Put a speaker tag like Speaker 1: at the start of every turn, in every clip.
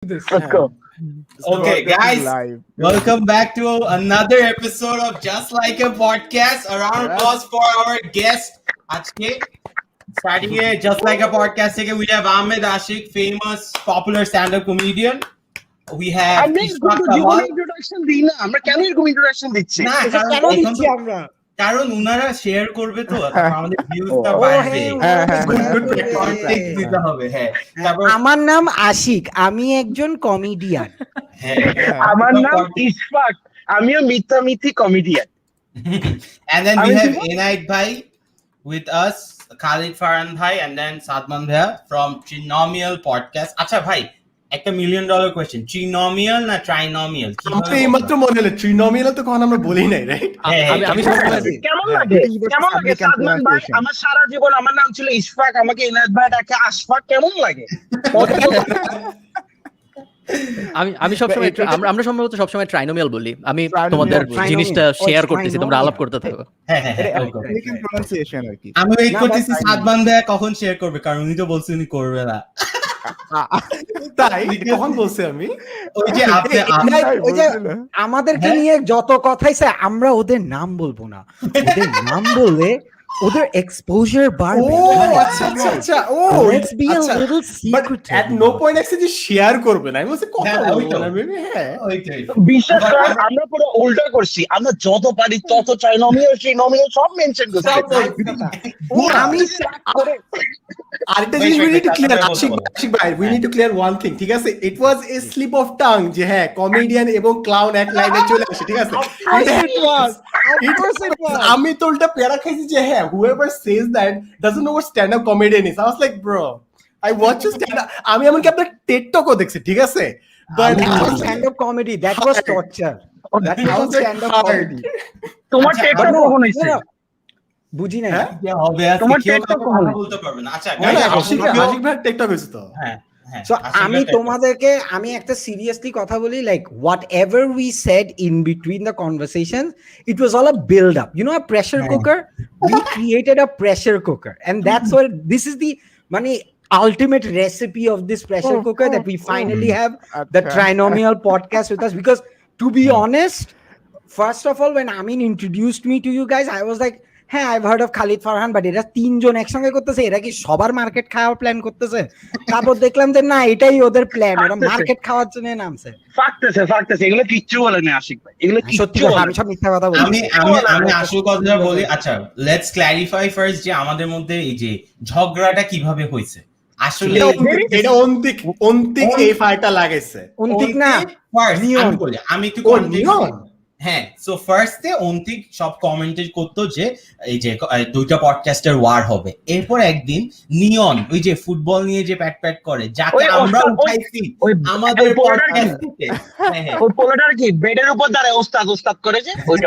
Speaker 1: Let's go.
Speaker 2: Okay, guys, welcome back to another episode of Just Like a Podcast. A round of applause for our guest, Ashik. Starting here, Just Like a Podcast, we have Ashik, famous, popular stand-up comedian. We have কারণ উনারা share করবে তো আমাদের ভিউজটা বাড়বে contact দিতে হবে। হ্যাঁ,
Speaker 3: আমার নাম আশিক, আমি একজন কমেডিয়ান।
Speaker 1: আমার নাম ইশফাক, আমিও মিথ্যামিথি comedian.
Speaker 2: And then we have Enayet bhai with us, Khalid Farhan bhai, and then Sadman bhai from Trinominal podcast. আচ্ছা ভাই, একটা $1 million কোয়েশ্চেন, ট্রিনোমিয়াল না ট্রাইনোমিয়াল?
Speaker 4: আমরা এইমাত্র মনে হলো ট্রিনোমিয়াল তো কখনো আমরা বলি নাই, রাইট?
Speaker 1: আমি কেমন লাগে সাদমান ভাই? আমার সারা জীবন আমার নাম ছিল ইশফাক, আমাকে এনায়েত ভাই ডাকে আশফাক, কেমন লাগে?
Speaker 5: আমি সবসময় আমরা সম্ভবত সবসময় ট্রাইনোমিয়াল বলি। আমি তোমাদের জিনিসটা শেয়ার করতেছি, তোমরা আলাপ করতে থাকো।
Speaker 2: হ্যাঁ, প্রনাউন্সিয়েশন আর কি। আমি ওয়েট করতেছি সাদমান ভাই কখন শেয়ার করবে, কারণ উনি তো বলছেন উনি করবে না।
Speaker 4: তাই কখন বলছি আমি?
Speaker 3: ওই যে আমাদেরকে নিয়ে যত কথাইছে আমরা ওদের নাম বলবো না, ওদের নাম বললে ওদের এক্সপোজার বাড়বে।
Speaker 4: ও আচ্ছা আচ্ছা, ও
Speaker 3: let's be a little secret.
Speaker 4: But at no point এক্সে যে শেয়ার করবে না, আমি বলছি কথা বলবো না। হ্যাঁ,
Speaker 1: বিশ্বাস করেন আমরা পুরো উল্টা করছি, আমরা যত পারি তত ট্রাইনোমিয়াল সব মেনশন করছি।
Speaker 3: আমি
Speaker 4: আরেকটা জিনিস we need to clear, Ashiq ভাই, we need to clear one thing, ঠিক আছে? It was a slip of tongue যে হ্যাঁ কমেডিয়ান এবং ক্লাউন এক লাইনে চলে আসে, ঠিক আছে? আমি তো উল্টা প্যারা খাইছি যে হ্যাঁ whoever says that doesn't know what stand up comedian is. I was like bro, I watch you stand up. আমি এমনকি আপনার টেড টকও দেখছি, ঠিক আছে?
Speaker 3: But stand up comedy, that was torture. That was stand up comedy.
Speaker 1: তোমার Ted টক কখন হইছে?
Speaker 3: বুঝি না
Speaker 2: কি হবে,
Speaker 1: তোমার টেড টক কখন
Speaker 2: বলতে পারবে না। আচ্ছা
Speaker 4: আশিক ভাই টেড টক হইছে তো।
Speaker 2: হ্যাঁ,
Speaker 3: So আমি তোমাদেরকে আমি একটা সিরিয়াসলি কথা বলি, like whatever we said in between the conversations, it was all a build up, you know, a pressure cooker. We created a pressure cooker, and that's what this is the ultimate recipe of this pressure cooker that we finally have the Trinominal podcast with us. Because to be honest, first of all, when Amin introduced me to you guys, I was like, হ্যাঁ, I've heard of Khalid Farhan, but এরা তিনজন একসঙ্গে করতেছে, এরা কি সবার market খাওয়ার plan করতেছে? তারপর দেখলাম যে না, এটাই ওদের প্ল্যান, ওরা মার্কেট খাওয়ার জন্য নামছে।
Speaker 1: ফাকতেছে এগুলো কিচ্ছু বলে না আশিক ভাই, এগুলো
Speaker 3: সত্যি কথা, আমি সব মিথ্যা কথা বলি।
Speaker 2: আমি আসল কথা বলি। আচ্ছা, লেটস ক্ল্যারিফাই ফার্স্ট যে আমাদের মধ্যে এই যে ঝগড়াটা কিভাবে হয়েছে। আসলে
Speaker 4: এটা অন্তিক এই ফাইটটা লাগাইছে।
Speaker 3: অন্তিক না,
Speaker 2: আমি একটু কন্টেক্সট। হ্যাঁ, সো ফার্স্টে অন্তিক সব কমেন্টে করতো যে এই যে দুইটা পডকাস্টের ওয়ার হবে। এরপর একদিন নিয়ন ওই যে ফুটবল নিয়ে যে প্যাট করে, যাকে আমরা উঠাইছি আমাদের পডকাস্টে,
Speaker 1: ওই পোলাটার কি বেডের উপর দাঁড়ায় ওস্তাদ করে যে ওইটা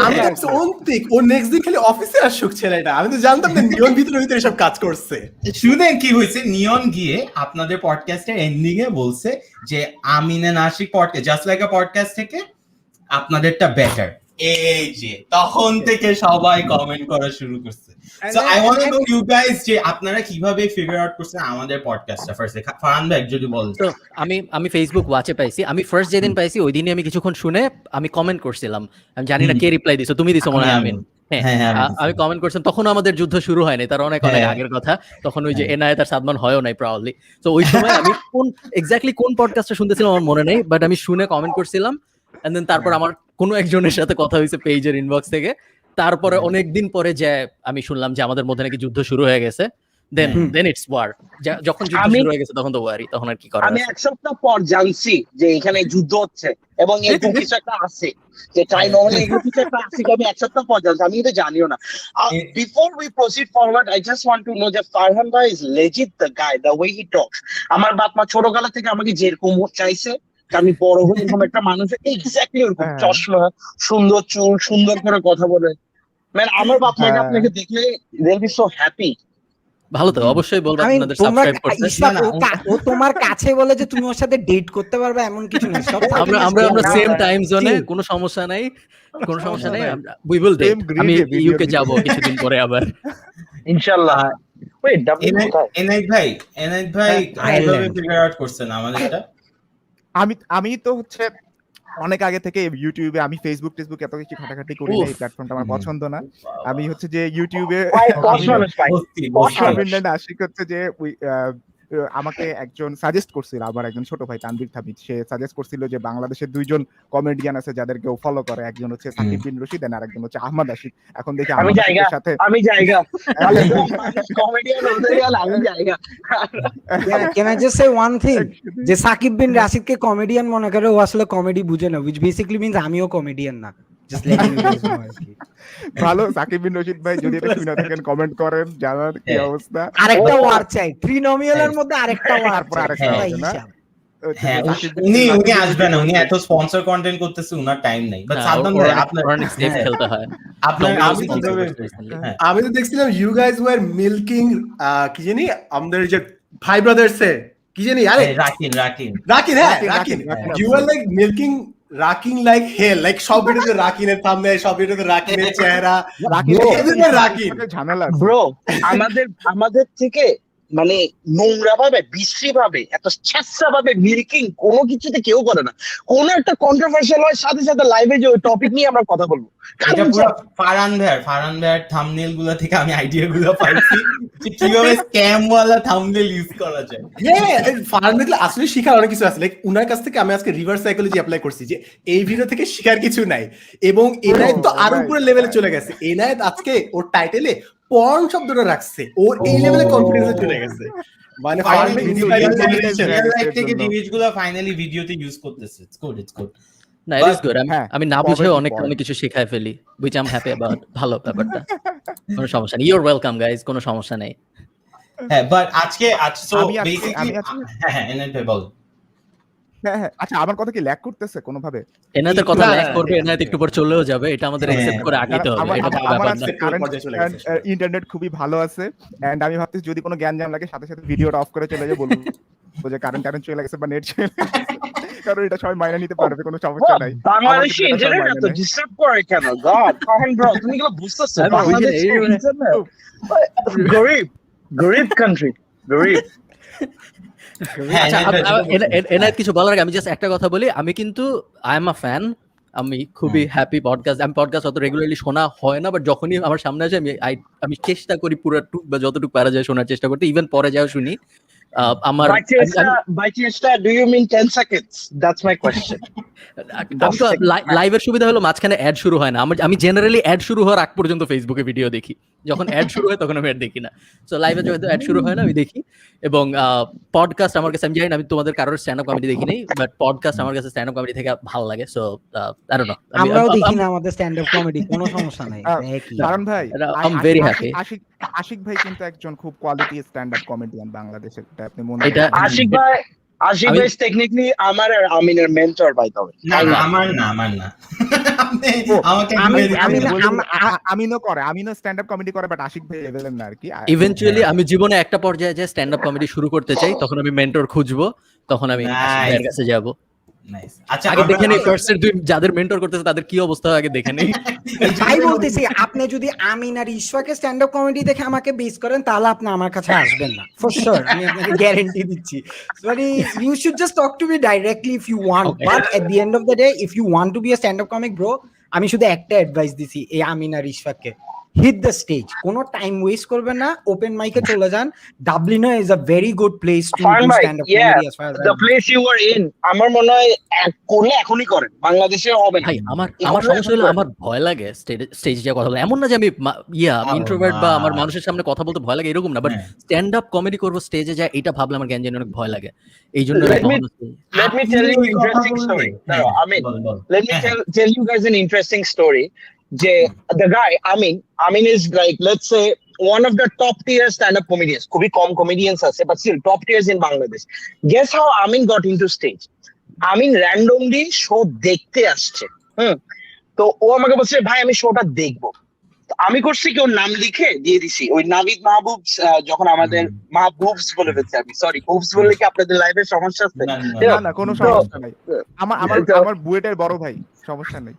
Speaker 4: আমি তো অন্তিক ও নেক্সট দিন খালি অফিসে আসুক ছেলেটা। আমি তো জানতাম না নিয়ন ভিতরে সব কাজ করছে।
Speaker 2: শুনেন কি হয়েছে, নিয়ন গিয়ে আপনাদের পডকাস্টের এন্ডিং এ বলছে যে Amin and Ashiq podcast just like a podcast থেকে আপনাদেরটা বেটার। এই যে তখন থেকে সবাই কমেন্ট করা শুরু করছে। So I want to know you guys যে আপনারা কিভাবে ফিগার আউট করছেন আমাদের পডকাস্টটা। ফার্স্টে ফারহান ভাই যদি বলেন।
Speaker 5: তো আমি ফেসবুক ওয়াচে পাইছি, আমি ফার্স্ট যেদিন পাইছি ওই দিনই আমি কিছুক্ষণ শুনে আমি কমেন্ট করছিলাম। আমি জানি না কে রিপ্লাই দিছো, তুমি দিছো মনে হয় আমিন। হ্যাঁ, আমি কমেন্ট করছিলাম, তখন আমাদের যুদ্ধ শুরু হয়নি, তার অনেক আগের কথা। তখন ওই যে এনায়েত আর সাদমান হয়ও নাই প্রবাবলি। তো ওই সময় আমি এক্স্যাক্টলি কোন পডকাস্টটা শুনতেছিলাম আমার মনে নেই, বাট আমি শুনে কমেন্ট করছিলাম। এন্ড দেন তারপর আমার কোনো একজনের সাথে কথা হয়েছে পেজের ইনবক্স থেকে। তারপরে অনেকদিন পরে যে আমি শুনলাম যে আমাদের মধ্যে নাকি যুদ্ধ শুরু হয়ে গেছে। দেন ইটস ওয়ার। যখন যুদ্ধ শুরু হয়ে গেছে তখন তো ওয়ারই, তখন আর কি করার।
Speaker 1: আমি এক সপ্তাহ পর জানছি যে এখানে যুদ্ধ হচ্ছে এবং এরকম কিছু একটা আছে, যে ট্রাইনোমিনাল এরকম কিছু একটা আছে। আমি এক সপ্তাহ পর জানছি, আমি এটা জানিও না। Before we proceed forward, I just want to know that Farhan bhai is legit the guy, the way he talks. আমার বাপ মা ছোটবেলা থেকে আমাকে যেরকম চাইছে আমি বড় হয়ে এরকম একটা মানুষ, এক্স্যাক্টলি ওরকম, চশমা, সুন্দর চুল, সুন্দর করে কথা বলে। মানে আমার বাপ মা আপনাকে দেখলে they will be so happy.
Speaker 5: ভালো তো, অবশ্যই বলবো আপনাদের সাবস্ক্রাইব করতে।
Speaker 3: ও তোমার কাছে বলে যে তুমি ওর সাথে ডেট করতে পারবে এমন কিছু না। সব
Speaker 5: আমরা সেম টাইম জোনে, কোনো সমস্যা নাই। We will date. আমি ইউকে যাব কিছুদিন পরে আবার
Speaker 1: ইনশাআল্লাহ। ওয়েট,
Speaker 2: এনায়েত ভাই কিভাবে ফিগার আউট করছেন আমাদেরটা?
Speaker 6: আমি তো হচ্ছে অনেক আগে থেকে ইউটিউবে, আমি ফেসবুক এত কিছু ঘাটাঘাটি করি না, এই প্ল্যাটফর্মটা আমার পছন্দ না। আমি হচ্ছে যে ইউটিউবে আশিক হচ্ছে যে আমাকে একজন সাজেস্ট করছিল, আমার একজন ছোট ভাই তানভীর থাবিত, সে সাজেস্ট করছিল যে বাংলাদেশের দুইজন কমেডিয়ান আছে যাদেরকে ও ফলো করে, একজন হচ্ছে সাকিব বিন রশিদ আর একজন হচ্ছে আহমদ আশিক। এখন দেখি
Speaker 1: আমি
Speaker 6: আহমদ
Speaker 1: জায়গা
Speaker 6: আশিকের সাথে
Speaker 1: কমেডিয়ান হতে গেলে আমি জায়গা।
Speaker 3: Can I just say one thing? যে সাকিব বিন রাশিদকে কমেডিয়ান মনে করে, ও আসলে কমেডি বুঝে না, which basically means আমিও কমেডিয়ান না। Just letting you guys know আর কি।
Speaker 6: ভালো, সাকিব বিন রশিদ ভাই যদি এটা শুনে থাকেন কমেন্ট করেন, জানার কি অবস্থা।
Speaker 3: আরেকটা ওয়ার চাই, ট্রিনোমিনালের মধ্যে আরেকটা ওয়ার,
Speaker 6: তারপর আরেকটা আছে না?
Speaker 2: হ্যাঁ, উনি আসবেন না, উনি এত স্পন্সর কন্টেন্ট করতেছে, উনার টাইম নাই। বাট সাদমান ভাই আপনার
Speaker 5: অনেক সেফ খেলতে হয়।
Speaker 2: আপনার
Speaker 4: আমি তো দেখছিলাম ইউ গাইজ ওয়ার মিল্কিং কি জানি আমাদের যে ভাই ব্রাদার্স এর কি জানি, আরে
Speaker 2: Rakin
Speaker 4: you are like milking রাকিং লাইক হেল, লাইক সব ভিডিওতে রাকিনের থাম্বনেল, সব ভিডিওতে রাকিনের চেহারা, রাকিন
Speaker 6: ঝামেলা।
Speaker 1: ব্রো আমাদের থেকে মানে নোংরা ভাবে, বিশ্রী ভাবে, এত ছেঁচড়া ভাবে মিল্কিং কোনো কিছুতে কেউ করে না। কোন একটা কন্ট্রোভার্সিয়াল হয়, সাথে সাথে লাইভে যে ওই টপিক নিয়ে আমরা কথা বলবো।
Speaker 2: এটা পুরো ফারহান ভাইয়ের থাম্বনেল গুলো থেকে আমি আইডিয়া গুলো পাইছি যে কিভাবে স্ক্যাম ওয়ালা থাম্বনেল ইউজ করা যায়।
Speaker 4: হ্যাঁ, ফারহান ভাই আসলে শিখার অনেক কিছু আছে। লাইক উনার কাছ থেকে আমি আজকে রিভার্স সাইকোলজি অ্যাপ্লাই করছি, যে এই ভিডিও থেকে শিখার কিছু নাই। এবং এনায়েত তো আরো উপরের লেভেলে চলে গেছে। এনায়েত আজকে ওর টাইটেলে পর্ন শব্দটা রাখছে, ওর এই লেভেলে কনফিডেন্সে চলে গেছে। মানে
Speaker 2: জিনিসগুলো ফাইনালি ভিডিওতে ইউজ করতেছে। It's good.
Speaker 5: না, ইট ইজ গুড। আমি না বুঝে অনেক কিছু শেখায় ফেলি, which I'm happy about। ভালো ব্যাপারটা, কোনো সমস্যা নেই। ইউ আর ওয়েলকাম গাইস, কোনো সমস্যা নেই।
Speaker 2: হ্যাঁ, বাট আজকে সো
Speaker 6: আমি
Speaker 2: বেসিক্যালি হ্যাঁ এনায়েত ভাই বল।
Speaker 6: হ্যাঁ, আচ্ছা, আমার কথা কি ল্যাগ করতেছে কোনো ভাবে?
Speaker 5: এনায়েতের কথা ল্যাগ করবে, এনায়েত একটু পর চলেও যাবে, এটা আমাদের অ্যাকসেপ্ট করে আগাইতে হবে। এটা কোনো ব্যাপার না।
Speaker 6: ইন্টারনেট খুবই ভালো আছে, এন্ড আমি ভাবতেছি যদি কোনো জ্ঞান লাগে সাথে সাথে ভিডিওটা অফ করে চলে যাবো, বলবো যে কারেন্ট চলে গেছে বা নেট চলে গেছে, কারণ এটা সবাই মাইনে নিতে পারবে, কোনো সমস্যা নাই।
Speaker 1: বাংলাদেশি ইন্টারনেট এত ডিস্টার্ব করে কেন? গড ফারহান ব্রো, তুমি কি বুঝতেছো? বাংলাদেশি ইন্টারনেট গরিব কান্ট্রি, গরিব।
Speaker 5: এনায়েত কিছু বলার আগে আমি জাস্ট একটা কথা বলি। আমি কিন্তু আই এম আ ফ্যান, আমি খুবই হ্যাপি পডকাস্ট। আমি পডকাস্ট অত রেগুলারলি শোনা হয় না, বাট যখনই আমার সামনে আসে আমি চেষ্টা করি পুরো বা যতটুকু পারা যায় শোনার চেষ্টা করতে, ইভেন পরে যাও শুনি। আমার
Speaker 1: by চেষ্টা do you mean 10 seconds? That's my question.
Speaker 5: লাইভের সুবিধা হলো মাঝখানে অ্যাড শুরু হয় না। আমি জেনারেলি অ্যাড শুরু হওয়ার আগ পর্যন্ত ফেসবুকে ভিডিও দেখি, যখন অ্যাড শুরু হয় তখন আমি অ্যাড দেখি না। সো লাইভে যখন অ্যাড শুরু হয় না আমি দেখি। এবং পডকাস্ট আমার কাছে, আমি জানি না আমি তোমাদের কারোর স্ট্যান্ড আপ কমেডি দেখি নাই, বাট পডকাস্ট আমার কাছে স্ট্যান্ড আপ কমেডি থেকে ভালো লাগে। সো আই ডোন্ট নো,
Speaker 3: আমরাও দেখি না আমাদের স্ট্যান্ড আপ কমেডি, কোনো সমস্যা নাই।
Speaker 6: কারণ ভাই
Speaker 5: I am very happy.
Speaker 6: Ashiq ভাই কিন্তু একজন খুব কোয়ালিটি স্ট্যান্ড আপ কমেডিয়ান বাংলাদেশের, এটা আপনি মনে
Speaker 5: এটা
Speaker 1: আশিক ভাই টেকনিক্যালি আমার আর আমিনের মেন্টর বাই দ্য ওয়ে।
Speaker 2: না আমার না
Speaker 6: আমিনও স্ট্যান্ড আপ কমেডি করে, বাট আশিক ভাই লেভেলের না আর কি।
Speaker 5: ইভেন্চুয়ালি আমি জীবনে একটা পর্যায়ে যে স্ট্যান্ড আপ কমেডি শুরু করতে চাই, তখন আমি মেন্টর খুঁজবো, তখন আমি আশিক ভাইয়ের কাছে যাব।
Speaker 2: আচ্ছা,
Speaker 5: আগে দেখে নেই ফার্স্টের দুই যাদের মেন্টর করতেছে তাদের কি অবস্থা, আগে দেখে নেই।
Speaker 3: তাই বলতেছি, আপনি যদি আমিন আর ইশফাকে স্ট্যান্ড আপ কমেডি দেখে আমাকে বেস করেন, তাহলে আপনি আমার কাছে আসবেন না ফর শিওর, আমি আপনাকে গ্যারান্টি দিচ্ছি। মানে you should just talk to me directly if you want, but at the end of the day if you want to be a stand up comic bro, আমি শুধু একটা অ্যাডভাইস দিছি এই আমিন আর ইশফাককে, hit the stage, কোনো time waste করবেন না, ওপেন মাইকে চলে যান। ডাবলিনো is a very good place to do stand up comedy as far as
Speaker 1: the place you were in, আমার মনে হয় করলে এখনই করেন, বাংলাদেশে হবে না।
Speaker 5: ভাই আমার সমস্যা হলো আমার ভয় লাগে স্টেজে যে কথা বলতে। এমন না যে আমি ইন্ট্রোভার্ট বা আমার মানুষের সামনে কথা বলতে ভয় লাগে এরকম না, বাট স্ট্যান্ড আপ কমেডি করবো স্টেজে যায়, এটা ভাবলে আমার জ্ঞান জানি অনেক ভয় লাগে। এই জন্য
Speaker 1: let me tell you interesting story. I mean, let me tell you guys an interesting story. The guy, Amin is like, let's say, one of the top tier stand-up comedians. Kubi com comedians are, but still top tiers in Bangladesh. Guess how Amin got into stage? Amin randomly show dekhte asche. তো ও আমাকে বলছে ভাই আমি শোটা দেখবো। আমি করছি কি ওর নাম লিখে দিয়ে দিছি, ওই নাভিদ মাহবুব যখন আমাদের মাহবুবস বলে ফেলছে, আমি সরি বুবস বললে কি আপনাদের লাইভে সমস্যা আছে?
Speaker 6: না কোনো সমস্যা নাই, আমার বুয়েটের বড় ভাই, সমস্যা নেই।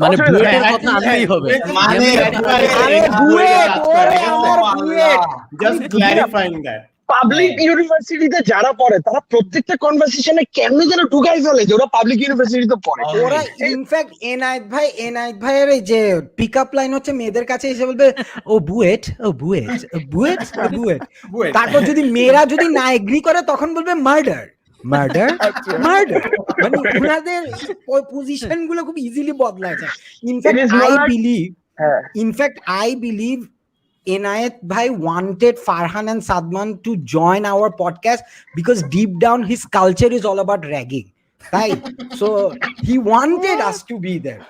Speaker 5: মানে বুয়েটের কথা আনতেই হবে,
Speaker 4: মানে আরে বুয়েট, ওরে আমার BUET, just clarifying that.
Speaker 1: Public ইউনিভার্সিটিতে যারা পড়ে তারা প্রত্যেকটা কনভারসেশনে কেমনে যেন ঢুকাই ফেলে যে ওরা পাবলিক ইউনিভার্সিটিতে পড়ে।
Speaker 3: ওরা ইনফ্যাক্ট এনায়েত ভাইয়ের এই যে পিক আপ লাইন হচ্ছে মেয়েদের কাছে এসে বলবে ও বুয়েট ও বুয়েট ও বুয়েট ও বুয়েট, তারপর যদি মেয়েরা যদি না এগ্রি করে তখন বলবে মার্ডার মার্ডার মার্ডার। মানে ওনাদের পজিশন গুলো খুব ইজিলি বদলায় যায়। In fact I believe Enayet bhai wanted Farhan and Sadman to join our podcast because deep down his culture is all about ragging. Right? So he wanted us to be there.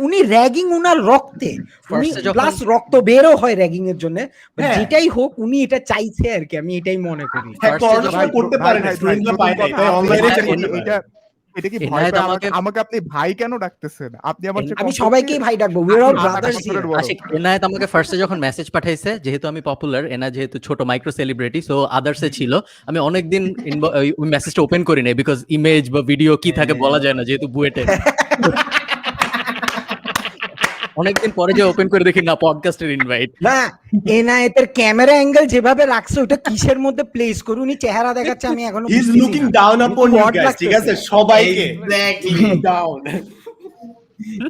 Speaker 3: উনি ragging উনার রক্তে, উনি plus রক্ত বেরো হয় ragging এর জন্য, যেটাই হোক উনি এটা চাইছে আর কি, আমি এটাই মনে করি।
Speaker 4: করতে পারেন
Speaker 6: এটা কি ভয় আমাকে আপনি ভাই কেন ডাকতেছেন? আপনি আমার
Speaker 3: আমি সবাইকেই ভাই ডাকবো, we are all brothers here.
Speaker 5: Ashiq, Enayet আমাকে ফার্স্টে যখন মেসেজ পাঠাইছে, যেহেতু আমি পপুলার, এনা যেহেতু ছোট মাইক্রো সেলিব্রিটি, সো আদার্সে ছিল, আমি অনেকদিন ওই মেসেজটা ওপেন করি নাই, বিকজ ইমেজ বা ভিডিও কি থাকে বলা যায় না, যেহেতু বুয়েটে। অনেকদিন পরে যে ওপেন করে দেখি না পডকাস্টের ইনভাইট।
Speaker 3: না, এনায়েতের ক্যামেরা অ্যাঙ্গেল যেভাবে রাখছে ওটা কিসের মধ্যে প্লেস করুন, উনি চেহারা দেখাচ্ছে আমি এখনো
Speaker 4: he is looking down upon you guys, ঠিক আছে, সবাইকে এক্স্যাক্টলি ডাউন।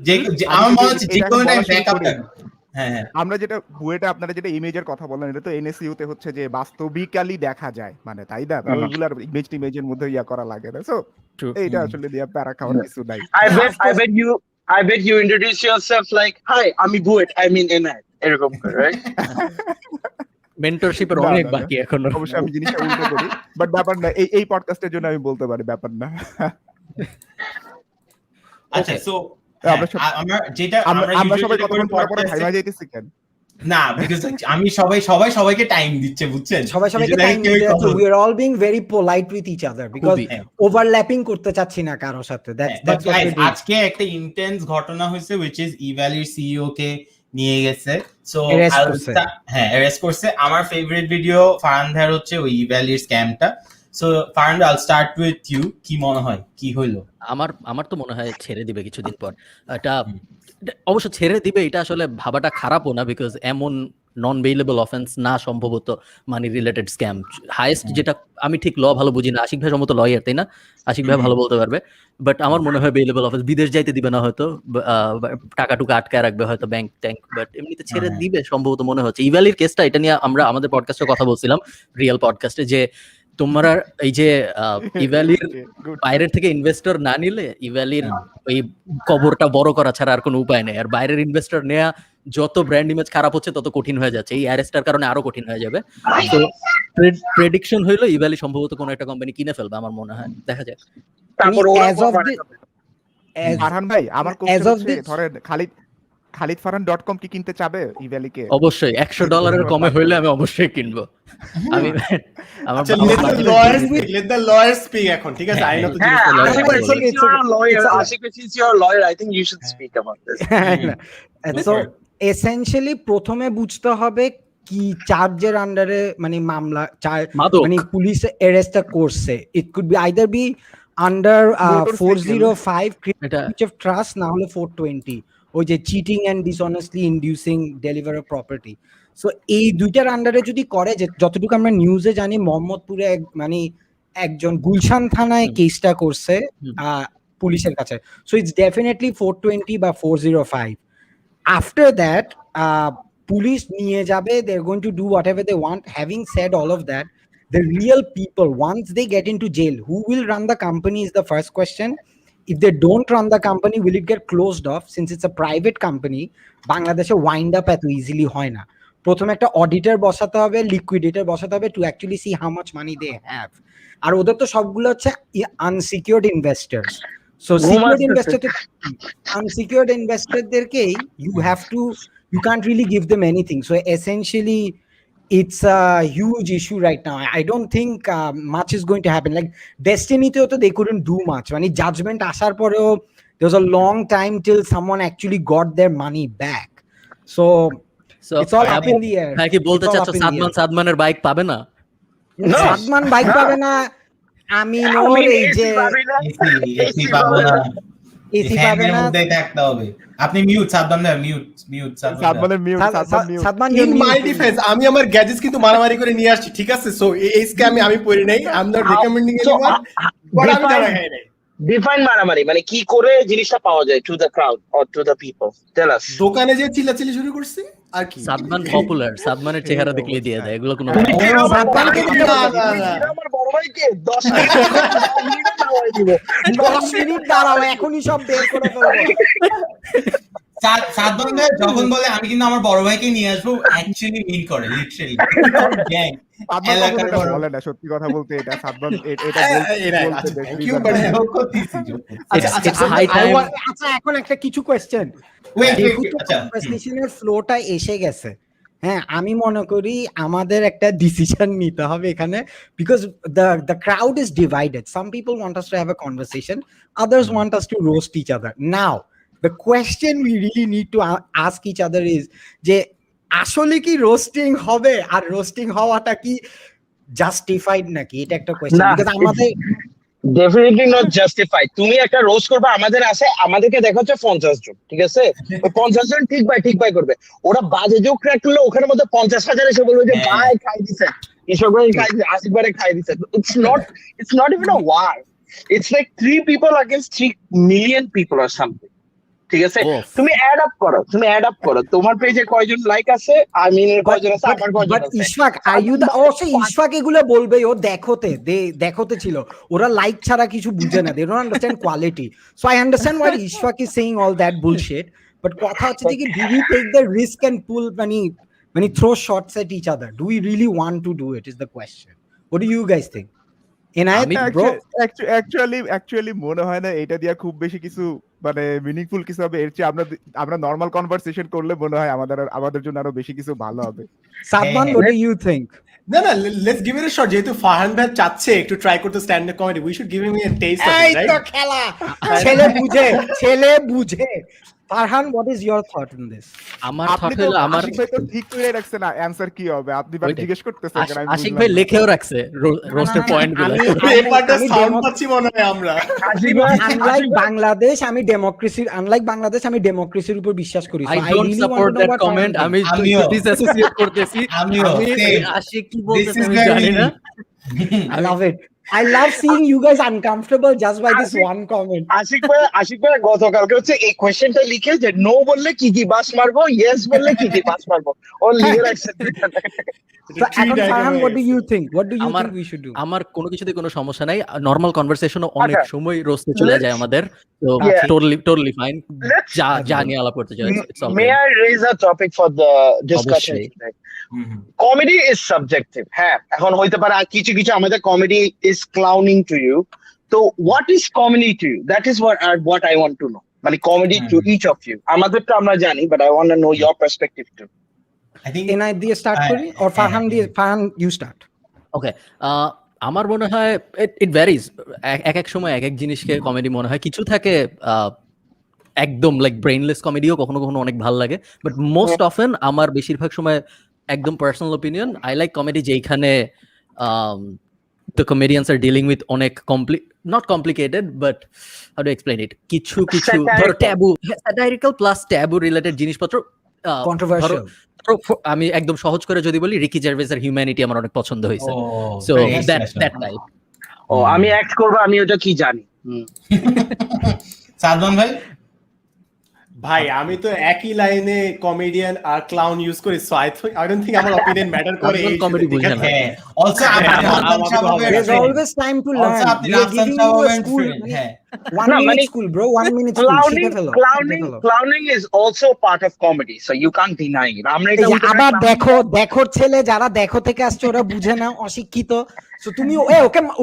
Speaker 2: যে আমার মনে হচ্ছে যে কোনো টাইম ব্যাকআপ দেন। হ্যাঁ,
Speaker 6: আমরা যেটা বুয়েটে আপনারা যেটা ইমেজের কথা বললেন, এটা তো এনএসইউ তে হচ্ছে যে বাস্তবিকলি দেখা যায়, মানে তাই না, ওইগুলার ইমেজের মধ্যে ইয়া করা লাগে না। সো এইটা আসলে দিয়া প্যারা খাওয়ার কিছু নাই।
Speaker 1: I bet you introduce yourself like, hi, আমি বুয়েট, I mean Enayet, এরকম করে, right?
Speaker 5: মেন্টরশিপের অনেক বাকি এখনো।
Speaker 6: অবশ্যই আমি জিনিসটা উল্টো করি, বাট ব্যাপার না, এই পডকাস্টের জন্য আমি বলতে পারি, ব্যাপার না।
Speaker 2: আচ্ছা, সো আমরা যেটা
Speaker 6: আমরা সবাই কতক্ষণ পরে ভাই ভাই যাইতেছি কেন?
Speaker 2: না, বিকজ আমি সবাইকে টাইম দিচ্ছে, বুঝছেন,
Speaker 3: সবাইকে টাইম দিচ্ছে। We are all being very polite with each other because overlapping করতে চাচ্ছি না কারো সাথে। দ্যাটস
Speaker 2: আজকে একটা ইন্টেন্স ঘটনা হয়েছে, which is ইভ্যালির সিইও কে নিয়ে গেছে, সো অ্যারেস্ট করছে। আমার ফেভারিট ভিডিও ফারহান ভাইয়ের হচ্ছে ওই ইভ্যালির স্ক্যামটা। সো ফারহান, আইল স্টার্ট উইথ ইউ, কি মনে হয় কি হইলো?
Speaker 5: আমার তো মনে হয় ছেড়ে দিবে কিছুদিন পর। এটা অবশ্য ছেড়ে দিবে, এটা আসলে ভাবাটা খারাপও না, বিকজ এমন নন বেইলেবল অফেন্স না সম্ভবত মানি রিলেটেড স্ক্যাম। হাইয়েস্ট যেটা, আমি ঠিক ল ভালো বুঝি না, আশিক ভাই সম্ভবত লয়ার, তাই না? আশিক ভাই ভালো বলতে পারবে, বাট আমার মনে হয় বেইলেবল অফেন্স, বিদেশ যাইতে দিবে না হয়তো, টাকা টুকা আটকায় রাখবে হয়তো ব্যাংক ট্যাঙ্ক, বাট এমনিতে ছেড়ে দিবে সম্ভবত মনে হচ্ছে। ইভ্যালির কেসটা, এটা নিয়ে আমরা আমাদের পডকাস্টে কথা বলছিলাম, রিয়েল পডকাস্টে, যে তোমরা এই যে ইভ্যালির বাইরের থেকে ইনভেস্টর না নিলে ইভ্যালির ওই কবরটা বড় করা ছাড়া আর কোনো উপায় নেই। আর বাইরের ইনভেস্টর নেওয়া যত ব্র্যান্ড ইমেজ খারাপ হচ্ছে তত কঠিন হয়ে যাচ্ছে, এই অ্যারেস্টের কারণে আরো কঠিন হয়ে যাবে। তো প্রেডিকশন হইলো ইভ্যালি সম্ভবত কোনো একটা কোম্পানি কিনে ফেলবে, আমার মনে হয়, দেখা যাক।
Speaker 6: ফারহান ভাই, আমার কোশ্চেন হচ্ছে, ধরেন khalidfarhan.com কি কিনতে চাবে ইভ্যালিকে?
Speaker 5: অবশ্যই $100 কমে হইলে আমি অবশ্যই কিনবো। আমি আমার
Speaker 4: let the lawyers speak এখন, ঠিক আছে? আইনত
Speaker 1: lawyer, I think you should speak about this.
Speaker 3: So essentially প্রথমে বুঝতে হবে কি চার্জের আন্ডারে মানে মামলা, মানে পুলিশ অ্যারেস্টটা করছে। It could be either be under 405 breach of trust, না হলে 420 ওই যে cheating and dishonestly inducing deliver of property. So এই দুইটার আন্ডারে যদি করে, যে যতটুকু আমরা নিউজে জানি মোহাম্মদপুরে মানে একজন গুলশান থানায় কেসটা করছে পুলিশের কাছে। সো ইটস ডেফিনেটলি 420 বা 405। আফটার দ্যাট পুলিশ নিয়ে যাবে, they are going to do whatever they want. Having said all of that, the real people, once they get into jail, who will run the company is the first question. If they don't run the company, will it get closed off? Since it's a private company, Bangladesh wind up at easily hoy na. প্রথমে একটা auditor বসাতে হবে, লিকুইডেটর বসাতে হবে to actually see how much money they have. আর ওদের তো সবগুলো হচ্ছে unsecured investors. So unsecured investorদেরকেই you can't really give them anything. So essentially it's a huge issue right now. I don't think much is going to happen. Like Destiny teo to they couldn't do much. When judgment ashar poreo there was a long time till someone actually got their money back. So it's all up in the air.
Speaker 5: হ্যাঁ, কি বলতে চাচ্ছ সাদমানের bike পাবে না?
Speaker 3: Sadman bike পাবে না, আমি এই যে এসি পাবে না।
Speaker 2: মধ্যেই থাকতে হবে। আপনি মিউট সাদমান ভাই, মিউট
Speaker 6: সাদমানের mute, Sadman mute.
Speaker 3: Sadman
Speaker 4: in my defence আমি আমার গ্যাজেটস কিন্তু মারামারি করে নিয়ে আসছি, ঠিক আছে? সো এই স্ক্যামে আমি পড়ি নাই, I am not recommending anyone, but আমি জানা খাই নাই।
Speaker 1: ডিফাইন মারামারি মানে কি করে জিনিসটা পাওয়া যায় to the crowd or to the people, tell us.
Speaker 4: দোকানে যে চিল্লাচিল্লি শুরু করছি আর কি।
Speaker 5: সাদমান পপুলার, সাদমানের চেহারা দেখলেই দিয়ে দেয়, এগুলো কোনো
Speaker 1: আমার বড় ভাইকে 10 মিনিট দাঁড়াই দিব,
Speaker 3: 10 মিনিট দাঁড়াও, এখনই সব বের করে ফেলবো।
Speaker 2: সাদমান ভাই যখন বলে আমি কিন্তু আমার বড় ভাইকে নিয়ে আসবো, অ্যাকচুয়ালি মিন করে লিটারালি। গ্যাং এলাকার বড়
Speaker 6: বলে না, সত্যি কথা বলতে এটা সাদমান এটা বলতে
Speaker 4: থ্যাংক ইউ বাট
Speaker 3: আচ্ছা এখন একটা কিছু কোয়েশ্চেন, কনভারসেশনের ফ্লোটা এসে গেছে। হ্যাঁ, আমি মনে করি আমাদের একটা ডিসিশন নিতে হবে এখানে, because the crowd is divided. Some people want us to have a conversation, others want us to roast each other. Now the question we really need to ask each other is যে আসলে কি roasting হবে, আর roasting হওয়াটা কি justified নাকি, এটা একটা question. Because আমাদের
Speaker 1: ডেফিনেটলি নট জাস্টিফাইড। তুমি একটা রোস্ট করবে, আমাদের আছে, আমাদেরকে দেখা হচ্ছে 50 জন, ঠিক আছে? ওই 50 জন ঠিক ভাই করবে, ওরা বাজে জোক ক্র্যাক করলে ওখানে মধ্যে 50,000 এসে বলবে যে ভাই খাই দিছে, এসব খাই দিছে, আশিক ভাই খাই দিছে। It's not even a war. It's like 3 people against 3 million people or something. ঠিক আছে? তুমি অ্যাড আপ করো, তোমার পেজে কয়জন লাইক আছে, আমিনের কয়জন আছে, আমার কয়জন আছে।
Speaker 3: ইশফাক, আর ইউ দা অবশ্যই ইশফাক এগুলো বলবে, ও দেখোতে ছিল, ওরা লাইক ছাড়া কিছু বুঝে না, they don't understand quality. So I understand what Ishfaq is saying all that bullshit, but কথা হচ্ছে যে কি, do we take the risk and pull মানে throw shots at each other? Do we really want to do it, is the question. What do you guys think?
Speaker 6: Actually মনে হয় না এটা দিয়া খুব বেশি কিছু মানে মিনিংফুল কিছু হবে। এর চেয়ে আমরা নরমাল কনভারসেশন করলে মনে হয় আমাদের জন্য আরো বেশি কিছু ভালো হবে।
Speaker 3: Sadman, what do you think?
Speaker 4: না let's give it a shot. যেহেতু ফারহান ভাই চাচ্ছে একটু ট্রাই করতে stand up comedy, we should give him A test of it, right?
Speaker 3: এই তো খেলা, ছেলে বুঝে। Farhan, what is your thought on this?
Speaker 5: আমার থট হলো, আমার
Speaker 6: আশিক ভাই তো ঠিক করে রাখছে না অ্যানসার কি হবে, আপনি বারে জিজ্ঞেস করতেছেন কেন? আমি
Speaker 5: আশিক ভাই লেখেও রাখছে রোস্টের পয়েন্ট গুলো,
Speaker 4: পেপারটা সাউন্ড পাচ্ছি মনে হয় আমরা।
Speaker 3: আনলাইক বাংলাদেশ আমি ডেমোক্রেসির উপর বিশ্বাস করি।
Speaker 5: I don't support that comment. আমি ডিসঅ্যাসোসিয়েট করতেছি। আমি আশিক কি বলতেছে আমি জানি না।
Speaker 3: I love it. I love seeing you guys uncomfortable just by this one comment.
Speaker 1: Ashiq ভাই গতকালকে হচ্ছে এই কোয়েশ্চেনটা লিখে যে নো বললে কি বাস মারবো, ইয়েস বললে কি বাস মারবো, ও লিখে রাখছে।
Speaker 3: So এখন Farhan, what do you think we should do?
Speaker 5: আমার কোনো কিছুতে কোনো সমস্যা নাই, নরমাল কনভারসেশনও অনেক সময় রোস্টে চলে যায় আমাদের, তো টোটালি ফাইন। যা নিয়ে আলাপ করতে চাই,
Speaker 1: May I raise a topic for the discussion? Comedy is subjective. হ্যাঁ, এখন হইতে পারে কিছু আমাদের comedy is clowning to you. So what is comedy to you? That is what I want to know. মানে comedy to each of you. আমাদেরটা আমরা জানি, but I want to know your perspective too.
Speaker 2: I think
Speaker 3: Enayet দিয়ে start করি, or Farhan you start.
Speaker 5: ওকে, আমার মনে হয় ইট varies, এক সময় এক জিনিসকে কমেডি মনে হয়। কিছু থাকে একদম লাইক ব্রেইনলেস কমেডিও কখনো অনেক ভালো লাগে, বাট মোস্ট অফেন আমার বেশিরভাগ সময় একদম personal opinion, I like comedy যেখানে the comedians are dealing with অনেক not complicated, but how to explain it, কিছু ধরো ট্যাবু, স্যাটাইরিক্যাল প্লাস ট্যাবু রিলেটেড জিনিসপত্র,
Speaker 3: কন্ট্রোভার্সিয়াল।
Speaker 5: আমি একদম সহজ করে যদি বলি, রিকি জার্ভেজের হিউম্যানিটি আমার অনেক পছন্দ হয়েছে। So that type.
Speaker 1: আমি অ্যাক্ট করব, আমি ওটা কি জানি।
Speaker 2: সাদমান ভাই,
Speaker 4: আমি তো একই লাইনে কমেডিয়ান আর ক্লাউন ইউজ করি, সো আই ডোন্ট থিংক আমার অপিনিয়ন ম্যাটার করে। এই
Speaker 5: কমেডি বুঝেন না।
Speaker 2: Also
Speaker 3: there's always time to learn. We are giving you a school. 1 minute school, bro. 1 minute school.
Speaker 1: Clowning is also part of comedy, so you can't deny it. আমরা এটা
Speaker 3: আবার দেখো ছেলে যারা দেখো থেকে আসছে ওরা বুঝে না, অশিক্ষিত। সো তুমি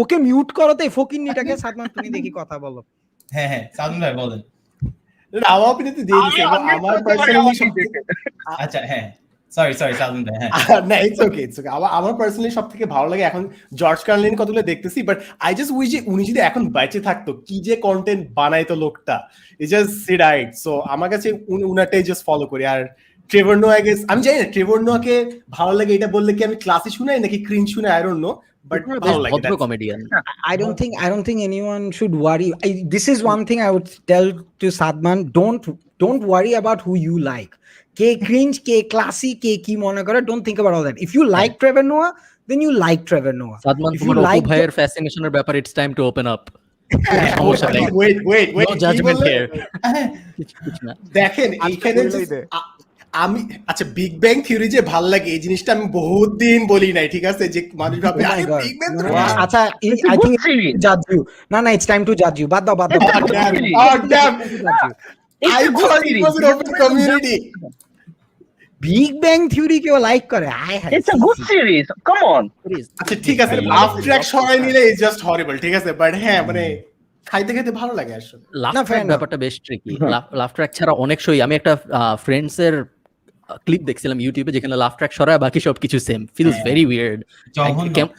Speaker 3: ওকে মিউট করো তো, এই ফকিন্নিটাকে। সাদমান, তুমি দেখি কথা বলো।
Speaker 2: হ্যাঁ সাদমান ভাই বলেন।
Speaker 4: আমার অপিনিয়ন তো দিয়ে দিছি, আমার পার্সোনালি
Speaker 2: আচ্ছা হ্যাঁ সরি সাদমান ভাই, হ্যাঁ
Speaker 4: না ইটস ওকে। আমার পার্সোনালি সবথেকে ভালো লাগে এখন জর্জ কার্লিন কতগুলো দেখতেছি, বাট আই জাস্ট উইশ যে উনি যদি এখন বেঁচে থাকতো, কি যে কন্টেন্ট বানাইতো লোকটা, it just see right. So আমার কাছে উনাটাই জাস্ট ফলো করি। আর ট্রেভর নোয়া, আমি জানি না ট্রেভর নোয়াকে ভালো লাগে এটা বললে কি আমি ক্লাসে শুনাই নাকি ক্রিঞ্জ শুনাই, I don't no, but
Speaker 5: You're a
Speaker 4: ভালো
Speaker 5: best
Speaker 4: লাগে
Speaker 5: ভদ্র comedian.
Speaker 3: I don't think anyone should worry. This is one thing I would tell to Sadman. Don't worry about who you like. Ke cringe, ke classy, ke ki mone kore. Don't think about all that. If you like Trevor Noah, then you like Trevor Noah.
Speaker 5: Sadman
Speaker 3: If you
Speaker 5: তোমার Apu
Speaker 3: like
Speaker 5: ভাইয়ের ফ্যাসিনেশনের ব্যাপারে it's time to open up. সমস্যা নেই।
Speaker 4: Wait
Speaker 5: No judgment here. কিছু না।
Speaker 4: দেখেন এইখানে আমি আচ্ছা বিগ ব্যাং থিওরি যে ভাল লাগে এই জিনিসটা আমি বহুত দিন বলি নাই, ঠিক আছে, যে মানুষ ভাবে
Speaker 3: Oh my God.
Speaker 4: Big bang
Speaker 3: আচ্ছা, I think judge you. No, it's time to judge you. বাদ দাও।
Speaker 4: I thought it was an open community.
Speaker 3: Big Bang Theory কেউ লাইক করে?
Speaker 1: It's a good series. Come on.
Speaker 4: আচ্ছা ঠিক আছে, লাফ track সরাই নিলে ইজ জাস্ট হরিবল, ঠিক আছে, বাট হ্যাঁ মানে খাইতে ভালো লাগে আসলে।
Speaker 5: লাফ
Speaker 3: fair
Speaker 5: ট্র্যাক
Speaker 3: enough.
Speaker 5: ব্যাপারটা বেশ ট্রিকি। লাফ ট্র্যাক ছাড়া অনেক শোই, আমি একটা ফ্রেন্ডস এর ক্লিপ দেখছিলাম ইউটিউবে যেখানে লাফ ট্র্যাক সরায় বাকি সবকিছু সেম, ফিলস ভেরি উইয়ার্ড।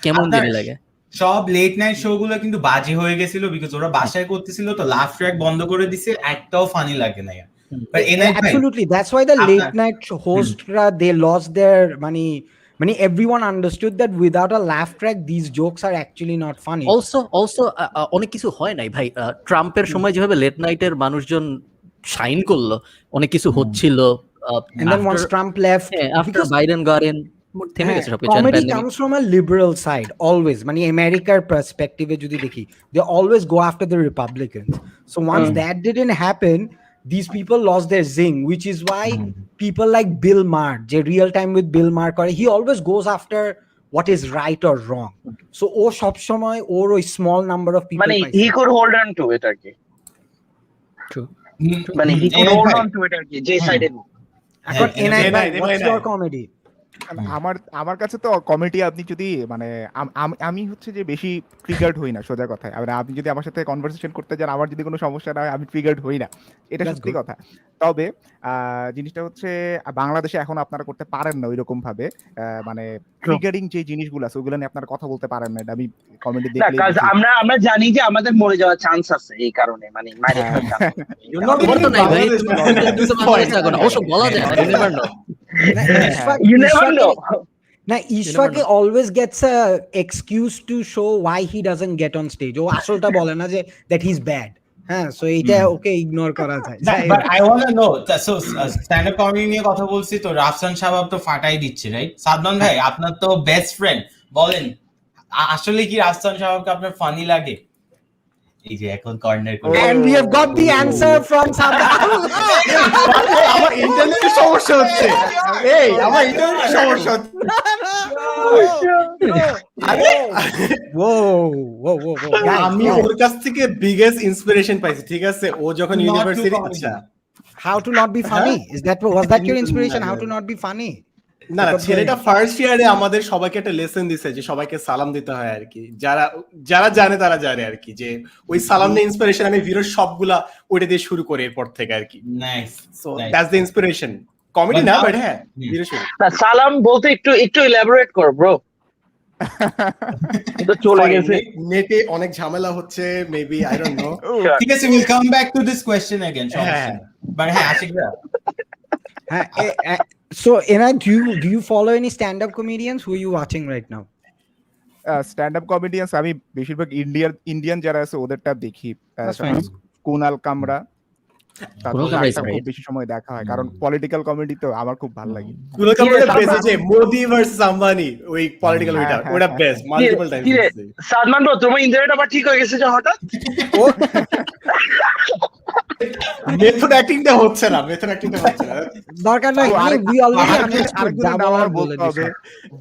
Speaker 5: কেমন জানি লাগে।
Speaker 2: সব লেট নাইট শো গুলো কিন্তু বাজে হয়ে গেছিল বিকজ ওরা বাসায় করতেছিল, তো লাফ ট্র্যাক বন্ধ করে দিছে, একটাও ফানি লাগে না। But
Speaker 3: Absolutely, that's why the late night host they lost their money. Everyone understood that without a laugh track these jokes are actually not funny.
Speaker 5: Also অনেক কিছু হয় নাই ভাই। ট্রাম্পের সময় যেভাবে লেট নাইটের মানুষজন শাইন করলো, অনেক কিছু হচ্ছিল,
Speaker 3: and then once Trump left,
Speaker 5: after Biden got in, থেমে গেছে সবকিছু।
Speaker 3: comedy comes from a liberal side always. American perspective jodi dekhi, they always go after the Republicans. So once that didn't happen, these people lost their zing, which is why people like Bill Maher, je real time with Bill Maher kore, he always goes after what is right or wrong. So o sob shomoy or oi small number of people
Speaker 1: He could hold on to it arki.
Speaker 5: True.
Speaker 1: He could hold on to it arki je side e
Speaker 3: এখন what's your comedy?
Speaker 6: আমার কাছে তো comedy, আপনি যদি আমি হচ্ছে যে বেশি ট্রিগার্ড হই না, সোজা কথা। আপনি যদি আমার সাথে কনভারসেশন করতে যান, আমার যদি কোনো সমস্যা না হয়, আমি ট্রিগার্ড হই না, এটা সত্যি কথা। তবে জিনিসটা হচ্ছে বাংলাদেশে এখন আপনারা করতে পারেন না ওইরকম ভাবে, ট্রিগারিং যে জিনিসগুলো আছে ওগুলো নিয়ে আপনারা কথা বলতে পারেন না। এটা আমি কমেডি দেখলে
Speaker 1: আমরা জানি যে আমাদের মরে যাওয়ার চান্স আছে, এই কারণে মাইরে খাওয়ার
Speaker 3: You never know. Now Ishfaq always gets a excuse to show why he doesn't get on stage. Oh, আসলটা বলে না যে that he's bad. হ্যাঁ, so এটা ওকে ইগনোর করা যায়।
Speaker 2: But I want to know, so stand up comedy নিয়ে কথা বলছি তো রাফসান সাহেব তো ফাটাই দিচ্ছে, রাইট? সাদমান ভাই আপনার তো বেস্ট ফ্রেন্ড, বলেন আসলে কি রাফসান সাহেবকে আপনার ফানি লাগে? এই যে এখন কর্নার করে,
Speaker 3: and we have got the answer from Sadman.
Speaker 4: আমার ইন্টারনেটের সমস্যা হচ্ছে, আমার ইন্টারনেটের সমস্যা হচ্ছে। আমি ওর কাছ থেকে বিগেস্ট ইন্সপিরেশন পাইছি, ঠিক আছে, ও যখন ইউনিভার্সিটি, আচ্ছা
Speaker 3: How to not be funny? Was that your inspiration? How to not be funny?
Speaker 4: না ছেলেটা ফার্স্ট ইয়ারে আমাদের সবাইকে একটা লেসন দিছে যে সবাইকে সালাম দিতে হয় আর কি, যারা জানে তারা জানে আর কি, যে ওই সালাম নিয়ে ইন্সপিরেশন আমি ভিডিওর সবগুলা ওইটা দিয়ে শুরু করি এরপর থেকে আর কি।
Speaker 2: Nice,
Speaker 4: so that's the inspiration, comedy না বাট হ্যাঁ ভিডিও শুরু।
Speaker 1: না, সালাম বলতে একটু ইলাবোরেট কর ব্রো। তো চলে গেছে,
Speaker 4: নেটে অনেক ঝামেলা হচ্ছে, মেবি আই ডোন্ট নো।
Speaker 2: ঠিক আছে, will come back to this question again, but হ্যাঁ আশিক ভাই,
Speaker 3: So Enayet, do you follow any stand-up comedians? Who are you watching right now?
Speaker 6: stand-up comedians আমি বেশিরভাগ ইন্ডিয়ান যারা আছে ওদেরটা দেখি। কুনাল কামরা, খুব বেশি সময় দেখা হয়, কারণ পলিটিক্যাল কমেডি তো আমার খুব ভালো লাগে।
Speaker 4: কুনাল কামরা বেস্ট, যে মোদি ভার্সেস আম্বানি, ওই পলিটিক্যাল ওটা best, multiple Times.
Speaker 1: Sadman bro, তোমার ইন্টারনেট আবার ঠিক হয়ে গেছে যে হঠাৎ?
Speaker 4: মেথড অ্যাক্টিংটা হচ্ছে না,
Speaker 3: দরকার নাই, we already
Speaker 6: আমার বলতে হবে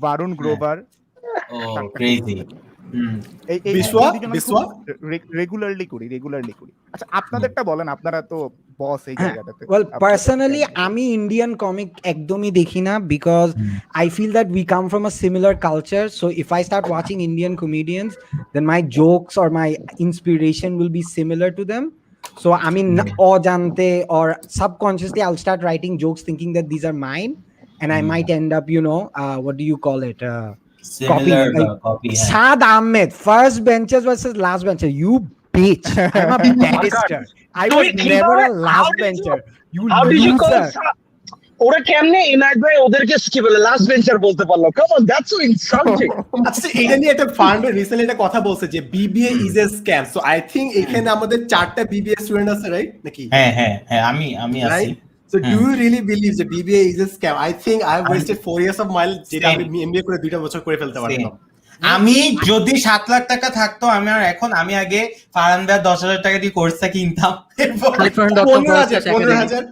Speaker 6: বারুণ গ্রোভার,
Speaker 2: ক্রেজি,
Speaker 6: রেগুলারলি করি। আচ্ছা আপনাদেরটা বলেন, আপনারা তো বস এই জায়গাটাতে।
Speaker 3: Well, personally আমি ইন্ডিয়ান কমিক একদমই দেখি না, because I feel that we come from a similar culture, so if I start watching Indian comedians then my jokes or my inspiration will be similar to them. So I mean, অজান্তে or subconsciously I'll start writing jokes thinking that these are mine, and I might end up, what do you call it,
Speaker 2: copy.
Speaker 3: Saad Ahmed, first benchers versus last bencher. You bitch. I'm a barrister. I was never a last bencher. You
Speaker 1: How did you call
Speaker 3: loser.
Speaker 1: ওরা কেমনে এনআইট ভাই ওদেরকে কি বলে last bencher বলতে পারলো? Come on, that's so insulting.
Speaker 4: আচ্ছা এটা নিয়ে একটা ফান্ড রিসেন্টলি একটা কথা বলছে যে BBA is a scam. So I think এখানে আমাদের 4টা বিবিএ স্টুডেন্ট আছে, রাইট নাকি?
Speaker 2: হ্যাঁ আমি আছি।
Speaker 4: So do you really believe that BBA is a scam? I think I have wasted 4 years of my life যেটা আমি MBA করে 2টা বছর করে ফেলতে পারতাম।
Speaker 2: আমি যদি 7 লাখ টাকা থাকতো আমি আগে ফারহান ভাই 10,000 টাকা দিয়ে কোর্সটা কিনতাম।
Speaker 4: 15,000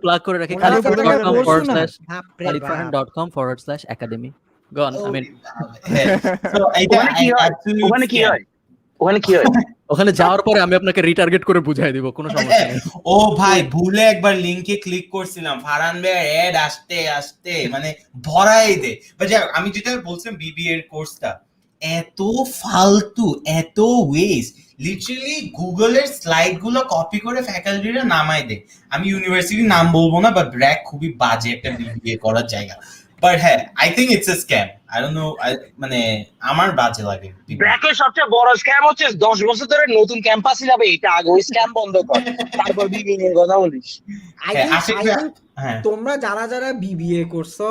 Speaker 5: প্লাগ করে রাখি khalidfarhan.com/academy go on. I mean
Speaker 1: ওখানে কি হয়?
Speaker 5: ওখানে যাওয়ার পরে আমি আপনাকে রিটার্গেট করে বুঝাই দিব, কোনো সমস্যা নেই।
Speaker 2: ও ভাই ভুলে একবার লিংকে ক্লিক করছিলাম, ফারহান ভাই এড আসতে মানে ভরাই দে। আমি যেটা বলছিলাম বিবিএ এর কোর্সটা এত ফালতু, এত ওয়েস্ট, লিটারালি গুগলের স্লাইড গুলো কপি করে ফ্যাকাল্টিরা নামাই দে। আমি ইউনিভার্সিটির নাম বলবো না, বাট ব্র্যাক খুবই বাজে একটা বিবিএ করার জায়গা। বাট হ্যাঁ, I think it's a scam. I don't no, মানে আমার বাজে লাগে।
Speaker 1: ব্র্যাকের সবচেয়ে বড় স্ক্যাম হচ্ছে 10 বছর ধরে নতুন ক্যাম্পাসই যাবে, এটা আগে ওই স্ক্যাম বন্ধ কর, তারপর বিবিএ নিয়ে কথা বলিস।
Speaker 3: তোমরা যারা বিবিএ করছো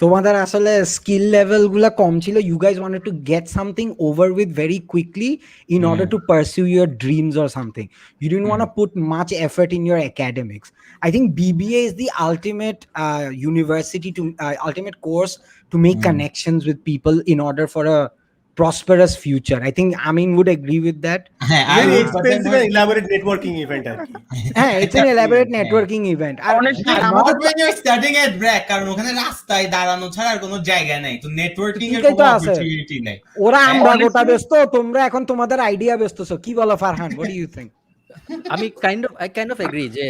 Speaker 3: তোমাদের আসলে স্কিল লেভেল গুলা কম ছিল। You guys wanted to get something over with very quickly in order to pursue your dreams or something. You didn't want to put much effort in your academics. I think BBA is the ultimate university to ultimate course to make connections with people in order for a prosperous future. I think Amin would agree with that.
Speaker 4: Very expensive and elaborate networking event আর কি।
Speaker 3: It's an elaborate networking event.
Speaker 1: Honestly,
Speaker 2: not when you're studying at BRAC, কারণ ওখানে রাস্তায় দাঁড়ানো ছাড়া আর কোনো জায়গা নাই, তো নেটওয়ার্কিং এর কোনো অপরচুনিটি নাই।
Speaker 3: ওরা আমরা গোটা ব্যস্ত, তোমরা এখন তোমাদের আইডিয়া ব্যস্তছো। কি বলো Farhan, what do you think?
Speaker 5: আমি কাইন্ড অফ এগ্রি যে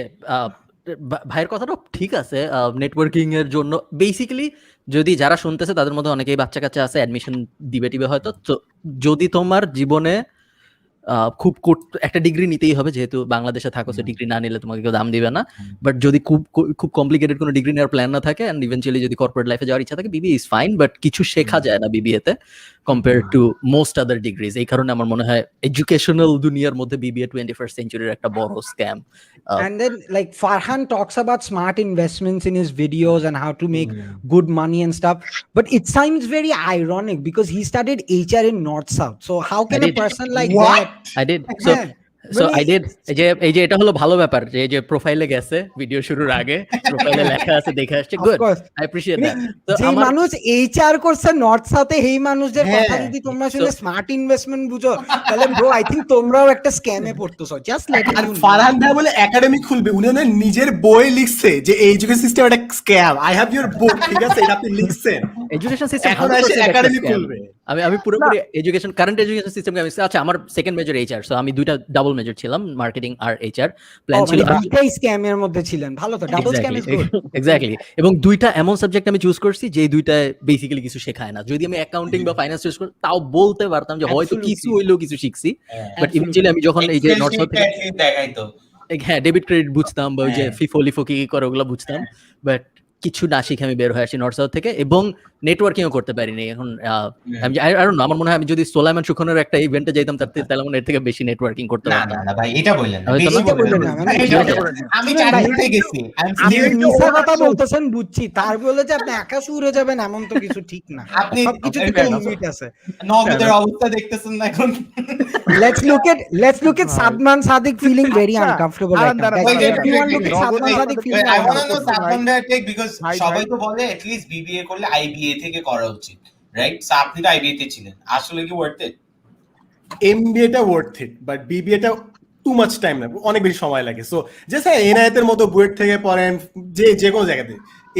Speaker 5: ভাইয়ের কথাটা ঠিক আছে। নেটওয়ার্কিং এর জন্য বেসিক্যালি যদি যারা শুনতেছে তাদের মধ্যে অনেকেই বাচ্চা কাচ্চা আছে, অ্যাডমিশন দিবে হয়তো, তো যদি তোমার জীবনে খুব একটা ডিগ্রি নিতেই হবে, যেহেতু বাংলাদেশে থাকো, সে ডিগ্রি না নিলে তোমাকে কেউ দাম দিবে না। বাট যদি খুব কমপ্লিকেটেড কোনো ডিগ্রি নেওয়ার প্ল্যান না থাকে এন্ড ইভেন্চুয়ালি যদি কর্পোরেট লাইফে যাওয়ার ইচ্ছা থাকে, বিবিএ ইজ ফাইন, বাট কিছু শেখা যায় না বিবিএ তে compare to most other degrees. এই কারণে আমার মনে হয় এডুকেশনাল দুনিয়ার মধ্যে বিবিএ 21st সেঞ্চুরির একটা বড় scam.
Speaker 3: And then like Farhan talks about smart investments in his videos and how to make good money and stuff, but it seems very ironic because he studied HR in North South. So how can a person like that?
Speaker 5: I did. So I did. এই যে এটা হলো ভালো ব্যাপার যে এই যে প্রোফাইলে গেছে ভিডিও শুরুর আগে, প্রোফাইলে লেখা আছে দেখে আসছে, গুড, আই অ্যাপ্রিশিয়েট দ্যাট। তো
Speaker 3: যে মানুষ এইচআর করছে নর্থ সাউথে, এই মানুষদের কথা যদি তোমরা শুনে স্মার্ট ইনভেস্টমেন্ট বুঝো, তাহলে ব্রো আই থিংক তোমরাও একটা স্ক্যামে পড়তেছো। Just let it know.
Speaker 4: Farhan ভাই বলে একাডেমি খুলবে, উনি নিজের বই লিখছে যে এডুকেশন সিস্টেম একটা scam. I have your book, ঠিক আছে, এটা আপনি লিখছেন।
Speaker 5: এডুকেশন সিস্টেম
Speaker 4: এখন এসে একাডেমি খুলবে।
Speaker 5: আমি পুরোপুরি কারেন্ট এডুকেশন সিস্টেমকে আমি, আচ্ছা আমার সেকেন্ড মেজর এইচআর, সো আমি দুইটা ডাবল মেজর ছিলাম, মার্কেটিং আর এইচআর। প্ল্যান ছিল
Speaker 3: দুইটাই স্ক্যামের মধ্যে ছিলেন, ভালো তো, double scam is good.
Speaker 5: Exactly, এবং দুইটা এমন সাবজেক্ট আমি চুজ করছি যে দুইটায় বেসিক্যালি কিছু শেখায় না। যদি আমি অ্যাকাউন্টিং বা ফাইন্যান্স চুজ করতাম তাও বলতে পারতাম যে হয়তো কিছু হইলেও কিছু শিখছি, বাট ইভেন্চুয়ালি আমি যখন এই যে নর্থ সাউথ থেকে
Speaker 2: দেখাইতো,
Speaker 5: হ্যাঁ ডেবিট ক্রেডিট বুঝতাম বা ওই যে ফিফো লিফো কি করে ওগুলো বুঝতাম, বাট কিছু না শিখে আমি বের হয়ে আসি নর্থ সাউথ থেকে, এবং নেটওয়ার্কিংও করতে পারিনি। এখন আমার মনে হয় আমি যদি সোলাইমান সুখনের একটা ইভেন্টে যাইতাম তাহলে মনে এর থেকে বেশি নেটওয়ার্কিং করতে পারতাম।
Speaker 2: না ভাই এটা বললেন না, আমি
Speaker 3: চাকরিতে গেছি, আপনি মিথ্যা কথা বলতেছেন বুঝছি, তার বলে যে আপনি একা উড়ে যাবেন এমন তো কিছু ঠিক না, সবকিছু থেকে লিমিট আছে।
Speaker 2: নগদের অবস্থা দেখতেছেন না এখন।
Speaker 3: Let's look at Sadman Sadik feeling very uncomfortable right now. Everyone look at Sadman Sadik feeling
Speaker 2: I want to know Sadman take because সবাই তো বলে at least BBA করলে IBA থেকে করা উচিত, রাইট? সো আপনি তো IBA তে ছিলেন, আসলে কি ওয়ার্থ ইট?
Speaker 4: MBA টা ওয়ার্থ ইট, বাট BBA টা টু মাচ টাইম লাগে, অনেক বেশি সময় লাগে। সো জাস্ট এনায়েতের মতো বুয়েট থেকে পড়েন যে কোনো জায়গাতে,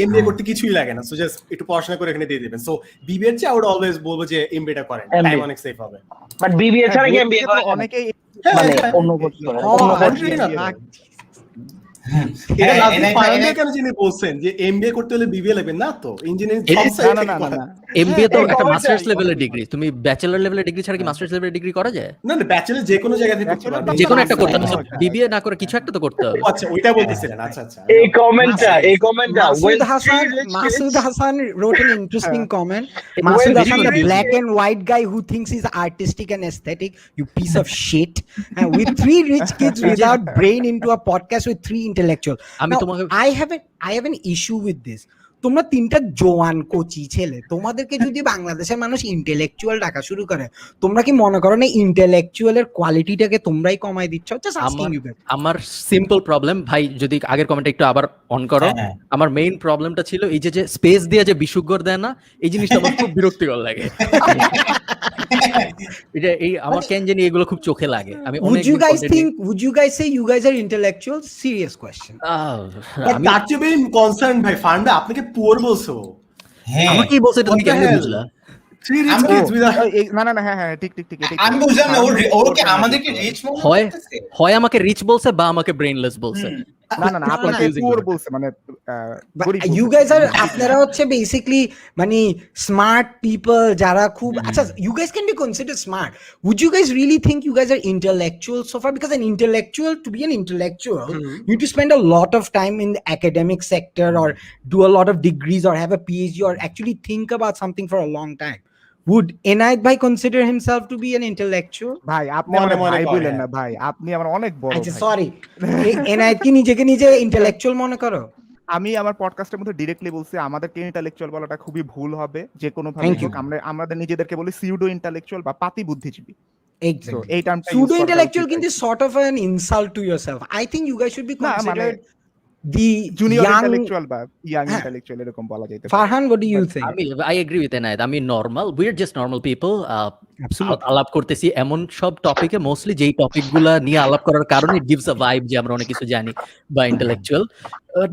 Speaker 4: MBA করতে কিছুই লাগে না। সো জাস্ট একটু পড়াশোনা করে এখানে দিয়ে দিবেন। সো BBA এর চেয়ে I would always বলবো যে MBA টা করেন, টাইম অনেক সেভ হবে।
Speaker 1: বাট BBA ছাড়া কি MBA করে অনেকেই মানে অন্য কিছু করে, অন্য
Speaker 4: এটা লাস্ট ফাইনাল কেন যিনি বলছেন যে MBA করতে হলে BBA লাগবে না, তো ইঞ্জিনিয়ারিং
Speaker 6: না
Speaker 5: এমবিএ তো
Speaker 6: হ্যাঁ,
Speaker 5: একটা
Speaker 6: ওইটাই,
Speaker 5: মাস্টার্স লেভেলের
Speaker 6: ওইটাই।
Speaker 5: ডিগ্রি, তুমি ব্যাচেলর লেভেলের ডিগ্রি ছাড়া কি মাস্টার্স লেভেলের ডিগ্রি করা যায়?
Speaker 4: না না, ব্যাচেলর যে কোনো জায়গা থেকে করতে
Speaker 6: Bachelor
Speaker 4: পারবে।
Speaker 6: তো
Speaker 5: যে কোনো একটা
Speaker 6: মাস্টার্স
Speaker 5: করতে হবে,
Speaker 6: হয়।
Speaker 5: বিবিএ না করে কিছু একটা তো করতে হবে।
Speaker 4: ও আচ্ছা, ওইটা বলতেছিলেন। আচ্ছা আচ্ছা।
Speaker 1: এই কমেন্টটা
Speaker 3: Masood Hassan wrote an interesting comment.
Speaker 5: It
Speaker 3: Masood
Speaker 5: was
Speaker 3: Hassan, the
Speaker 5: very
Speaker 3: black and white guy who thinks he's artistic and aesthetic, you piece of shit. And with 3 rich kids without brain into a podcast with 3 intellectual.
Speaker 5: আমি
Speaker 3: Now,
Speaker 5: তোমাকে
Speaker 3: I have an issue with this. তোমরা 3টা জোয়ান কোচি ছেলে, তোমাদেরকে যদি বাংলাদেশের মানুষ ইন্টেলেকচুয়াল ডাকা শুরু করে, তোমরা কি মনে করো না ইন্টেলেকচুয়ালের কোয়ালিটিটাকে তোমরাই কমাই দিচ্ছ? Just asking you guys.
Speaker 5: আমার সিম্পল প্রবলেম, ভাই যদি আগের কমেন্টটা একটু আবার অন করো, আমার মেইন প্রবলেমটা ছিল এই যে স্পেস দিয়ে যে বিশুগ্গর দেয় না, এই জিনিসটা আমার খুব বিরক্তিকর লাগে। এটা এই আমার কেন জানি এগুলো খুব চোখে লাগে। আমি
Speaker 3: Would you guys say you guys are intellectuals? Serious question.
Speaker 4: But তার চেয়ে বেশি কনসার্ন ভাই ফান্ডা আপনাকে পুয়ার বলছো।
Speaker 2: হ্যাঁ
Speaker 5: আমাকেই বলছে, তুমি
Speaker 4: What the
Speaker 5: কেমনে
Speaker 4: hell?
Speaker 5: বুঝলা?
Speaker 4: 3 rich
Speaker 2: আমি-
Speaker 4: kids with a
Speaker 6: না হ্যাঁ ঠিক এটাই।
Speaker 2: আমি বুঝলাম না ওর কি আমাদেরকে রিচ মনে
Speaker 5: হয়
Speaker 2: করতেছে?
Speaker 5: হয় আমাকে রিচ বলছে বা আমাকে ব্রেইনলেস বলছে।
Speaker 6: না আপনাকে
Speaker 5: confusing
Speaker 6: পুয়ার
Speaker 5: ব্যাপার।
Speaker 6: বলছে মানে
Speaker 3: But
Speaker 6: গরিব
Speaker 3: you
Speaker 6: বলছে।
Speaker 3: guys are আপনারা হচ্ছে বেসিক্যালি মানে স্মার্ট পিপল যারা খুব আচ্ছা, you guys can be considered smart. Would you guys really think you guys are intellectual so far? Because an intellectual, to be an intellectual, you need to spend a lot of time in the academic sector or do a lot of degrees or have a PhD or actually think about something for a long time. Would Enayet bhai consider himself to be an intellectual?
Speaker 6: ভাই আপনি
Speaker 4: মনে
Speaker 6: আমার
Speaker 4: মনে
Speaker 6: ভাই
Speaker 4: করে,
Speaker 6: বলেন
Speaker 4: হ্যাঁ।
Speaker 6: না ভাই, আপনি আমার অনেক বড়
Speaker 3: আচ্ছা
Speaker 6: ভাই।
Speaker 3: সরি, এনায়েত কি নিজেকে নিজে ইন্টেলেকচুয়াল মনে করো?
Speaker 6: আমি আমার পডকাস্টের মধ্যে ডিরেক্টলি বলছি আমাদেরকে ইন্টেলেকচুয়াল বলাটা খুবই ভুল হবে যে কোনো ভাবে
Speaker 3: Thank you.
Speaker 6: হোক। আমরা আমাদের নিজেদেরকে বলি সিউডো ইন্টেলেকচুয়াল বা পাতি বুদ্ধিজীবী। তো
Speaker 3: Exactly.
Speaker 6: এই টার্মটা
Speaker 3: Pseudo intellectual কিন্তু sort of an insult to yourself. I think you guys should be
Speaker 6: না, মানে
Speaker 3: considered the
Speaker 6: junior
Speaker 3: young
Speaker 6: intellectual বা ইয়াং
Speaker 3: হ্যাঁ।
Speaker 6: ইন্টেলেকচুয়াল এরকম বলা যেতে পারে।
Speaker 3: Farhan, what do you think?
Speaker 5: I agree with Enayet. আমি normal, we're just normal people.
Speaker 3: Absolutely.
Speaker 5: আলাপ করতেছি এমন সব টপিকে, মোস্টলি যেই টপিকগুলা নিয়ে আলাপ করার কারণে it gives a vibe যে আমরা অনেক কিছু জানি বা intellectual.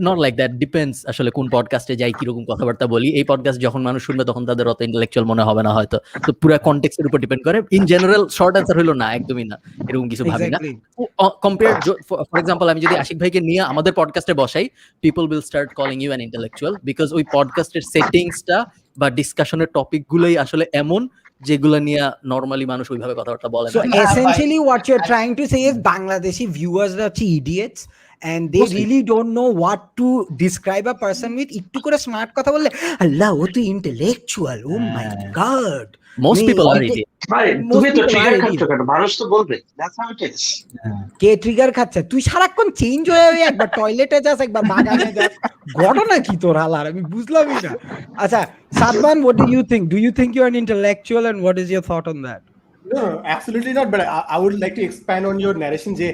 Speaker 5: Not like that, depends আসলে কোন পডকাস্টে যাই কিরকম কথাবার্তা বলি। এই পডকাস্ট যখন মানুষ শুনবে তখন তাদের অত ইন্টেলেকচুয়াল মনে হবে না হয়তো, তো পুরো কনটেক্সটের উপর ডিপেন্ড করে। ইন জেনারেল শর্ট অ্যান্সার হলো না, একদমই না, এরকম কিছু ভাবি না।
Speaker 3: Exactly.
Speaker 5: কম্পেয়ার ফর এক্সাম্পল আমি যদি আশিক ভাইকে নিয়ে আমাদের পডকাস্টে বসাই, people will start calling you an intellectual, because ওই পডকাস্টের সেটিংসটা বা ডিসকাশনের টপিকগুলোই আসলে এমন যেগুলো নিয়ে নরমালি মানুষ ওইভাবে কথাবার্তা বলে
Speaker 3: So
Speaker 5: না।
Speaker 3: essentially what you're trying to say is Bangladeshi viewers are idiots and they
Speaker 5: Mostly.
Speaker 3: really don't know what to describe a person with. একটু করে স্মার্ট কথা বললে আল্লাহ ও তো ইন্টেলেকচুয়াল, ও মাই গড।
Speaker 5: মোস্ট পিপল আর ইডিয়েট।
Speaker 1: ভাই তুমি তো ট্রিগার খাচ্ছ কেন? মানুষ তো বলবে that's how it is.
Speaker 3: K trigger খাচ্ছে? তুই সারাক্ষণ চেঞ্জ হয়ে একবার টয়লেটে যাস, একবার বাগানে যাস, ঘটনা কি তোর হালার? আমি বুঝলামই না। আচ্ছা Sadman, what do you think? Do you think you're an intellectual and what is your thought on that?
Speaker 4: No, absolutely not. But I would like to expand on your narration যে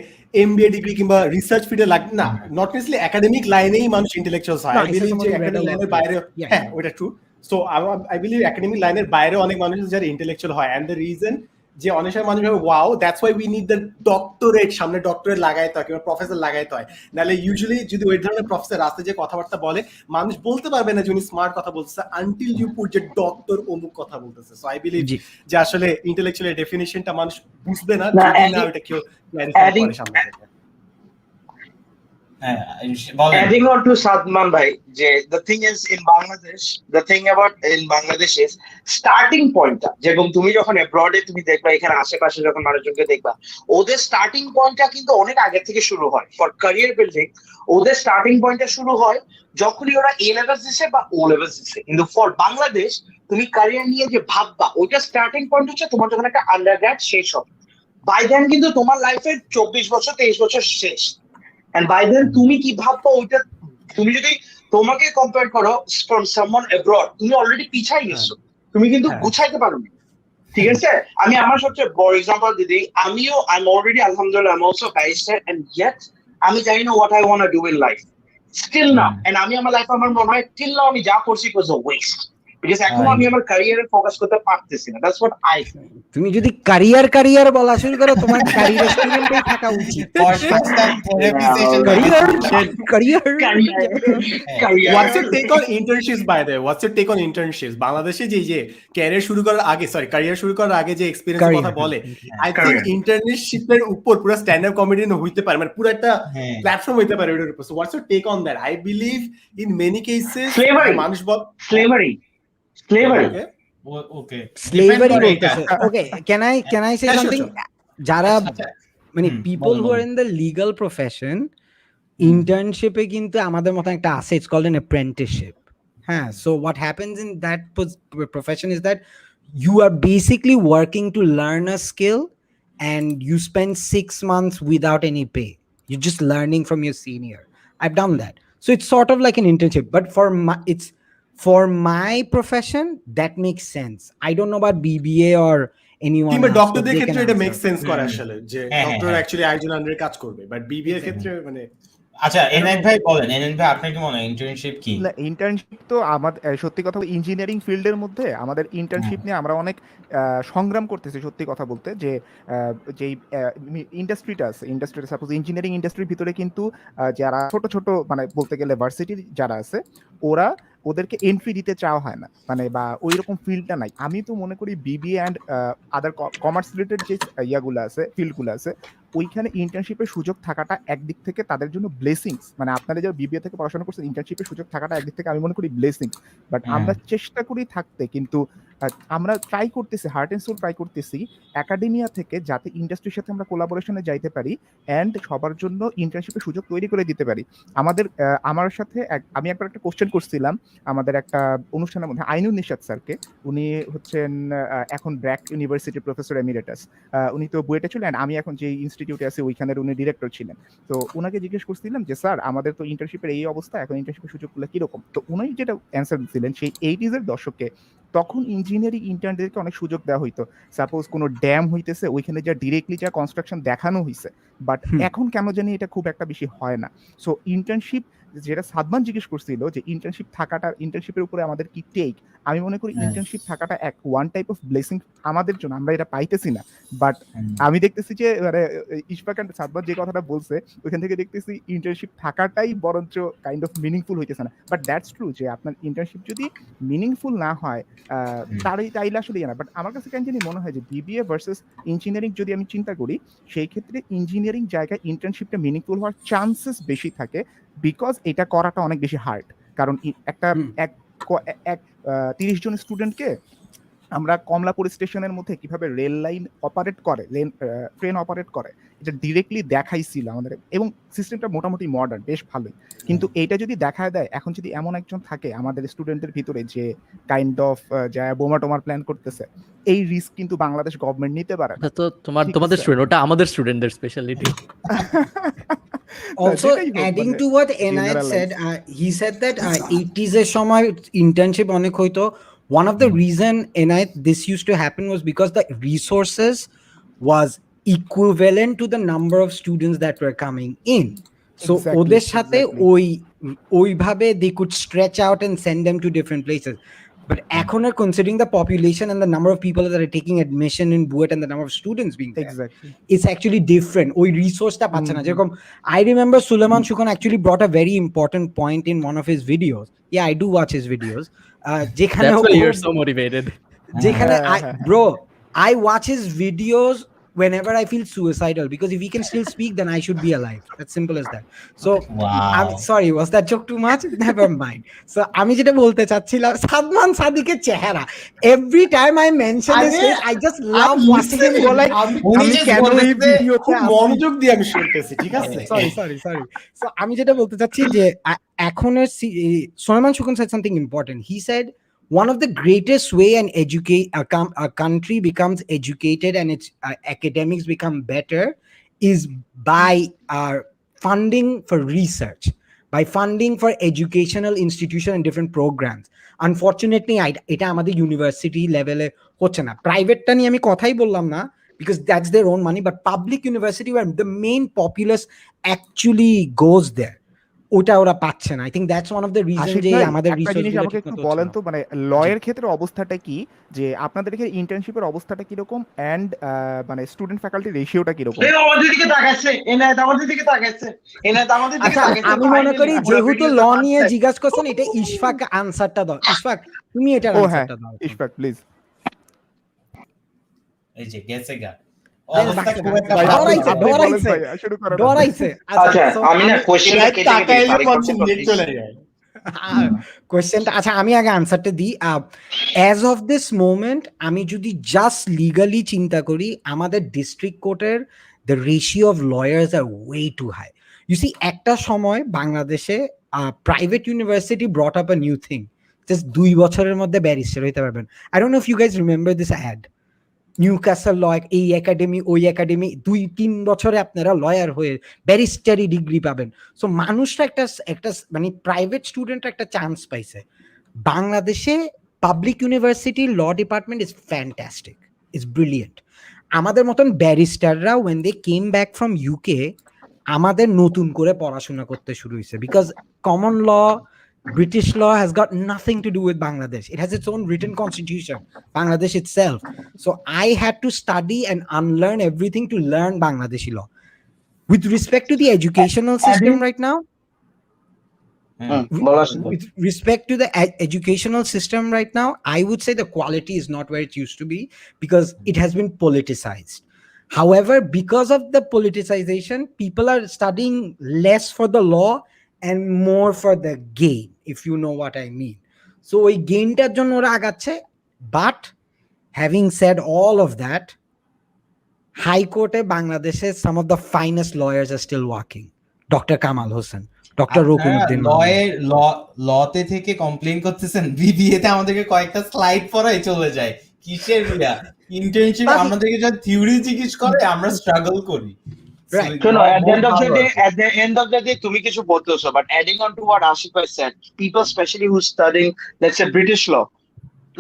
Speaker 4: MBA ডিগ্রি কিংবা research ফিল্ডে না, not নেসেসলি academic লাইনেই মানুষ intellectuals হয়।
Speaker 3: No,
Speaker 4: I
Speaker 3: it's
Speaker 4: believe
Speaker 3: just
Speaker 4: যে
Speaker 3: somebody read a
Speaker 4: academic
Speaker 3: lot.
Speaker 4: লাইনের বাইরে,
Speaker 3: Yeah.
Speaker 4: হ্যাঁ ওটা true. So I believe academic লাইনের বাইরে অনেক মানুষ যারা ইন্টেলেকচুয়াল হয়, and the reason যে অনেক সময় মানুষ ভাবে wow that's why we need the doctorate, সামনে ডক্টরেট লাগাইতে হয় কিংবা প্রফেসর লাগাইতে হয়। নাহলে ইউজুয়ালি যদি ওই ধরনের প্রফেসর রাস্তায় যে কথাবার্তা বলে, মানুষ বলতে পারবে না যে উনি স্মার্ট কথা বলতেছে আনটিল ইউ পুট যে ডক্টর অমুক কথা বলতেছে। সো আই বিলিভ
Speaker 5: জি।
Speaker 4: যে আসলে ইন্টেলেকচুয়াল ডেফিনিশনটা মানুষ বুঝবে না
Speaker 1: না,
Speaker 4: যদি না
Speaker 1: adding-
Speaker 4: ওটা কেউ ক্ল্যারিফাই
Speaker 1: adding-
Speaker 4: করে সামনে থেকে।
Speaker 1: Adding on to Sadman bhai, the thing is in Bangladesh, the thing about in Bangladesh is starting point টা যেরকম তুমি যখন abroad এ তুমি দেখবা, এখানে আশেপাশে যখন মানুষজনকে দেখবা, ওদের স্টার্টিং পয়েন্টটা কিন্তু অনেক আগে থেকে শুরু হয় ফর ক্যারিয়ার বিল্ডিং। ওদের স্টার্টিং পয়েন্টটা শুরু হয় যখনই ওরা এ লেভেল দিচ্ছে বা ও লেভেল দিচ্ছে। কিন্তু ফর বাংলাদেশ তুমি ক্যারিয়ার নিয়ে যে ভাববা, ওইটা স্টার্টিং পয়েন্ট হচ্ছে তোমার যখন একটা আন্ডারগ্র্যাড শেষ হবে। বাই দেন কিন্তু তোমার লাইফের 24 বছর 23 বছর শেষ। And by then তুমি কি ভাববো ওইটা, তুমি যদি তোমাকে কম্পেয়ার করো ফ্রম সামওয়ান অ্যাব্রড, তুমি অলরেডি পিছাই গেছো, তুমি কিন্তু গুছাইতে পারো না। ঠিক আছে, আমি আমার সবচেয়ে বড় এক্সাম্পল দিদি, আমিও আই এম অলরেডি আলহামদুলিল্লাহ I am also barrister and yet আমি জানি না what I want to do in life still now. And আমি আমার লাইফে আমার মনে হয় টিল নাও আমি যা করছি ইট ওয়াজ আ ওয়েস্ট, বিকজ এখন আমি আমার ক্যারিয়ারে ফোকাস করতে পারতেছি না। That's what I feel.
Speaker 3: তুমি যদি ক্যারিয়ার বলা শুরু করো, তোমার ক্যারিয়ার স্টুডেন্টই থাকা উচিত।
Speaker 4: What's your take on internships by the way? What's your take on internships? বাংলাদেশে যে ক্যারিয়ার শুরু করার আগে, ক্যারিয়ার শুরু করার আগে যে এক্সপেরিয়েন্স কথা বলে, আই থিংক ইন্টার্নশিপের উপর পুরো স্ট্যান্ড আপ কমেডি হইতে পারে, মানে পুরো একটা প্ল্যাটফর্ম হইতে পারে ওটার উপর। So what's your take on that? I believe in many cases মানুষ
Speaker 1: slavery
Speaker 2: ওকে
Speaker 3: slavery বলতেছে okay can I say
Speaker 4: Yeah,
Speaker 3: something
Speaker 4: sure.
Speaker 3: যারা মানে people who
Speaker 2: বলো।
Speaker 3: are in the legal profession internship এ কিন্তু আমাদের মত একটা আছে, it's called an apprenticeship. So what happens in that profession is that you are basically working to learn a skill and you spend 6 months without any pay. You're just learning from your senior. I've done that. So it's sort of like an internship, but for my profession that makes sense. I don't know about BBA or anyone
Speaker 4: কিংবা
Speaker 3: else, but
Speaker 4: ডক্টরদের
Speaker 3: they can
Speaker 4: ক্ষেত্রে এটা
Speaker 3: answer.
Speaker 4: Make sense করে আসলে যে
Speaker 2: হ্যাঁ,
Speaker 4: doctor
Speaker 2: হ্যাঁ।
Speaker 4: Actually আরেকজন আন্ডারে কাজ করবে, বাট বিবিএ এর ক্ষেত্রে মানে
Speaker 2: আচ্ছা এনআইট ভাই বলেন, এনআইট ভাই আপনার কি মনে হয় ইন্টার্নশিপ কি?
Speaker 6: ইন্টার্নশিপ তো আমাদের সত্যি কথা ইঞ্জিনিয়ারিং ফিল্ডের মধ্যে আমাদের ইন্টার্নশিপ নিয়ে আমরা অনেক সংগ্রাম করতেছি সত্যি কথা বলতে, যে যেই ইন্ডাস্ট্রিটা আছে, ইন্ডাস্ট্রি সাপোজ ইঞ্জিনিয়ারিং ইন্ডাস্ট্রির ভিতরে কিন্তু যারা ছোট ছোট মানে বলতে গেলে ভার্সিটির যারা আছে ওদেরকে এন্ট্রি দিতে চাওয়া হয় না, মানে বা ওই রকম ফিল্ডটা নাই। আমি তো মনে করি BBA and other commerce related যে ইয়াগুলো আছে, ফিল্ডগুলো আছে, ওইখানে ইন্টার্নশিপের সুযোগ থাকাটা একদিক থেকে তাদের জন্য ব্লেসিংস। মানে আপনারা যারা বিবিএ থেকে পড়াশোনা করছেন, ইন্টার্নশিপের সুযোগ থাকাটা একদিক থেকে আমি মনে করি ব্লেসিংস। বাট আমরা চেষ্টা করি থাকতে, কিন্তু আমরা ট্রাই করতেছি, হার্ট অ্যান্ড সোল ট্রাই করতেছি একাডেমিয়া থেকে যাতে ইন্ডাস্ট্রির সাথে আমরা কোলাবোরেশনে যাইতে পারি অ্যান্ড সবার জন্য ইন্টার্নশিপের সুযোগ তৈরি করে দিতে পারি। আমার সাথে আমি একবার একটা কোশ্চেন করছিলাম আমাদের একটা অনুষ্ঠানের মধ্যে আইনুল নিশাত স্যারকে। উনি হচ্ছেন এখন ব্র্যাক ইউনিভার্সিটির প্রফেসর এমিরেটাস। উনি তো বুয়েটে ছিলেন, আমি এখন যে ইনস্টিটিউটে আছি ওইখানের উনি ডিরেক্টর ছিলেন। তো ওনাকে জিজ্ঞেস করছিলাম যে স্যার আমাদের তো ইন্টার্নশিপের এই অবস্থা, এখন ইন্টার্নশিপের সুযোগগুলো কিরকম? তো উনি যেটা অ্যান্সার দিচ্ছিলেন সেই 80s এর দশকে তখন ইঞ্জিনিয়ারিং ইন্টার্নদেরকে অনেক সুযোগ দেওয়া হইতো। সাপোজ কোনো ড্যাম হইতেছে, ওইখানে যা ডিরেক্টলি যা কনস্ট্রাকশন দেখানো হয়েছে, বাট এখন কেন জানি এটা খুব একটা বেশি হয় না। সো ইন্টার্নশিপ যেটা সাদমান জিজ্ঞেস করছিল যে ইন্টার্নশিপ থাকাটা, ইন্টার্নশিপের উপরে আমাদের কি টেক, আমি মনে করি ইন্টার্নশিপ থাকাটা ওয়ান টাইপ অফ ব্লেসিং আমাদের জন্য, আমরা এটা পাইতেছি না। বাট আমি দেখতেছি যে মানে ইশফাক এন্ড সাদমান যে কথাটা বলছে ওইখান থেকে দেখতেছি ইন্টার্নশিপ থাকাটাই বরঞ্চ কাইন্ড অফ মিনিংফুল হইতেছে না। বাট দ্যাটস ট্রু যে আপনার ইন্টার্নশিপ যদি মিনিংফুল না হয় তাইলে আসলে না। বাট আমার কাছে কেন জানি মনে হয় যে বিবিএ ভার্সেস ইঞ্জিনিয়ারিং যদি আমি চিন্তা করি, সেই ক্ষেত্রে ইঞ্জিনিয়ারিং জায়গায় ইন্টার্নশিপটা মিনিংফুল হওয়ার চান্সেস বেশি থাকে, বিকজ এটা করাটা অনেক বেশি হার্ড। কারণ একটা 30 জন স্টুডেন্টকে আমরা কমলাপুর স্টেশনের মধ্যে কিভাবে রেল লাইন অপারেট করে, ট্রেন অপারেট করে, এটা ডিরেক্টলি দেখাইছিল আমাদের, এবং সিস্টেমটা মোটামুটি মডার্ন, বেশ ভালোই। কিন্তু এটা যদি দেখায় দেয়, এখন যদি এমন একজন থাকে আমাদের স্টুডেন্টের ভিতরে যে কাইন্ড অফ যা বোমা টোমার প্ল্যান করতেছে, এই রিস্ক কিন্তু বাংলাদেশ গভর্নমেন্ট নিতে পারে না।
Speaker 5: তো তোমাদের স্টুডেন্ট, ওটা আমাদের স্টুডেন্টদের speciality.
Speaker 3: Also, adding to what Enayet said, he said that 80s এর সময় internship অনেক হইতো. One of the reason Enayet this used to happen was because the resources was equivalent to the number of students that were coming in. So ওদের সাথে ওইভাবে they could stretch out and send them to different places. But এখন considering the population and the number of people that are taking admission in Buet and the number of students being there, it's actually different. ওই রিসোর্সটা পাচ্ছে না। যেরকম I remember Suleiman Shukhan actually brought a very important point in one of his videos. Yeah, I do watch his videos. যেখানে
Speaker 5: That's why you're so motivated.
Speaker 3: যেখানে I watch his videos whenever I feel suicidal, because if he can still speak, then I should be alive. That's simple as that. So I'm sorry, was that joke too much? Never mind. So আমি যেটা বলতে চাচ্ছিলাম, সাদমান সাদিকের চেহারা, every time I mention his face, I just love watching him go like,
Speaker 4: আমি কেন এই ভিডিওতে মনোযোগ দিয়ে আমি শুনতেছি, ঠিক আছে?
Speaker 3: sorry. So আমি যেটা বলতে চাচ্ছি যে এখনের Suleiman Shukhan said something important. He said one of the greatest way a country becomes educated and its academics become better is by funding for research, by funding for educational institution and different programs. Unfortunately, এটা আমাদের university লেভেলে হচ্ছে না। প্রাইভেটটা নিয়ে আমি কথাই বললাম না, because that's their own money, but public university where the main populace actually goes there, ওটা ওরা পাচ্ছে না। I think that's one of the reasons যে আমাদের
Speaker 6: একটা জিনিস আমাকে একটু বলেন তো, মানে লয়ের ক্ষেত্রে অবস্থাটা কি, যে আপনাদের এখানে ইন্টার্নশিপের অবস্থাটা কি রকম, এন্ড মানে স্টুডেন্ট ফ্যাকাল্টি রেশিওটা কি রকম?
Speaker 1: আমাদের দিকে তাকাচ্ছে, এনায়েত আমাদের দিকে তাকাচ্ছে, এনায়েত আমাদের দিকে
Speaker 3: আচ্ছা,
Speaker 1: তাকাচ্ছে।
Speaker 3: আমি মনে করি যেহেতু ল নিয়ে জিজ্ঞাসা করছেন, এটা ইশফাক আনসারটা দাও। ইশফাক, তুমি এটার আনসারটা দাও।
Speaker 6: ইশফাক প্লিজ।
Speaker 2: এই যে গেছে গা
Speaker 3: ডরাইছে।
Speaker 1: আচ্ছা, আমি না কোশ্চেনটা কেটে চলে যায়।
Speaker 3: কোয়েশ্চেনটা আচ্ছা আমি আগে আনসারটা দিই। অ্যাজ অফ দিস মোমেন্ট আমি যদি জাস্ট লিগালি চিন্তা করি, আমাদের ডিস্ট্রিক্ট কোর্টের the ratio of lawyers are way too high. You see একটা সময় বাংলাদেশে private university brought up a new thing, just 2 বছরের মধ্যে ব্যারিস্টার হইতে পারবেন। I don't know if you guys remember this ad, Newcastle law, এই academy ওই academy, 2-3 বছরে আপনারা লয়ার হয়ে ব্যারিস্টারি ডিগ্রি পাবেন। সো মানুষটা একটা মানে প্রাইভেট স্টুডেন্ট একটা চান্স পাইছে। বাংলাদেশে public university law department is fantastic, is brilliant. আমাদের মতন ব্যারিস্টাররা when they came back from UK আমাদের নতুন করে পড়াশোনা করতে শুরু হয়েছে, because common law, British law has got nothing to do with Bangladesh. It has its own written constitution, Bangladesh itself. So I had to study and unlearn everything to learn Bangladeshi law. With respect to the educational system right now, with respect to the educational system right now, I would say the quality is not where it used to be because it has been politicized. However, because of the politicization, people are studying less for the law and more for the gain, if you know what I mean. So ওই গেইনটার জন্য ওরা আগাচ্ছে। But having said all of that, হাইকোর্টে বাংলাদেশে some of the finest lawyers are still working. Doctor Kamal Hossain, doctor Rokunuddin.
Speaker 2: লতে থেকে complain করতেছেন, বিবিএতে আমাদেরকে কয়েকটা স্লাইড পড়াই চলে যায়, কিসের ইন্টার্নশিপ আমাদেরকে যখন থিওরি জিজ্ঞেস করে আমরা স্ট্রাগল করি।
Speaker 1: Right. So no, at the end of the day, তুমি কিছু বলতেছো, but adding on to what Ashik has said, people especially who studying, let's say British law,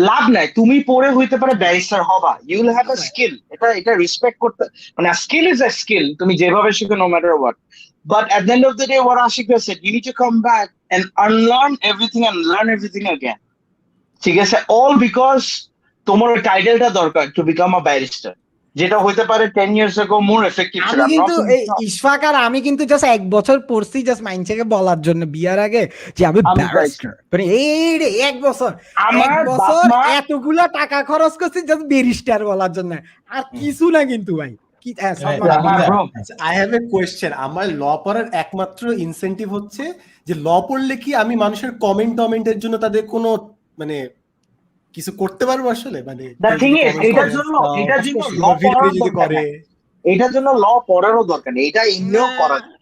Speaker 1: লাভ নাই, তুমি পড়ে হইতে পারে ব্যারিস্টার হবা, you will have a skill, এটা রেসপেক্ট করতে, মানে স্কিল ইজ আ স্কিল, তুমি যেভাবে শিখো no matter what. But at the end of the day, what Ashik has said, you need to come back and unlearn everything and learn everything again. ঠিক আছে, all because তোমার ওই টাইটেলটা দরকার to become a barrister, যেটা হইতে পারে 10 years ago more effective ছিল।
Speaker 3: আমি কিন্তু ইশফাক আর আমি কিন্তু জাস্ট 1 বছর পড়ছি জাস্ট মাইন্ডসেটকে বলার জন্য বিয়ার আগে যে আমি ব্যারিস্টার, মানে এই 1 বছর এতগুলা টাকা খরচ করছি জাস্ট ব্যারিস্টার বলার জন্য, আর কিছু না কিন্তু ভাই। কি
Speaker 4: আই হ্যাভ এ কোয়েশ্চেন, আমার ল পড়ার একমাত্র ইনসেন্টিভ হচ্ছে যে ল পড়লে কি আমি মানুষের কমেন্টের জন্য তাদের কোনো মানে কিছু করতে পারবো আসলে, মানে
Speaker 1: এটার জন্য ল পড়ারও দরকার নেই, এটা এমনিও করা যায়।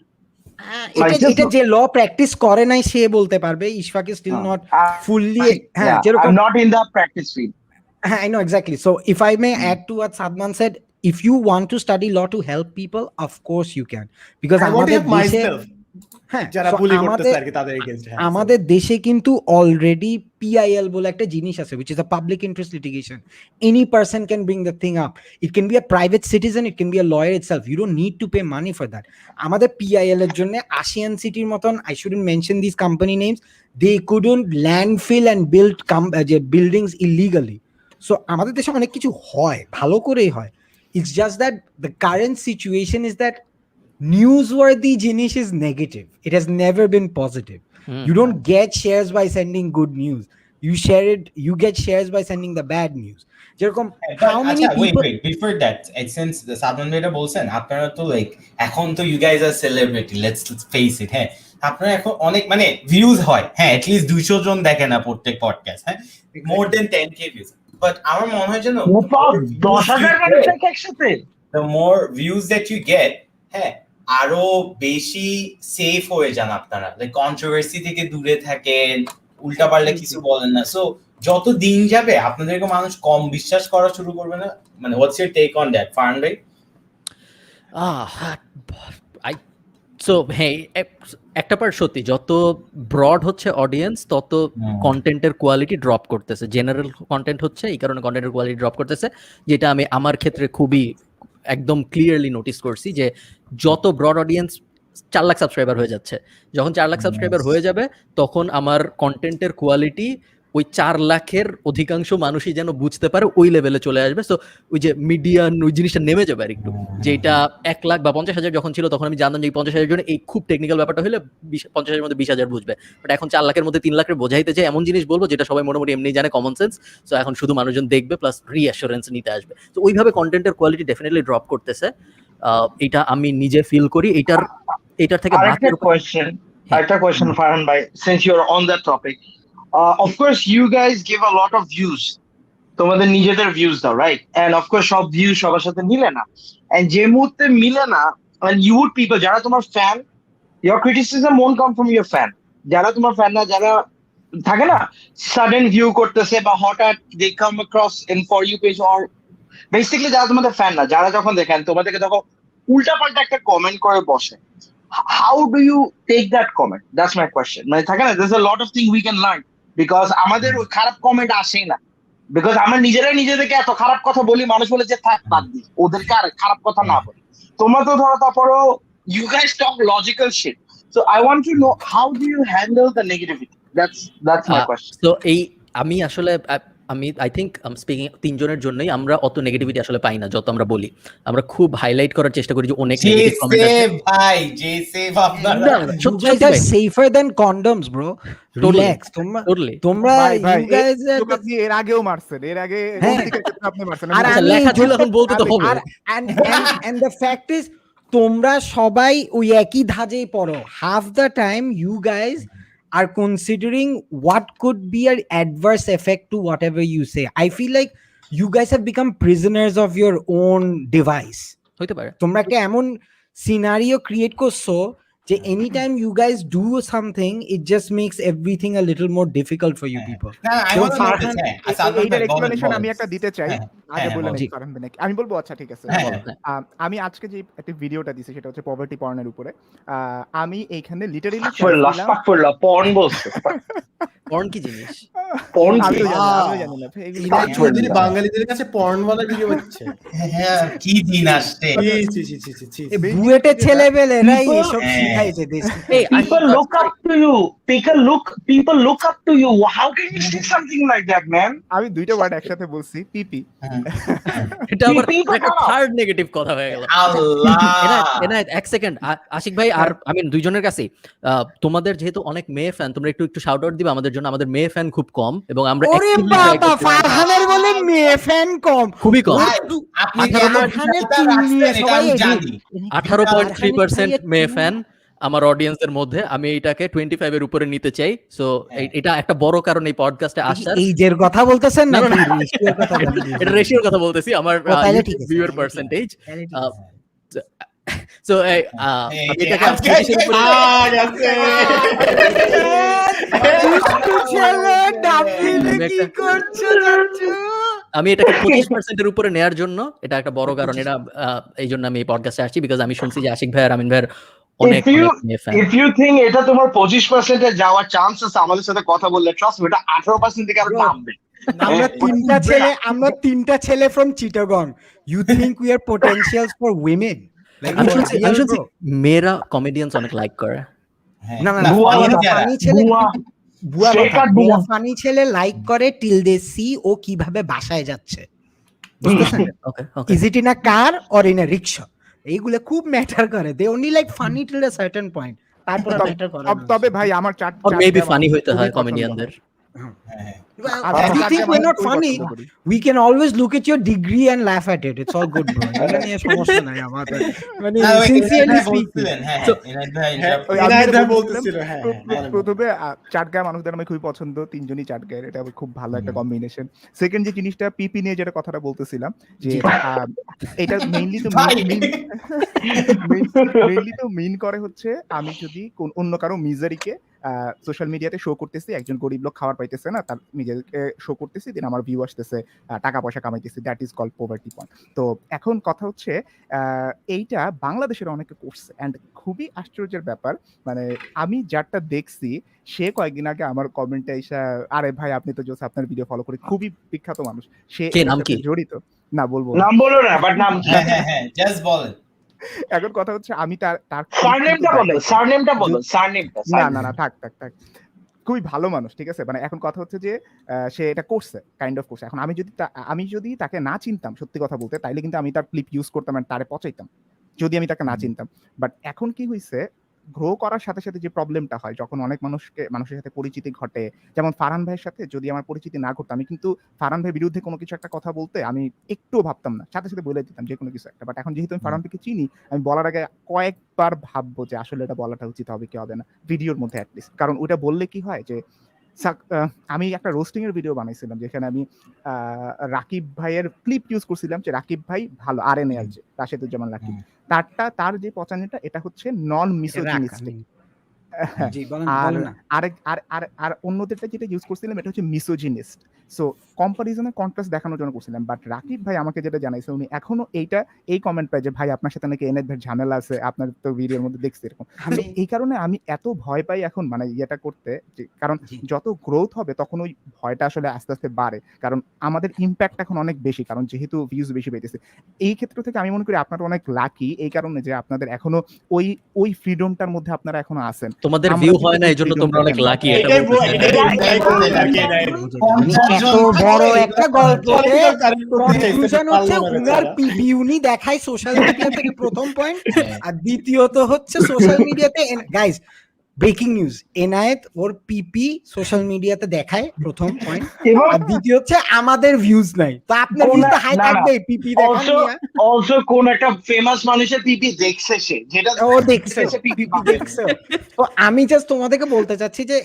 Speaker 3: এটা যে ল প্র্যাকটিস করে নাই সে বলতে পারবে। Ishfaq is still not fully, হ্যাঁ যেরকম
Speaker 1: not in the practice field.
Speaker 3: I know exactly. So if I may add to what Sadman said, if you want to study law to help people, of course you can, because আমাদের দেশে কিন্তু already PIL বলে একটা জিনিস আছে, which is a public interest litigation. Any person can bring the thing up. It can be a private citizen, it can be a lawyer itself. You don't need to pay money for that. আমাদের PIL এর জন্য ASEAN সিটির মতন, I shouldn't mention these company names, they couldn't landfill and build buildings illegally. So আমাদের দেশে অনেক কিছু হয়, ভালো করেই হয়। It's just that the current situation is that newsworthy জিনিস is negative. It has never been positive. You don't get shares by sending good news. You get shares by sending the bad news. যেরকম how many people
Speaker 2: wait before that, since the Sadman Beta বলছেন আপনারা তো like এখন তো you guys are celebrity, let's face it, হ্যাঁ আপনারা এখন অনেক মানে ভিউজ হয়, হ্যাঁ at least 200 জন দেখে না প্রত্যেক পডকাস্ট, হ্যাঁ more than 10k views, but আমার মনে হয় যেন
Speaker 1: 10,000 মানুষ একসাথে,
Speaker 2: the more views that you get, হ্যাঁ আরো বেশি সেফ হয়ে যান আপনারা, লাইক কন্ট্রোভার্সি থেকে দূরে থাকেন, উল্টা পাল্টা কিছু বলেন না। সো যত দিন যাবে আপনাদেরকে মানুষ কম বিশ্বাস করা শুরু করবে না, মানে what's your take on that Farhan ভাই?
Speaker 5: সো হ্যাঁ একটা পার্ট সত্যি, যত ব্রড হচ্ছে অডিয়েন্স তত কন্টেন্টের কোয়ালিটি ড্রপ করতেছে, জেনারেল কন্টেন্ট হচ্ছে এই কারণে কন্টেন্টের কোয়ালিটি ড্রপ করতেছে, যেটা আমি আমার ক্ষেত্রে খুবই একদম ক্লিয়ারলি নোটিস করছি যে যত ব্রড অডিয়েন্স 4 লাখ সাবস্ক্রাইবার হয়ে যাচ্ছে, যখন 4 লাখ সাবস্ক্রাইবার হয়ে যাবে তখন আমার কন্টেন্টের কোয়ালিটি ওই 4 লাখের অধিকাংশ মানুষই যেন বুঝতে পারে ওই লেভেলে চলে আসবে। সো ওই যে মিডিয়ান ওই জিনিসটা নেমে যাবে আর একটু, যেটা 1 লাখ বা 50,000 যখন ছিল তখন আমি জানতাম যে 50,000 জন্য এই খুব টেকনিক্যাল ব্যাপারটা হলে 50,000 মধ্যে 20,000 বুঝবে, বাট এখন 4 লাখের মধ্যে 3 লাখের বোঝাইতে যে এমন জিনিস বলবো যেটা সবাই মোটামুটি এমনি জানে, কমন সেন্স। সো এখন শুধু মানুষজন দেখবে প্লাস রিঅ্যাসুরেন্স নিতে আসবে। তো ওইভাবে কন্টেন্টের কোয়ালিটি ডেফিনেটলি ড্রপ করতেছে, এটা আমি নিজে ফিল করি। এটার থেকে
Speaker 1: একটা question, Farhan bhai, since you're on that topic. Of course, you guys give a lot of views. তোমাদের নিজেদের views দাও, right? And of course, সব views সবার সাথে মিলে না. And যে মুহূর্তে মিলে না, and you would people, যারা তোমার fan, your criticism won't come from your fan. যারা তোমার fan না, যারা থাকে না, sudden view করতেছে বা হঠাৎ they come across in for you page or basically যারা তোমাদের fan না, যারা যখন দেখেন তোমাদেরকে তখন উল্টাপাল্টা একটা কমেন্ট করে বসে. How do you take that comment? That's my question. মানে থাকে না, there's a lot of things we can learn because আমাদের ওই খারাপ কমেন্ট আসেই না, because আমরা নিজেরাই নিজেদেরকে এত খারাপ কথা বলি, মানুষ বলে যে থাক বাদ দিই, ওদেরকে আর খারাপ কথা না বলি। তোমরা তো ধরো তারপরও you guys talk logical shit, so I want to know how do you handle the negativity? That's my question.
Speaker 5: So আমি আসলে আমি আই থিঙ্ক স্পিকিং তিনজনের জন্যই আমরা অত নেগেটিভিটি আসলে পাই না যত আমরা বলি। আমরা খুব হাইলাইট করার চেষ্টা করি যে অনেক নেগেটিভ কমেন্ট আছে
Speaker 2: ভাই, যে সেভ আপনারা
Speaker 3: You guys are safer than condoms, bro. Relax. তোমরা you guys
Speaker 6: আপনি এর আগেও মারছেন, এর আগে আপনি মারছেন।
Speaker 3: আর
Speaker 5: আচ্ছা, লেখা ছিল এখন বলতে তো হবে।
Speaker 3: and the fact is তোমরা সবাই ওই একই ধাঁচেই পড়ো। Half the time you guys are considering what could be an adverse effect to whatever you say. I feel like you guys have become prisoners of your own device.
Speaker 5: হইতে পারে।
Speaker 3: তোমরা একটা এমন সিনারিও ক্রিয়েট করছো যে anytime you guys do something, it just makes everything a little more difficult for you people.
Speaker 6: এইটার explanation আমি একটা দিতে চাই, আগে বললেন ফারহান ভাই, আমি বলবো আচ্ছা ঠিক আছে। আমি আজকে যে একটা ভিডিওটা দিছি সেটা হচ্ছে পভার্টি পর্নের উপরে। আমি এইখানে লিটারালি
Speaker 1: পর্ন বলছে,
Speaker 5: পর্ন কি জিনিস?
Speaker 1: পর্ন
Speaker 6: আমি জানি না
Speaker 4: ইনায়েত চৌধুরী বাঙালিদের কাছে পর্ন বলার ভিডিও হচ্ছে।
Speaker 2: হ্যাঁ, কি দিন আসছে।
Speaker 3: বুয়েটের ছেলেবেলেরাই এসব শিখাইছে দেশ।
Speaker 1: People look up to you. People look up to you. How can you say something like that, man?
Speaker 6: আমি দুইটা ওয়ার্ড একসাথে বলছি, পিপি।
Speaker 5: এটা আবার একটা থার্ড নেগেটিভ কথা হয়ে গেল।
Speaker 2: আল্লাহ,
Speaker 5: এনায়েত এক সেকেন্ড, আশিক ভাই আর আমি দুইজনের কাছে, তোমাদের যেহেতু অনেক মেয়ে ফ্যান, তোমরা একটু শাউট আউট দিবা আমাদের জন্য। আমাদের মেয়ে ফ্যান খুব কম এবং আমরা
Speaker 3: ওরে বাবা, ফারহানের বলে মেয়ে ফ্যান কম,
Speaker 5: খুবই কম।
Speaker 2: আপনি সবাই জানি
Speaker 5: 18.3% মেয়ে ফ্যান আমার অডিয়েন্সের মধ্যে। আমি এটাকে 25 এর উপরে নিতে চাই। সো এটা একটা বড় কারণ এই পডকাস্টে আসার।
Speaker 3: এইজের কথা বলতেছেন না, রেশিওর কথা বলতেছি।
Speaker 5: এটা রেশিওর কথা বলতেছি, আমার ভিউয়ার পার্সেন্টেজ। সো আমি এটাকে আমি এটাকে 25% এর উপরে নেয়ার জন্য এটা একটা বড় কারণ। এটা এই জন্য আমি এই পডকাস্টে আসছি, বিকজ আমি শুনছি যে আশিক ভাই আর আমিন ভাইয়ের অনেক ফ্যান।
Speaker 1: If you think এটা তোমার 25% এ যাওয়ার চান্স আছে, আমাদের সাথে কথা বললে ট্রাস্ট মি, এটা 18% থেকে আরো নামবে।
Speaker 3: আমরা তিনটা ছেলে from Chittagong. You think we are potentials for women?
Speaker 5: আমি শুনছি মেয়েরা কমেডিয়ানস অনেক লাইক করে।
Speaker 3: না, ফানি ছেলে লাইক করে টিল দে সি ও কিভাবে বাসায় যাচ্ছে। বুঝতেছেন? Is it in a car or in a rickshaw? এইগুলো খুব ম্যাটার করে। They only like funny till a certain point. তারপর ম্যাটার করে না।
Speaker 6: তবে ভাই আমার চার
Speaker 5: মেবি ফানি হইতে হয় কমেডিয়ানদের।
Speaker 3: If you think we're not funny, we can always look at your degree and laugh at it. It's all good, bro. এটা নিয়ে সমস্যা নাই আমাদের। মানে sincerely speaking.
Speaker 6: প্রথমে চাটগাঁয়ের মানুষদের আমি খুবই পছন্দ, তিনজনই চাটগাঁয়ের, এটা খুব ভালো একটা কম্বিনেশন। সেকেন্ড যে জিনিসটা পিপি নিয়ে যেটা কথাটা বলতেছিলাম, যে এটা মেইনলি তো মেইন করে হচ্ছে আমি যদি অন্য কারো মিজারিকে সোশ্যাল মিডিয়াতে শো করতেছি, একজন গরিব লোক খাবার পাইতেছে না, তার নিজেকে শো করতেছি, দিন আমার ভিউ আসতেছে, টাকা পয়সা কামাইতেছি, that is called poverty point. তো এখন কথা হচ্ছে এইটা বাংলাদেশের অনেকে করছে, অ্যান্ড খুবই আশ্চর্যের ব্যাপার, মানে আমি যারটা দেখছি সে কয়েকদিন আগে আমার কমেন্টে এসে, আরে ভাই আপনি তো জোস, আপনার ভিডিও ফলো করি, খুবই বিখ্যাত মানুষ, সে জড়িত না, বলবো
Speaker 1: নাম বলো না, বাট নাম
Speaker 2: জাস্ট বলেন।
Speaker 6: এখন কথা হচ্ছে আমি তার সারনেমটা না থাক খুবই ভালো মানুষ, ঠিক আছে। মানে এখন কথা হচ্ছে যে সে এটা করছে, কাইন্ড অফ করছে। এখন আমি যদি তাকে না চিনতাম, সত্যি কথা বলতে, তাইলে কিন্তু আমি তার ক্লিপ ইউজ করতাম আর তারে পচাইতাম, যদি আমি তাকে না চিনতাম। বাট এখন কি হয়েছে, গ্রো করার সাথে সাথে যে প্রবলেমটা হয় যখন অনেক মানুষের সাথে পরিচিতি ঘটে, যেমন ফারহান ভাইয়ের সাথে যদি আমার পরিচিতি না ঘটতো, আমি কিন্তু ফারহান ভাইয়ের বিরুদ্ধে কোনো কিছু একটা কথা বলতে আমি একটুও ভাবতাম না, সাথে সাথে বলে দিতাম যে কোনো কিছু একটা। বাট এখন যেহেতু আমি ফারহান ভাইকে চিনি, আমি বলার আগে কয়েকবার ভাববো যে আসলে এটা বলাটা উচিত হবে কি হবে না, ভিডিওর মধ্যে অ্যাটলিস্ট। কারণ ওটা বললে কি হয় যে আমি একটা রোস্টিং এর ভিডিও বানাইছিলাম যেখানে আমি রাকিব ভাইয়ের ক্লিপ ইউজ করছিলাম যে রাকিব ভাই ভালো RNA যে রাশেদুজ্জামান রাকিব, তার যে পচানিটা এটা হচ্ছে নন মিসোজিনিস্টিক, আর অন্যদেরটা যেটা ইউজ করছিলাম এটা হচ্ছে মিসোজিনিস্ট। সো কম্পারিজনের কন্ট্রাস্ট দেখানোর জন্য করছিলাম। বাট রাকিব ভাই আমাকে যেটা জানাইছে, উনি এখনো এই কমেন্ট পায় যে ভাই আপনার সাথে নাকি এনায়েত ভাইয়ের ঝামেলা আছে, আপনার তো ভিডিওর মধ্যে দেখছি এরকম। এই কারণে আমি এত ভয় পাই এখন মানে ইয়েটা করতে, কারণ যত গ্রোথ হবে তখন ওই ভয়টা আসলে আস্তে আস্তে বাড়ে, কারণ আমাদের ইম্প্যাক্ট এখন অনেক বেশি, কারণ যেহেতু ভিউজ বেশি পেতেছে। এই ক্ষেত্র থেকে আমি মনে করি আপনারা অনেক লাকি এই কারণে যে আপনাদের এখনো ওই ফ্রিডমটার মধ্যে আপনারা এখনো আছেন।
Speaker 5: তোমাদের ভিউ হয় না এইজন্য তোমরা অনেক লাকি।
Speaker 3: এত বড় একটা গল্পতে কনক্লুশন হচ্ছে উনার পিপি উনি দেখায় সোশ্যাল মিডিয়া থেকে, প্রথম পয়েন্ট। আর দ্বিতীয়ত হচ্ছে সোশ্যাল মিডিয়াতে গাইস ব্রেকিং নিউজ, এনায়েত ওর পিপি সোশ্যাল মিডিয়াতে দেখায়, প্রথম পয়েন্ট। আর দ্বিতীয় হচ্ছে আমাদের ভিউজ নাই, তো আপনার ভিউজ তো হাই থাকবে পিপি দেখান নিয়া।
Speaker 1: অলসো কোন একটা ফেমাস মানুষের পিপি দেখছে, সে যেটা
Speaker 3: ও দেখছে পিপি দেখছে। তো আমি জাস্ট তোমাদেরকে বলতে চাচ্ছি যে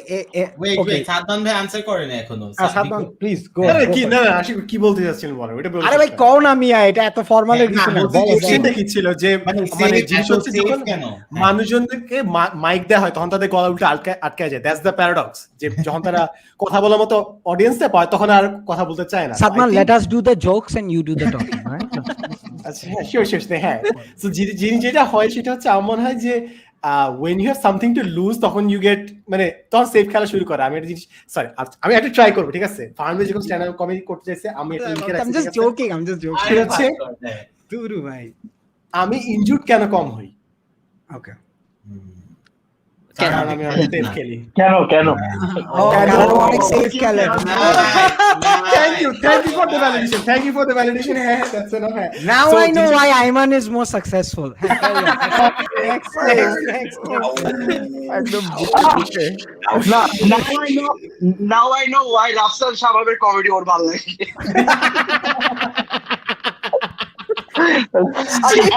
Speaker 2: ওয়েট সাদমান ভাই আনসার করেন এখনো।
Speaker 3: Sadman please go.
Speaker 4: কি না আশিক কি বলতে যাচ্ছিলেন বলো, এটা বলতে।
Speaker 3: আরে ভাই কও না মিয়া, এটা এত ফর্মাল কিছু না,
Speaker 4: সেটা কি ছিল যে মানে জিনিস হচ্ছে যখন মানুষজনকে মাইক দেওয়া হয় তখন তাদের গলা উল্টে আটকে যায়, দ্যাটস দ্য প্যারাডক্স, যে যখন তারা কথা বলার মতো অডিয়েন্সে পায় তখন আর কথা বলতে চায় না।
Speaker 3: Sadman let us do the jokes and you do the talking, right?
Speaker 4: আচ্ছা শিওর হ্যাঁ। সো যেটা হয় সেটা হচ্ছে আমার মনে হয় যে when you have something to lose তখন you get মানে তখন সেফ খেলা শুরু করে। আমি একটা জিনিস আমি একটা ট্রাই করবো, ঠিক আছে? ফার্মে যখন স্ট্যান্ড আপ কমেডি করতে চাইছে আমি একটা লিখে রাখছি, I'm just joking সেটা হচ্ছে দুরু ভাই আমি ইনজুড কেন কম হই। ওকে কেন আমি সেফ খেলি, কেন অনেক সেফ খেলে। Thank you for the validation. That's enough.
Speaker 3: Now I know why Ayman is more successful.
Speaker 1: Now I know why Rafsan Shababer comedy ওর ভালো লাগে।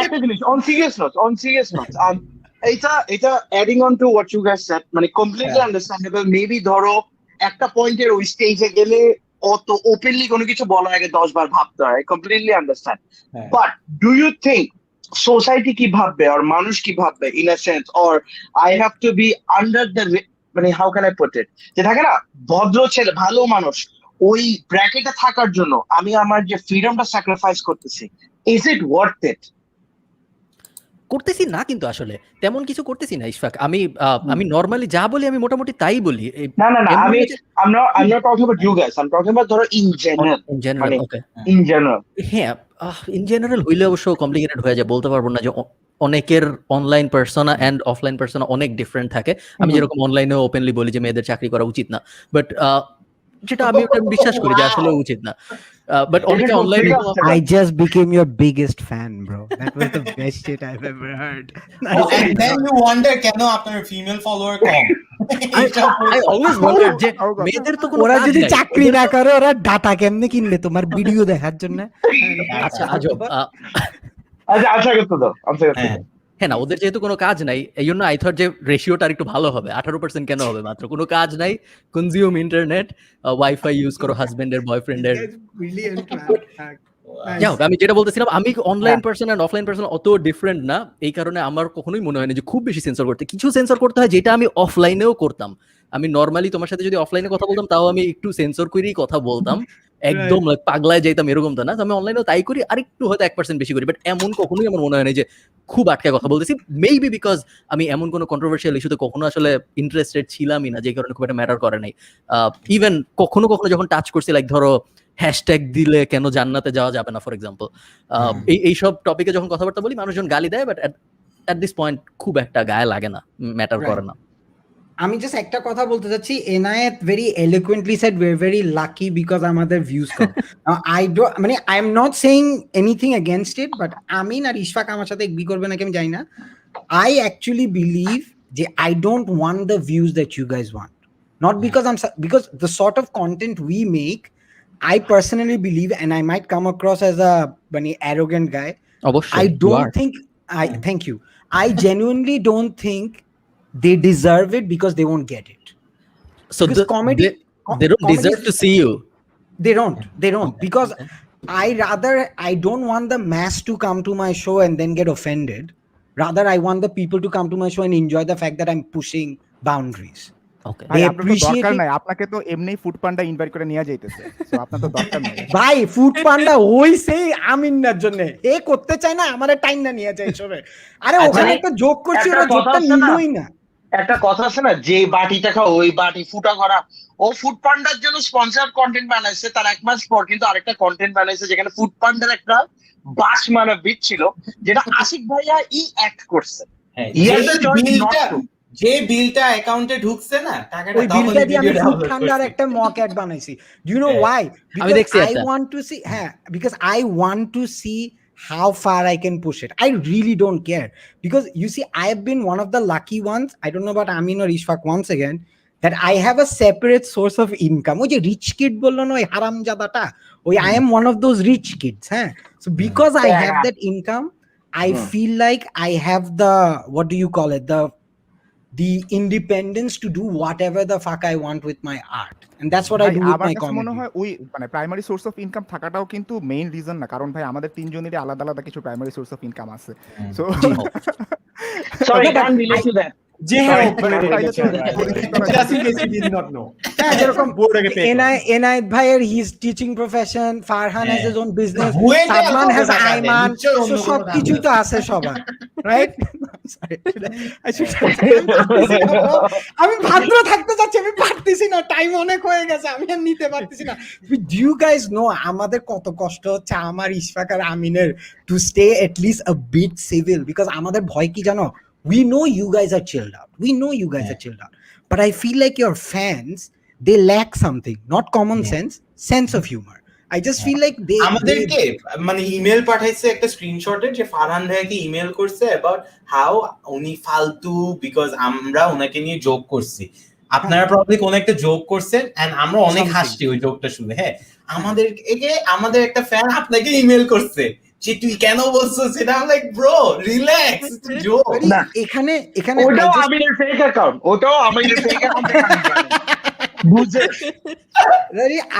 Speaker 1: একটা জিনিস on serious note, এটা adding on to what you guys said, মানে completely understandable. Maybe ধরো একটা পয়েন্টের ওই স্টেজে গেলে অত ওপেনলি কোনো কিছু বলার আগে 10 বার ভাবতে হয়, completely understand. But do you think society কি ভাববে আর মানুষ কি ভাববে in a sense, or I have to be under the মানে how can I put it, যে থাকে না ভদ্র ছেলে ভালো মানুষ ওই ব্র্যাকেটে থাকার জন্য আমি আমার যে ফ্রিডমটা স্যাক্রিফাইস করতেছি, is it worth it?
Speaker 5: করতেছি না, কিন্তু আসলে তেমন কিছু করতেছি না ইশফাক। আমি নরমালি যা বলি আমি মোটামুটি তাই বলি।
Speaker 1: না I'm not talking about you guys, I'm talking about ধরো in general.
Speaker 5: Okay.
Speaker 1: In general.
Speaker 5: হ্যাঁ, ইন জেনারেল হইলে অবশ্য কমপ্লিকেটেড হয়ে যায়, বলতে পারবো না যে অনেকের online persona and offline persona অনেক ডিফারেন্ট থাকে। আমি যেরকম অনলাইনে ওপেনলি বলি যে মেয়েদের চাকরি করা উচিত না, বাট যেটা আমি বিশ্বাস করি যে আসলে উচিত না। But অনেকে অনলাইনে
Speaker 3: I just became your biggest fan, bro. That was the best shit I've ever heard.
Speaker 2: And then you wonder কেন আপনার female follower com.
Speaker 5: I always wonder যে মেয়েদের তো কোনো
Speaker 3: ওরা যদি চাকরি না করে ওরা ডাটা কেমনে কিনবে তোমার ভিডিও দেখার জন্য?
Speaker 5: আচ্ছা আজব।
Speaker 1: আচ্ছা করতে দাও।
Speaker 5: হ্যাঁ না, ওদের যেহেতু কোনো কাজ নাই এই জন্য আই থট যে রেশিওটা একটু ভালো হবে। 18% কেন হবে? মাত্র কোনো কাজ নাই, কনজিউম ইন্টারনেট, ওয়াইফাই ইউজ করো হাজবেন্ডের বয়ফ্রেন্ডের। যাও, আমি যেটা বলতেছিলাম, আমি অনলাইন পার্সন আর অফলাইন পার্সন অত ডিফারেন্ট না, এই কারণে আমার কখনোই মনে হয় না যে খুব বেশি সেন্সর করতে। কিছু সেন্সর করতে হয় যেটা আমি অফলাইনেও করতাম। আমি নর্মালি তোমার সাথে যদি অফলাইনে কথা বলতাম তাও আমি একটু সেন্সর করেই কথা বলতাম, একদম পাগলায় যাইতাম এরকম তো না। আমি অনলাইনেও তাই করি, আরেকটু হয়তো 1% বেশি করি, বাট এমন কখনোই আমার মনে হয় না যে খুব আটকে কথা বলতেছি। মেবি বিকজ আমি এমন কোনো কন্ট্রোভার্সিয়াল ইস্যুতে কখনো আসলে ইন্টারেস্টেড ছিলামই না, যে কারণে খুব একটা ম্যাটার করে নাই। ইভেন কখনো যখন টাচ করছি, লাইক ধরো হ্যাশট্যাগ দিলে কেন জান্নাতে যাওয়া যাবে না ফর এক্সাম্পল, এইসব টপিকে যখন কথাবার্তা বলি মানুষজন গালি দেয়, বাট এট দিস পয়েন্ট খুব একটা গায়ে লাগে না, ম্যাটার করে না।
Speaker 3: আমি জাস্ট একটা কথা বলতে চাচ্ছি, Enayet very eloquently said we are very lucky because আমাদের ভিউজ কম। I am not saying anything against it, but Amin আর ইশফাক আমার সাথে এগ্রি করবে নাকি আমি জানি না। I actually believe I don't want the views that you guys want. Not because because the sort of content we make, I personally believe, and I might come across as a arrogant guy.
Speaker 5: অবশ্যই
Speaker 3: I
Speaker 5: you
Speaker 3: don't
Speaker 5: are.
Speaker 3: think thank you. I genuinely don't think they deserve it because they won't get it.
Speaker 5: So
Speaker 3: Because comedy
Speaker 5: they don't
Speaker 3: comedy
Speaker 5: deserve
Speaker 3: is-
Speaker 5: to see you.
Speaker 3: They don't
Speaker 5: Okay,
Speaker 3: because
Speaker 5: okay.
Speaker 3: I don't want the mass to come to my show and then get offended. Rather, I want the people to come to my show and enjoy the fact that I'm pushing boundaries.
Speaker 5: Okay.
Speaker 6: ভাই
Speaker 3: They
Speaker 6: আপনার তো
Speaker 3: appreciate
Speaker 6: দরকার
Speaker 3: it.
Speaker 6: নাই, আপনাকে তো এমনি food পান্ডা invite করে নিয়ে যাইতেছে, সো আপনার তো দরকার নাই।
Speaker 3: ভাই ফুড পান্ডা ওই সেই আমিনার জন্য এ করতে চায় না, আমারে টাইম না নিয়ে যায় সবে। আরে ওখানে একটা জোক করছি,
Speaker 1: একটা
Speaker 3: ওরা
Speaker 1: কথা
Speaker 3: জোকটা
Speaker 1: আছে না?
Speaker 3: নিলই না।
Speaker 1: একটা কথা আছে না, যে বাটিটা খাও ওই বাটি ফুটা করা। ও ফুড পান্ডার জন্য স্পন্সর কন্টেন্ট বানাইছে, তার 1 মাস পর কিন্তু আরেকটা কন্টেন্ট বানাইছে যেখানে ফুড পান্ডার একটা বাস মারা বিট ছিল, যেটা আশিক ভাইয়া অ্যাক্ট করছে। He has a choice not to.
Speaker 2: যে বিলটা অ্যাকাউন্টে ঢুকছে না টাকাটা,
Speaker 3: ওই বিলটা দিয়ে আমি ফুড পান্ডার একটা মক অ্যাড বানাইছি। Do you know why?
Speaker 5: আমি দেখছি
Speaker 3: I
Speaker 5: একটা।
Speaker 3: want to see, because I want to see how far I can push it. I really don't care, because you see, I have been one of the lucky ones. I don't know about Amin or Ishfaq once again, that I have a separate source of income. ওই যে rich kid বললো না ওই হারামজাদাটা, ওই I am one of those rich kids. So because I have that income, I feel like I have the, what do you call it, the independence to do whatever the fuck I want with my art, and that's what I do with
Speaker 6: আমার
Speaker 3: my
Speaker 6: কাছে মনে
Speaker 3: comedy.
Speaker 6: হয় ওই মানে primary source of income থাকাটাও কিন্তু main reason না, কারণ ভাই আমাদের তিনজনেরই আলাদা আলাদা কিছু প্রাইমারি সোর্স অফ ইনকাম আছে। So
Speaker 1: Sorry,
Speaker 3: No, but
Speaker 1: can't relate to that.
Speaker 4: যে হ্যাঁ ওপেন
Speaker 3: যেরকম
Speaker 4: বোর্ডে পে
Speaker 3: এনায়েত ভাইয়ের his teaching profession, Farhan has his own business,
Speaker 2: হুয়েতে
Speaker 3: সাদমান হ্যাজ
Speaker 2: আলাদা টাকা দেয়,
Speaker 3: আইমান,
Speaker 2: নিশ্চয়ই অন্য কোনো
Speaker 3: সবকিছু
Speaker 2: টাকা
Speaker 3: তো আছে সবার, রাইট? আমি ভাদ্র থাকতে যাচ্ছি, আমি পারতেছি না, টাইম অনেক হয়ে গেছে, আমি আর নিতে পারতেছি না। ডু ইউ গাইজ নো আমাদের কত কষ্ট হচ্ছে আমার, ইশফাক আর আমিনের, to stay at least a bit civil, because আমাদের ভয় কি জানো? We know you guys are chilled out. We know you guys are chilled out. But I feel like your fans, they lack something, not common sense of humor. I just feel like they
Speaker 2: আমাদেরকে মানে email পাঠাইছে একটা স্ক্রিনশটের, যে ফারহান ভাইকে email করছে about how উনি ফালতু, because আমরা ওনাকে নিয়ে জোক করছি। আপনারা প্রবাবলি কোন একটা জোক করছেন এন্ড আমরা অনেক হাসছি ওই জোকটা শুনে। আমাদের একটা ফ্যান আপনাকে ইমেল করছে যে তুই কেন বলছো সেটা। আমি like bro relax, it's joke.
Speaker 3: এখানে
Speaker 1: ওটাও আমিনের ফেক অ্যাকাউন্ট, ওটাও আমিনের ফেক অ্যাকাউন্ট বুঝে।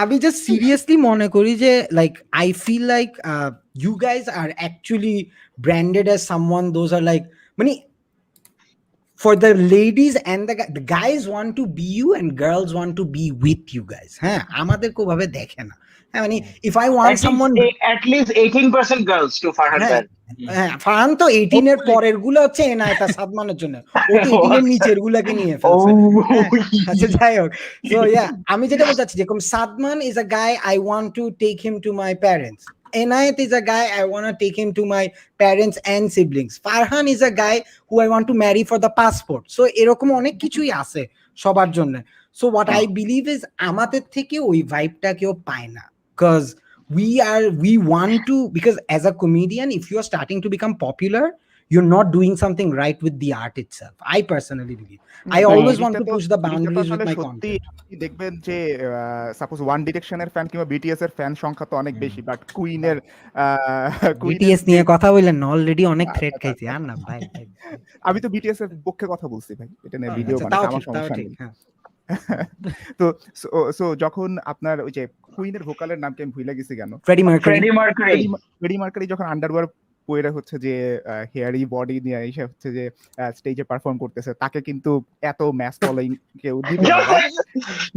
Speaker 3: আমি জাস্ট সিরিয়াসলি মনে করি যে like I feel like you guys are actually branded as someone, those are like মানে for the ladies and the guys want to be you and girls want to be with you guys. আমাদের কো ভাবে দেখে না। মানে if I want someone
Speaker 1: at least 18% girls to Farhan Khan.
Speaker 3: Farhan তো 18 এর পরের গুলো হচ্ছে এনায়েত আর সাদমানের জন্য, ও তো 18 এর নিচের গুলাকে নিয়ে ফেলছে। আচ্ছা যাই হোক, so yeah, আমি যেটা বলতে চাচ্ছি, যেরকম Sadman is a guy I want to take him to my parents. Enayet is a guy I want to take him to my parents and siblings. Farhan is a guy who I want to marry for the passport. So এরকম অনেক কিছুই আছে সবার জন্য। So what I believe is আমাদের থেকে ওই ভাইবটা কেউ পায় না, because we want to, because as a comedian, if you are starting to become popular, you're not doing something right with the art itself. I personally believe I always want to push the boundaries with my content.
Speaker 6: দেখবেন যে suppose one ডিরেকশনের fan কিংবা BTS এর fan সংখ্যা তো অনেক বেশি, but কুইনের
Speaker 3: BTS নিয়ে কথা বললেন না, অলরেডি অনেক থ্রেট খাইছি। আর না ভাই,
Speaker 6: আমি তো বিটিএস এর পক্ষে কথা বলছি ভাই, এটা নিয়ে ভিডিও
Speaker 3: আচ্ছা,
Speaker 6: বানাই,
Speaker 3: তাও
Speaker 6: আমার
Speaker 3: ঠিক, তাও
Speaker 6: সমস্যা
Speaker 3: ঠিক,
Speaker 6: নেই।
Speaker 3: হ্যাঁ।
Speaker 6: তো সো যখন আপনার ওই যে কুইনের ভোকালের নামকে আমি ভুলে গেছি কেন,
Speaker 3: ফ্রেডি মার্কারি
Speaker 6: ফ্রেডি মার্কারি যখন আন্ডারওয়্যার পরে হচ্ছে যে হেয়ারি বডি নিয়ে এসে হচ্ছে যে স্টেজে পারফর্ম করতেছে, তাকে কিন্তু এত ম্যাস ফলোইং কেউ দিবে না।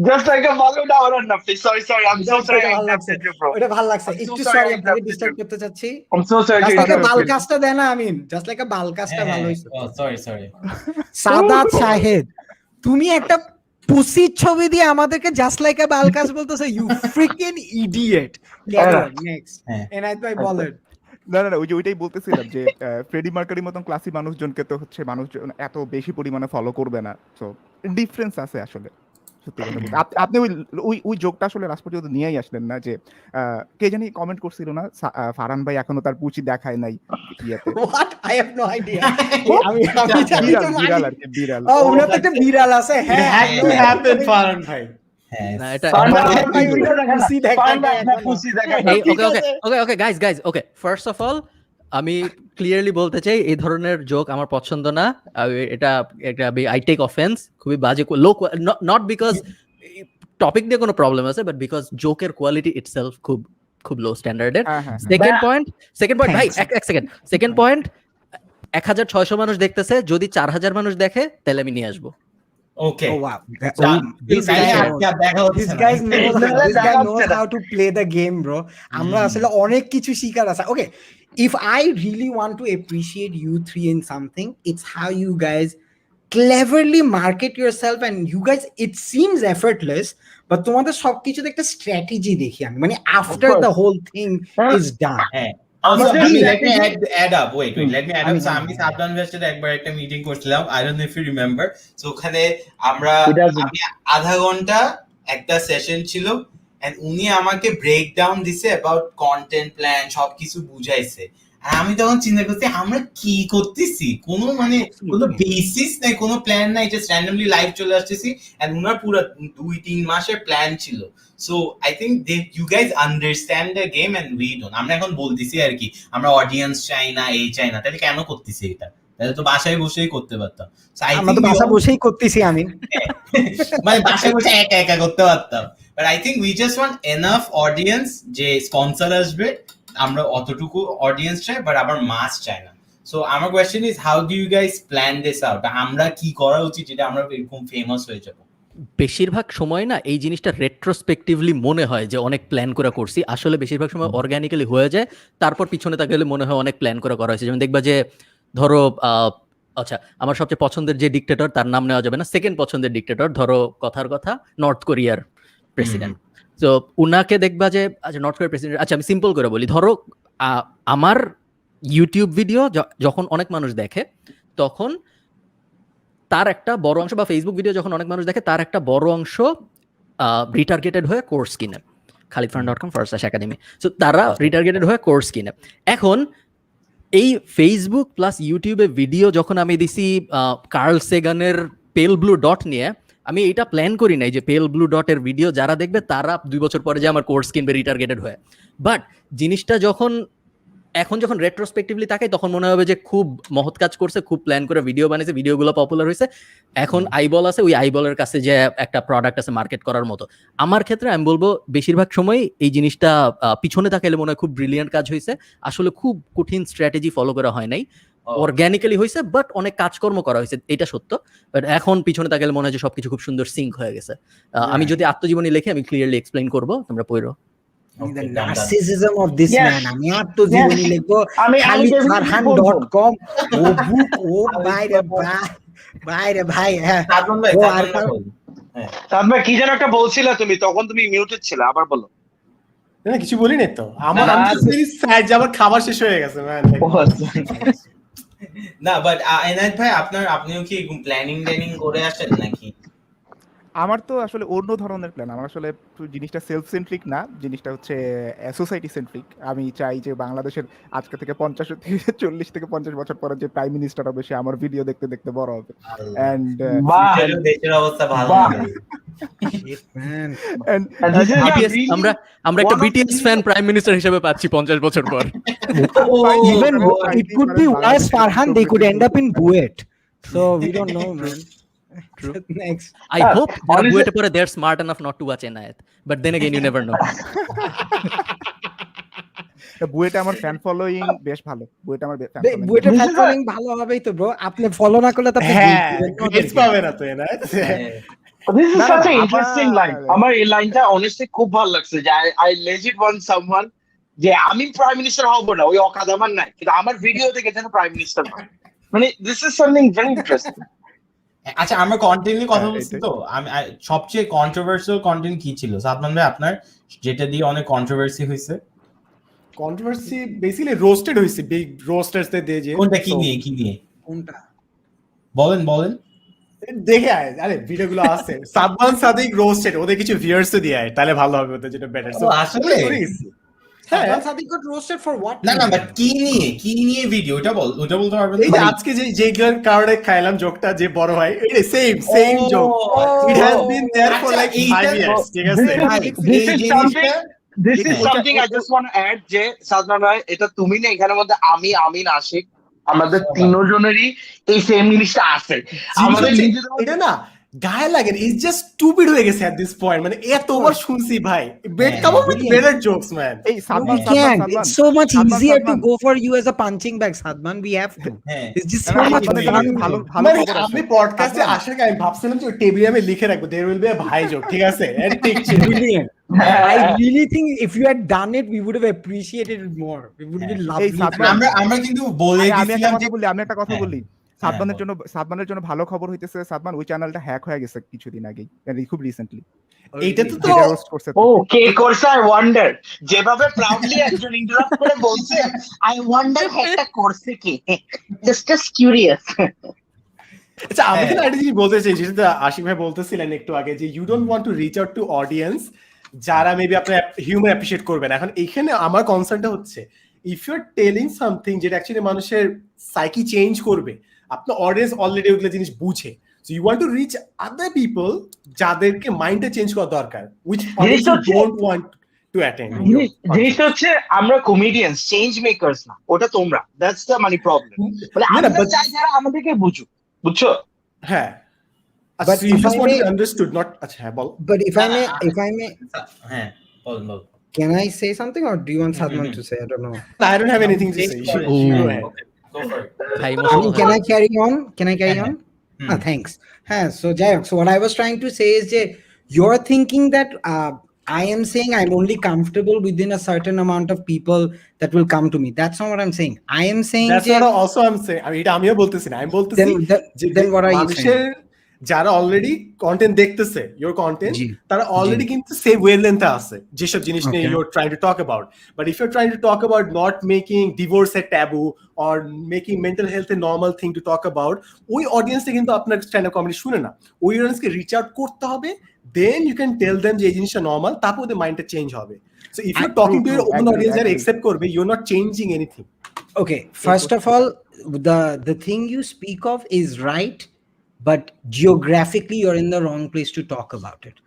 Speaker 1: Just like a balloon hour on Nafti. Sorry, I'm so sorry. I interrupted you, bro.
Speaker 3: ওটা ভালো লাগছে।
Speaker 1: I'm so
Speaker 3: একটু
Speaker 1: sorry
Speaker 3: সরি
Speaker 1: I
Speaker 3: আপনাকে
Speaker 1: interrupted
Speaker 3: ডিস্টার্ব
Speaker 1: you.
Speaker 3: করতে চাচ্ছি।
Speaker 1: I'm so sorry to
Speaker 3: just like
Speaker 1: interrupt you.
Speaker 3: বালকাস্টটা দেন না আমিন, just like বালকাস্টটা ভালো হইছে।
Speaker 2: সরি
Speaker 3: সাদাত শাহেদ, তুমি একটা পুসি ছবি দিয়ে আমাদেরকে জাস্ট লাইক আ বালকাস বলতেছো, you freaking idiot. Next Enayet ভাই বলেন।
Speaker 6: না ওইটাই বলতেছিলাম যে ফ্রেডি মার্কারির মতন ক্লাসি মানুষজনকে তো হচ্ছে মানুষজন এত বেশি পরিমাণে ফলো করবে না, সো ডিফারেন্স আছে আসলে। সত্যি কথা বলতে আপনি ওই জোকটা আসলে লাস্ট পর্যন্ত নিয়েই আসলেন না, যে কে জানি কমেন্ট করছিল না, ফারহান ভাই এখনো তার পুচি দেখায় নাই ইয়েতে।
Speaker 4: What, I have no idea. আমি জানি তো
Speaker 6: বিড়াল আর কি, বিড়াল।
Speaker 3: ও ওনার তো একটা বিড়াল আছে,
Speaker 4: It
Speaker 3: হ্যাঁ
Speaker 4: had to happen, ফারহান ভাই।
Speaker 2: হ্যাঁ
Speaker 5: না, এটা okay guys okay first of all আমি ক্লিয়ারলি বলতে চাই এই ধরনের জোক আমার পছন্দ না। এটা আই টেক অফেন্স, খুবই বাজে, লো, নট বিকজ টপিক নিয়ে কোনো প্রবলেম আছে, বাট বিকজ জোকের কোয়ালিটি ইটসেলফ খুব লো স্ট্যান্ডার্ডের। সেকেন্ড পয়েন্ট ভাই এক সেকেন্ড, সেকেন্ড পয়েন্ট 1600 মানুষ দেখতেছে, যদি 4000 মানুষ দেখে তাহলে আমি নিয়ে আসবো।
Speaker 2: ওকে
Speaker 3: Oh wow.
Speaker 2: this
Speaker 3: This guy knows how to play the game, bro. আমরা আসলে অনেক কিছু শিকার আছে। Okay, if I really want to appreciate you three in something, it's how you guys cleverly market yourself, and you guys, it seems effortless, but তোমাদের সবকিছুতে একটা strategy দেখি আমি, মানে after the whole thing is done.
Speaker 2: Also, let me add up. Wait. Let me add up. So, আমি সাদমান ভাইয়ের সাথে একবার একটা মিটিং করছিলাম. I don't know if you remember. So, ওখানে আমি আধা ঘন্টা একটা সেশন ছিল, and উনি আমাকে ব্রেক ডাউন দিছে about content plan, সবকিছু বুঝাইছে। আর আমি তখন চিন্তা করছি আমরা কি করতেছি, কোনো বেসিস নাই, কোনো প্ল্যান নাই, জাস্ট র্যান্ডমলি লাইভ চলে আসতেছি, এন্ড উনার পুরো 2-3 মাসের প্ল্যান ছিল। So I think you guys understand the game and we don't. আমরা এখন বলতেছি আর কি আমরা অডিয়েন্স চাই না, এই চাই না, তাহলে কেন করতেছি এটা? তাহলে তো বাসায় বসেই করতে পারতাম।
Speaker 3: আমরা তো বাসা বসেই করতেছি, আমি
Speaker 2: মানে বাসায় বসে একা একা করতে পারতাম। But I think we just want enough audience যে স্পন্সর আসবে, আমরা অতটুকু অডিয়েন্স চাই, বাট আবার মাস চাই না। সো আমার question is how do you guys plan this out? আমরা কি করা উচিত যেটা আমরা এরকম ফেমাস হয়ে যাব?
Speaker 5: বেশিরভাগ সময় না এই জিনিসটা রেট্রোস্পেক্টিভলি মনে হয় যে অনেক প্ল্যান করে করছি, আসলে বেশিরভাগ সময় অর্গানিক্যালি হয়ে যায়, তারপর পিছনে তাকালে মনে হয় অনেক প্ল্যান করা হয়েছে। যেমন দেখবা যে ধরো আচ্ছা আমার সবচেয়ে পছন্দের যে ডিক্টেটর, তার নাম নেওয়া যাবে না, সেকেন্ড পছন্দের ডিক্টেটর, ধরো কথার কথা নর্থ কোরিয়ার প্রেসিডেন্ট। তো উনাকে দেখবা যে আচ্ছা নর্থ কোরিয়ার প্রেসিডেন্ট, আচ্ছা আমি সিম্পল করে বলি, ধরো আমার ইউটিউব ভিডিও যখন অনেক মানুষ দেখে তখন তার একটা বড় অংশ, বা ফেসবুক ভিডিও যখন অনেক মানুষ দেখে তার একটা বড় অংশ রিটার্গেটেড হয়ে কোর্স কিনে, khalidfarhan.com /academy। সো তারা রিটার্গেটেড হয়ে কোর্স কিনে। এখন এই ফেসবুক প্লাস ইউটিউবে ভিডিও যখন আমি দিছি কার্ল সেগানের পেল ব্লু ডট নিয়ে, আমি এটা প্ল্যান করি নাই যে পেল ব্লু ডটের ভিডিও যারা দেখবে তারা 2 বছর পরে যে আমার কোর্স কিনবে রিটার্গেটেড হয়ে। বাট জিনিসটা যখন রেট্রোস্পেক্টিভলি তাকাই তখন মনে হবে যে খুব মহৎ কাজ করছে, খুব প্ল্যান করে ভিডিও বানিয়েছে, ভিডিওগুলো পপুলার হয়েছে, এখন আইবল আছে, ওই আইবলের কাছে যে একটা প্রোডাক্ট আছে মার্কেট করার মতো। আমার ক্ষেত্রে আমি বলবো বেশিরভাগ সময় এই জিনিসটা পিছনে তাকাইলে মনে হয় খুব ব্রিলিয়ান্ট কাজ হয়েছে, আসলে খুব কঠিন স্ট্র্যাটেজি ফলো করা হয় নাই, অর্গানিক্যালি হয়েছে, বাট অনেক কাজকর্ম করা হয়েছে, এটা সত্য। বাট এখন পিছনে তাকাইলে মনে হয় যে সবকিছু খুব সুন্দর সিঙ্ক হয়ে গেছে। আমি যদি আত্মজীবনী লিখে আমি ক্লিয়ারলি এক্সপ্লেইন করবো, তোমরা পড়ো।
Speaker 3: The narcissism of this man. আমি আত্মজীবনী লিখবো, khalidfarhan.com। ও বুক, ও বাইরে ভাই। হ্যাঁ
Speaker 1: সাদমান কি যেন একটা বলছিলে তুমি, তখন তুমি মিউটেড ছিলে, আবার বলো।
Speaker 4: না কিছু বলিনি তো, আমার আমার খাবার শেষ হয়ে গেছে ম্যান।
Speaker 2: না বাট এনায়েত ভাই আপনিও কি প্ল্যানিং করে আসেন নাকি?
Speaker 6: আমার তো আসলে অন্য ধরনের প্ল্যান। আমার আসলে জিনিসটা সেলফ সেন্ট্রিক না, জিনিসটা হচ্ছে সোসাইটি সেন্ট্রিক। আমি চাই যে বাংলাদেশের আজকে থেকে 40 থেকে 50 বছর পরে যে প্রাইম মিনিস্টার হবে সে আমার ভিডিও দেখতে দেখতে বড় হবে। এন্ড
Speaker 2: দেশের অবস্থা ভালো হবে।
Speaker 5: আমরা একটা বিটিএস ফ্যান প্রাইম মিনিস্টার হিসেবে পাচ্ছি 50 বছর পর।
Speaker 3: Even it could be worse, Farhan, they could end up in Buet, so we don't know, man.
Speaker 5: True. Next. I hope they're smart enough not to watch Enayet, but then again you never know.
Speaker 6: বুয়েটে আমার fan following বেশ ভালো। বুয়েটে আমার
Speaker 3: বুয়েটের fan following ভালো হবেই তো ব্রো, আপনি ফলো না করলে তো আপনি
Speaker 4: গ্রেডস পাবেন না তো Enayet।
Speaker 1: This is such an interesting line. আমার এই লাইনটা honestly খুব ভালো লাগছে যে I legit want someone যে আমি প্রাইম মিনিস্টার হব না, ওই অকাদামান নাই, কিন্তু আমার ভিডিও দেখে যেন প্রাইম মিনিস্টার হয়। মানে this is something very interesting.
Speaker 2: আচ্ছা আমরা কন্টেন্ট নিয়ে কথা বলছি তো, আমি সবচেয়ে কন্ট্রোভার্সিয়াল কন্টেন্ট কি ছিল সাদমান ভাই আপনার, যেটা দিয়ে অনেক কন্ট্রোভার্সি হয়েছে?
Speaker 4: কন্ট্রোভার্সি বেসিক্যালি রোস্টেড হইছে, বিগ রোস্টার্স দের দিয়ে। যে
Speaker 2: কোনটা কি নিয়ে
Speaker 3: কোনটা
Speaker 2: বলেন
Speaker 4: দেখে আয়, আরে ভিডিওগুলো আছে সাদমান সাদিক রোস্টেড, ওদের কিছু ভিউয়ার্স দিয়ে আয়, তাহলে ভালো হবে, ওদের যেটা বেটার।
Speaker 2: ও, আসলে?
Speaker 4: হ্যাঁ,
Speaker 3: Sadman Sadik got roasted for what?
Speaker 2: না না, বাট কি নিয়ে ভিডিও, ওটা বলতে পারবেন?
Speaker 4: এই যে আজকে যেগুলোর কারণে খাইলাম জোকটা, যে বড় ভাই, এটা same joke, it has been there for like 5 years, ঠিক আছে?
Speaker 1: This is something I just want to add যে সাদমান ভাই, এটা তুমি না, এখানের মধ্যে আমি, আমিন, আশিক, আমাদের তিনজনেরই এই সেম জিনিসটা আছে। আমাদের নিজেদের
Speaker 4: এটা না গায়ে লাগে, ইজ জাস্ট স্টুপিড হয়ে গেছে at this point, মানে এতবার শুনছি ভাই, come on with better jokes man.
Speaker 6: এই Sadman
Speaker 3: We can't. It's so much
Speaker 6: Sadman,
Speaker 3: easier to
Speaker 6: Sadman.
Speaker 3: go for you as a punching bag, Sadman. We have to. It's just so much fun.
Speaker 6: ভালো
Speaker 4: মানে
Speaker 6: খবর আছে।
Speaker 4: আমি পডকাস্টে আসার আগে আমি ভাবছিলাম যে টেবিলে আমি লিখে রাখবো দেয়ার উইল বি আ ভাই জোক, ঠিক আছে? এন্ড ঠিক ছিল।
Speaker 3: Brilliant. I really think if you had done it, we would have appreciated it more. We would have loved
Speaker 6: এই সাদমান,
Speaker 2: আমরা কিন্তু বলে
Speaker 6: আমি একটা
Speaker 2: দিয়েছিলাম
Speaker 6: কথা
Speaker 2: যে
Speaker 6: বলি, আমি একটা কথা
Speaker 2: হ্যাঁ,
Speaker 6: বলি। সাদমানের জন্য ভালো খবর হইতেছে, সাদমান ওই চ্যানেলটা হ্যাক হয়ে গেছে কিছুদিন আগেই, খুব রিসেন্টলি।
Speaker 4: এইটা তো
Speaker 6: যেটা রোস্ট করছে।
Speaker 1: ও কে করছে, আই ওয়ান্ডার, যেভাবে প্রাউডলি একজন ইন্টারাপ্ট করে বলছে, আই ওয়ান্ডার হ্যাকটা করছে কি, জাস্ট কিউরিয়াস।
Speaker 4: আচ্ছা, আমি কিন্তু একটা জিনিস বলতে চাই, যেটা আশিক ভাই বলতেছিলেন একটু আগে, যে you don't want to reach out to audience যারা মেবি আপনার হিউমার অ্যাপ্রিশিয়েট করবেন। এখন এখানে আমার কনসার্নটা হচ্ছে, if you are telling something যেটা অ্যাকচুয়ালি মানুষের সাইকি চেঞ্জ করবে, আপনার অডিয়েন্স অলরেডি ওইগুলো জিনিস বুঝে, so you want to reach other people যাদেরকে মাইন্ডটা চেঞ্জ করা দরকার, which audience you don't want to attend.
Speaker 1: জিনিসটা হচ্ছে আমরা কমেডিয়ান্স, চেঞ্জ মেকার্স না, ওটা তোমরা, দ্যাটস দ্য মানি প্রবলেম। মানে আমরা চাই যারা আমাদেরকে বুঝছো?
Speaker 4: হ্যাঁ,
Speaker 3: But
Speaker 4: so you
Speaker 3: if
Speaker 4: just
Speaker 3: I
Speaker 4: want to
Speaker 3: may-
Speaker 4: be understood, not আচ্ছা হ্যাঁ বল।
Speaker 3: But if I may,
Speaker 2: হ্যাঁ, বল।
Speaker 3: can I say something, or do you want Sadman to say? I don't know.
Speaker 4: I don't have anything to say. You should go ahead.
Speaker 2: Go for it.
Speaker 5: ভাই
Speaker 3: I mean,
Speaker 5: emotional
Speaker 3: can
Speaker 5: হয়।
Speaker 3: I carry on? Can I carry on?
Speaker 2: Hmm.
Speaker 3: Thanks. So Jayok, so what I was trying to say is that you're thinking that I am saying I'm only comfortable within a certain amount of people that will come to me. That's not what I'm saying. I am saying
Speaker 4: That's what also I'm saying. আমি এটা আমিও বলতেছি না, আমি বলতেছি
Speaker 3: then what are you
Speaker 4: মানুষের
Speaker 3: saying?
Speaker 4: যারা already content দেখতেছে, your content,
Speaker 3: জি,
Speaker 4: তারা অলরেডি
Speaker 3: জি।
Speaker 4: কিন্তু সেম ওয়েভলেন্থে আছে যেসব জিনিস নিয়ে
Speaker 3: Okay.
Speaker 4: you're trying to talk about. But if you're trying to talk about not making divorce a taboo or making mental health a normal thing to talk about, ওই অডিয়েন্সটা কিন্তু আপনার stand up comedy শুনে না। ওই অডিয়েন্সকে reach out করতে হবে, then you can tell them যে এই জিনিসটা নরমাল, তারপর ওদের মাইন্ডটা চেঞ্জ হবে। So if you're talking to your own audience যারা accept করবে, you're not changing anything.
Speaker 3: Okay, first of all, the thing you speak of is right, but geographically you're in the wrong place to talk about it.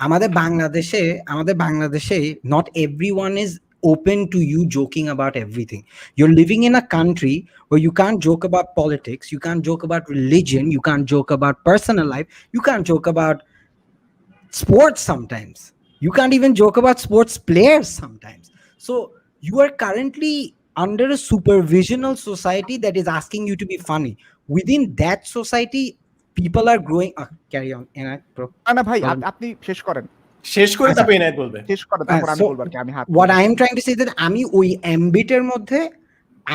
Speaker 3: আমাদের বাংলাদেশে not everyone is open to you joking about everything. You're living in a country where you can't joke about politics, you can't joke about religion, you can't joke about personal life, you can't joke about sports sometimes. You can't even joke about sports players sometimes. So you are currently under a supervisional society that is asking you to be funny. Within that society, people are growing. Carry on.
Speaker 6: না ভাই, আপনি শেষ করেন।
Speaker 4: শেষ করে তারপর এনায়েত বলবে।
Speaker 6: শেষ করেন, তারপর আমি বলবো আর কি। আমি হাত
Speaker 3: What I am trying to say that আমি ওই ambit এর মধ্যে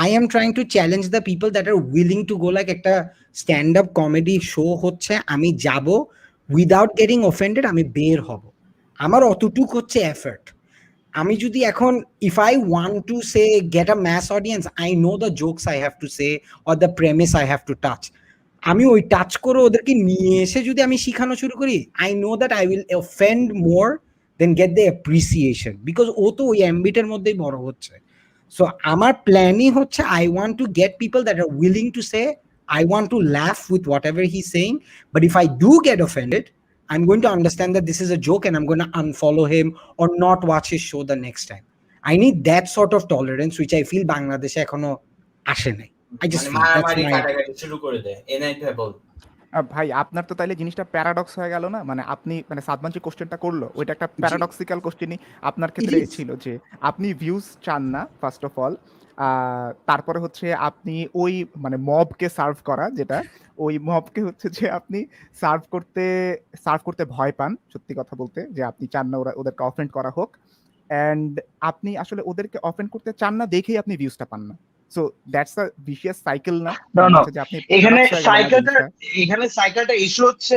Speaker 3: I am trying to challenge the people that are willing to go like একটা stand up comedy show হচ্ছে, আমি যাব without getting offended, আমি বের হব। আমার অতটুক হচ্ছে এফর্ট। আমি যদি এখন if I want to say get a mass audience, I know the jokes I have to say or the premise I have to touch. আমি ওই টাচ করে ওদেরকে নিয়ে এসে যদি আমি শিখানো শুরু করি, I know that I will offend more than get the appreciation, because ও তো ওই অ্যাম্বিটের মধ্যেই বড় হচ্ছে। সো আমার প্ল্যানই হচ্ছে I want to get people that are willing to say, I want to laugh with whatever he's saying, but if I do get offended, I'm going to understand that this is a joke and I'm going to unfollow him or not watch his show the next time. I need that sort of tolerance, which I feel Bangladesh এখনো আসে নাই. I just feel that's my...
Speaker 2: শুরু করে দেয় এনআইট ভাই বল।
Speaker 6: ভাই আপনার তো তাইলে জিনিসটা প্যারাডক্স হয়ে গেল না? মানে আপনি মানে সাদমান যে কোশ্চেনটা করলো ওইটা একটা প্যারাডক্সিক্যাল কোশ্চেনই আপনার ক্ষেত্রে ছিল, যে আপনি ভিউজ চান না ফার্স্ট অফ অল, তারপরে হচ্ছে আপনি ওই মানে মবকে সার্ভ করা, যেটা ওই মবকে হচ্ছে যে আপনি সার্ভ করতে ভয় পান, সত্যি কথা বলতে, যে আপনি চান না ওদেরকে অফেন্ড করা হোক, অ্যান্ড আপনি আসলে ওদেরকে অফেন্ড করতে চান না দেখেই আপনি ভিউজটা পান না। So that's a vicious cycle না?
Speaker 1: এখানে সাইকেলটা ইস্যু হচ্ছে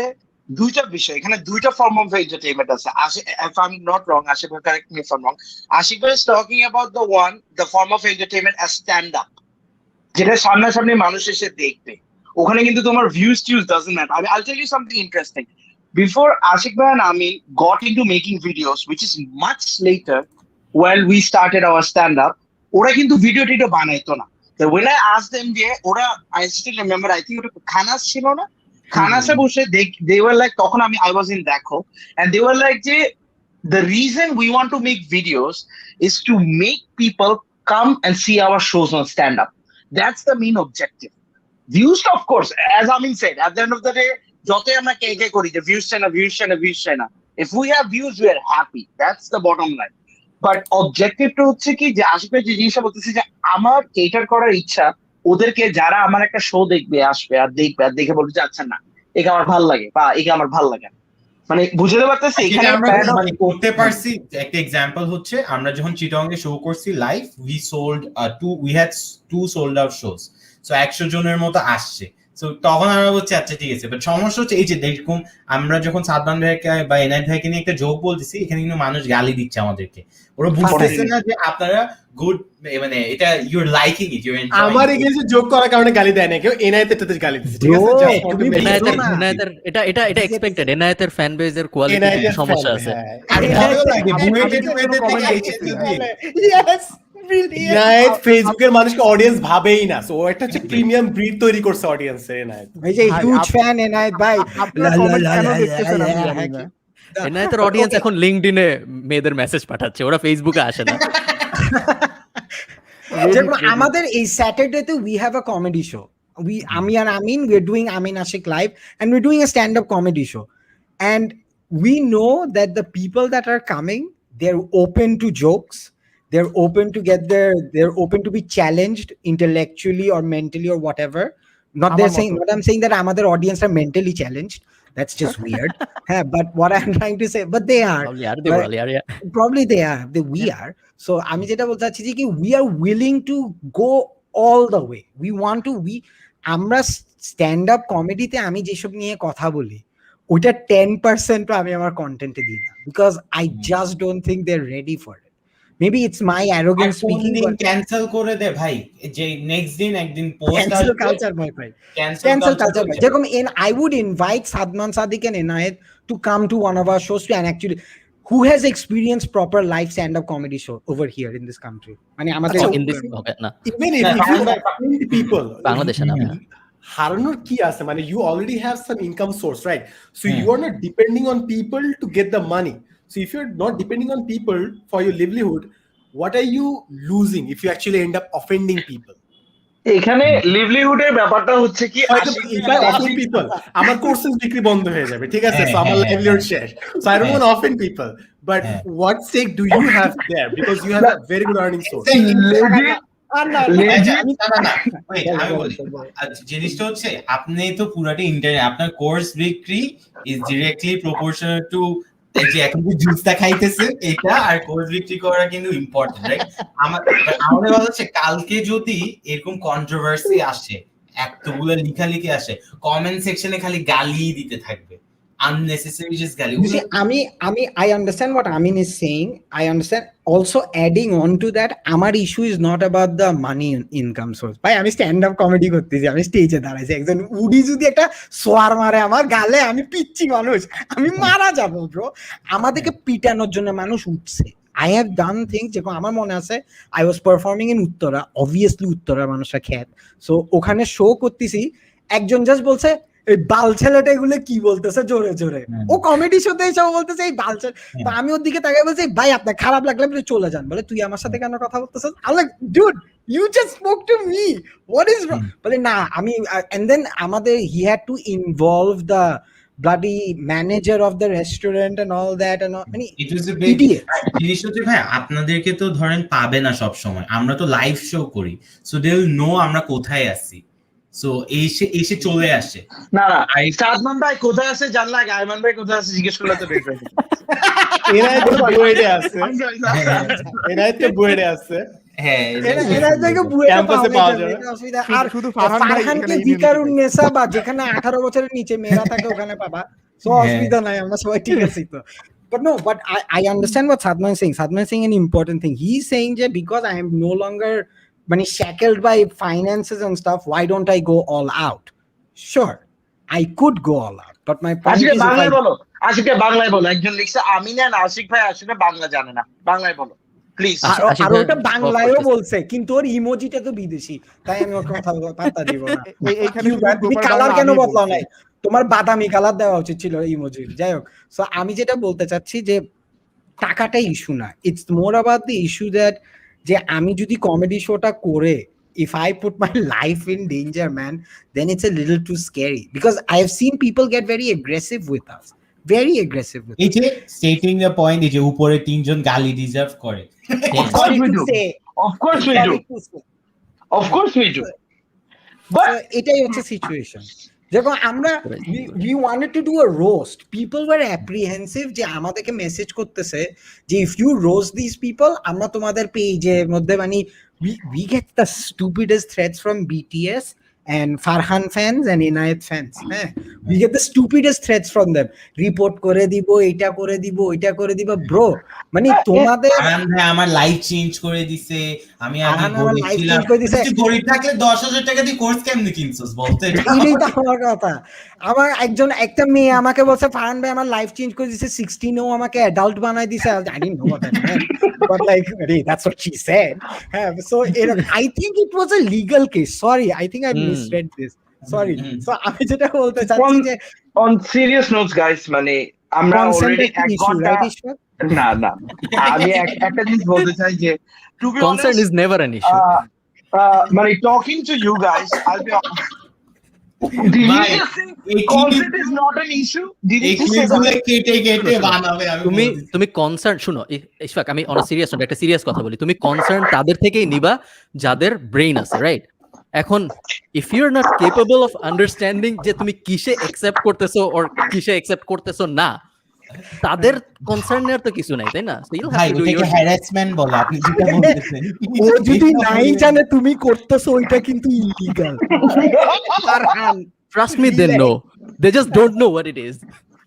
Speaker 1: দুইটা বিষয়, এখানে দুইটা ফর্ম অফ এন্টারটেইনমেন্ট আছে। if I'm not wrong, Ashik will correct me if I'm wrong. Ashik is talking about the form of entertainment as stand up, যেটা সামনাসামনি মানুষ এসে দেখবে, ওখানে কিন্তু তোমার views doesn't matter. I mean, I'll tell you something interesting. Before Ashik bhai and Amin got into making videos, which is much later when we started our stand-up, ওরা কিন্তু ভিডিও টিডিও বানাইতো না. So when I asked them যে ওরা, I still remember, I think ওটা খানাস ছিল না, খানাসে বসে they were like, তখন I was in Dakho, and they were like যে the reason we want to make videos is to make people come and see our shows on stand-up. That's the main objective. Views, of course, as Amin said, at the end of the day, যতই আমরা কে করি যে views চাই না, if we have views, we are happy. That's the bottom line. But objective টা হচ্ছে কি যে আশিকের যে জিনিসটা বলতেছি যে আমার কেটার করার ইচ্ছা ওদেরকে, যারা আমার একটা শো দেখবে, আসবে আর দেখবে, আর দেখে বলবে যে আচ্ছা না, একে আমার ভাল লাগে বা একে আমার ভাল লাগে না, মানে বুঝতে পারতেছি এখানে
Speaker 2: আমরা মানে করতে পারছি। একটা এক্সাম্পল হচ্ছে আমরা যখন চিটং এ শো করছি live, we had two sold out shows, so 100 জনের মতো আসছে। সো তখন আমরা বলছি আচ্ছা ঠিক আছে, বাট সমস্যা হচ্ছে এই যে দেখুন আমরা যখন সাদমান ভাইকে বা এনায়েত ভাইকে নিয়ে একটা জোক বলতেছি, এখানে কিন্তু মানুষ গালি দিচ্ছে আমাদেরকে, ওরা বুঝতেছে না যে আপনারা গুড, মানে এটা you are liking it, you are enjoying.
Speaker 4: আমার এগেইনস্ট জোক করার কারণে গালি দেয় না কেউ, এনায়েতের টাতে গালি দিচ্ছে, ঠিক আছে?
Speaker 5: এনায়েতের এটা এক্সপেক্টেড, এনায়েতের ফ্যান বেজের কোয়ালিটি সমস্যা আছে।
Speaker 2: আর ভালো লাগে বুয়েটে দেখে যদি
Speaker 4: এনায়েত ফেসবুকের মানুষকে অডিয়েন্স ভাবেই না, সো একটা হচ্ছে প্রিমিয়াম ব্রিড তৈরি করছে অডিয়েন্সে এনায়েত।
Speaker 3: এই যে হিউজ ফ্যান এনায়েত ভাই,
Speaker 6: আপনারা কমেন্ট কেন দেখতেছেন আমি জানি না।
Speaker 5: এনায়েতের অডিয়েন্স এখন লিঙ্কডইনে মেয়েদের মেসেজ পাঠাচ্ছে, ওরা ফেসবুকে আসে না।
Speaker 3: যেমন আমাদের এই স্যাটারডেতে we have a comedy show. Ami and Amin, we're doing Amin Ashik live, and we're doing a stand-up comedy show. And we know that the people that are coming, they're open to jokes. They're open to they're open to be challenged intellectually or mentally or whatever. Not I'm saying that amader audience are mentally challenged. That's just weird. But what I'm trying to say, but they are. Probably they are. We are. So আমি যেটা বলতে চাচ্ছি যে কি we are willing to go all the way. আমরা stand up কমেডিতে আমি যেসব নিয়ে কথা বলি ওইটা 10% আমি আমার কন্টেন্টে দিই না, because I just don't think they're ready for it. Maybe it's my arrogance speaking.
Speaker 2: Cancel করে দে ভাই, যে নেক্সট দিন একদিন post
Speaker 3: cancel culture my friend. Cancel culture. যেরকম I would invite Sadman Sadik and Enayet to come to one of our shows and actually who has experienced proper live stand-up comedy show over here in this country. মানে আমাদের
Speaker 5: in this না
Speaker 4: Even if you find people
Speaker 5: বাংলাদেশে না
Speaker 4: হারানোর কি আছে, মানে you already have some income source, right? So you are not depending on people to get the money. So if you're not depending on people for your livelihood, what are you losing if you actually end up offending people?
Speaker 1: এখানে লিভলিহুডের ব্যাপারটা হচ্ছে কি
Speaker 4: people আমার courses বিক্রি বন্ধ হয়ে যাবে, ঠিক আছে? So আমার লাইভলিহুড শেষ, so I don't want to offend people, but what stake do you have there, because you have a very good earning source.
Speaker 2: জিনিসটা হচ্ছে আপনি তো পুরাটা ইন্টারনেট, আপনার কোর্স বিক্রি ইজ ডিরেক্টলি প্রপোর্শনাল টু যে এখন যে জুসটা খাইতেছে এটা, আর কোর্স বিক্রি করা কিন্তু ইম্পর্টেন্ট, রাইট? আমাদের কথা হচ্ছে কালকে যদি এরকম কন্ট্রোভার্সি আসে, এতগুলো লেখালেখি আসে, কমেন্ট সেকশনে খালি গালি দিতে থাকবে, unnecessary just গালি।
Speaker 3: I understand what Amin is saying. I understand. Also adding on to that, আমার issue is not about the money income source. ভাই আমি স্ট্যান্ড আপ কমেডি করতেছি, আমি স্টেজে দাঁড়াইছি, একজন উডি যদি একটা সোয়ার মারে আমার গালে, আমি পিচ্ছি মানুষ, আমি মারা যাবো ব্রো। আমাদেরকে পিটানোর জন্য মানুষ উঠছে। I have done things, যেরকম আমার মনে আছে I was performing in Uttara, obviously উত্তরার মানুষরা খ্যাত, সো ওখানে শো করতেছি, একজন জাস্ট বলছে এই বাল ছেলেটা এগুলো কি বলতেছে জোরে জোরে, ও কমেডি শোতে এসে বলতেছে এই বাল ছেলে, তো আমি ওর দিকে তাকিয়ে বলছি ভাই আপনার খারাপ লাগলে আপনি চলে যান, বলে তুই আমার সাথে কেন কথা বলতেছিস? I'm like dude you just spoke to me, what is wrong? বলে না আমি, and then আমাদের he had to involve the bloody manager of the restaurant and all that, and I mean
Speaker 2: it was a big জিনিস হচ্ছে ভাই আপনাদেরকে তো ধরেন পাবে না সব সময়, আমরা তো লাইভ শো করি, সো দে উইল নো আমরা কোথায় আছি, সো এসে চলে আসে।
Speaker 1: না সাদমান ভাই কোথায় আছে জানলা, আইমান ভাই কোথায় আছে জিজ্ঞেস করলে তো বেটার।
Speaker 4: এরাই তো বুয়েটে আছে, এরাই তো বুয়েটে আছে,
Speaker 2: হ্যাঁ
Speaker 3: এরা থেকে বুয়েটে পাওয়া যাবে, অসুবিধা। আর শুধু ফারহানকে জিকারুন নেসা বা যেখানে 18 বছরের নিচে মেয়েরা থাকে ওখানে পাবা, সো অসুবিধা নাই, আমরা সবাই ঠিক আছি তো। But no, but I understand what Sadman is saying. Sadman is saying an important thing. He's saying that because I am no longer shackled by finances and stuff, why don't I go all out? sure, I could go all out, but my point
Speaker 1: আশিকে
Speaker 3: is, if
Speaker 1: বাংলায়
Speaker 3: I,
Speaker 1: বলো, আশিকে বাংলায় বলো। একজন লিখছে আমিন and Ashiq ভাই আসলে বাংলা জানে না, বাংলায় বলো প্লিজ।
Speaker 5: আশিক
Speaker 3: আর
Speaker 5: ভাই
Speaker 3: ওটা বাংলায়ও
Speaker 5: করতেছে।
Speaker 3: বলছে, কিন্তু ওর ইমোজিটা তো বিদেশি, তাই আমি ওর কথা পাত্তা দিব না।
Speaker 6: এইখানে শুধু
Speaker 3: তুমি
Speaker 6: proper
Speaker 3: কালার
Speaker 6: বাংলা
Speaker 3: কেন
Speaker 6: আমিই
Speaker 3: বদলাও
Speaker 6: বলছি।
Speaker 3: নাই? তোমার বাদামি কালার দেওয়া উচিত ছিল ইমোজির। যাই হোক, সো আমি যেটা বলতে চাচ্ছি যে টাকাটা ইস্যু না, it's more about the issue that যে আমি যদি কমেডি শোটা করে if I put my life in danger, man, then it's a little too scary, because I have seen people get very aggressive with us, very aggressive with
Speaker 2: এই
Speaker 3: us.
Speaker 2: যে stating the point, এই যে উপরে তিনজন গালি deserve করে।
Speaker 1: Of course we do.
Speaker 3: Say,
Speaker 1: Of course we do.
Speaker 3: sorry to say.
Speaker 1: Of course we do.
Speaker 3: So
Speaker 1: But
Speaker 3: এটাই হচ্ছে সিচুয়েশন। যখন আমরা we wanted to do a roast, people were apprehensive যে আমাদেরকে মেসেজ করতেছে যে if you roast these people, আমরা তোমাদের পেজের মধ্যে মানে we get the stupidest threats from BTS and Farhan fans and Enayet fans. We get the stupidest threats from them. Report করে দিব, এটা করে দিব, ওইটা করে দিব, bro, মানে তোমাদের
Speaker 2: আমার লাইফ চেঞ্জ করে দিছে, আমি আগে
Speaker 3: আমার
Speaker 2: গরিব
Speaker 3: life
Speaker 2: ছিলাম,
Speaker 3: change করে দিছে।
Speaker 2: তুই গরিব থাকলে 10,000 টাকা দিয়ে কোর্স কেমনে কিনছস বলতে?
Speaker 3: এটাই তো আমার কথা। আমার একটা মেয়ে আমাকে বলছে ফারহান ভাই আমার লাইফ চেঞ্জ করে দিছে, 16 ও আমাকে অ্যাডাল্ট বানাই দিছে। I didn't know what that meant, but like that's what she said. So I think it was a legal case. Sorry, I think I misread this. Sorry. So আমি যেটা বলতে চাচ্ছি যে
Speaker 1: on serious notes guys, মানে আমরা
Speaker 3: consent
Speaker 1: already
Speaker 3: একটা
Speaker 1: এক
Speaker 3: issue,
Speaker 1: ঘন্টা,
Speaker 3: right, Ishwar?
Speaker 1: না না আমি একটা জিনিস বলতে চাই যে to be
Speaker 5: Concern
Speaker 1: honest,
Speaker 5: is never an issue.
Speaker 1: মানে talking to you guys, I'll be did you
Speaker 2: Bye.
Speaker 1: just say consent is not an issue? Did you just say that?
Speaker 2: কেটে বানাবে আমি
Speaker 5: তুমি কনসার্ন শুনো ইশফাক, আমি অন সিরিয়াস নোট একটা serious কথা বলি। তুমি কনসার্ন তাদের থেকেই নিবা যাদের ব্রেইন আছে, রাইট? এখন if you are not capable of understanding যে তুমি কিসে অ্যাকসেপ্ট করতেছো ওর কিসে অ্যাকসেপ্ট করতেছো না, তাদের কনসার্নের তো কিছু নাই, তাই না? So you'll have
Speaker 2: ভাই
Speaker 5: to do
Speaker 2: ওটাকে
Speaker 5: your
Speaker 2: হ্যারাসমেন্ট বলে, আপনি যেটা বলতেছেন।
Speaker 3: ও যদি নাই জানে তুমি করতেছো, ওইটা কিন্তু illegal. Farhan,
Speaker 5: trust me, they know. They just don't know what it is.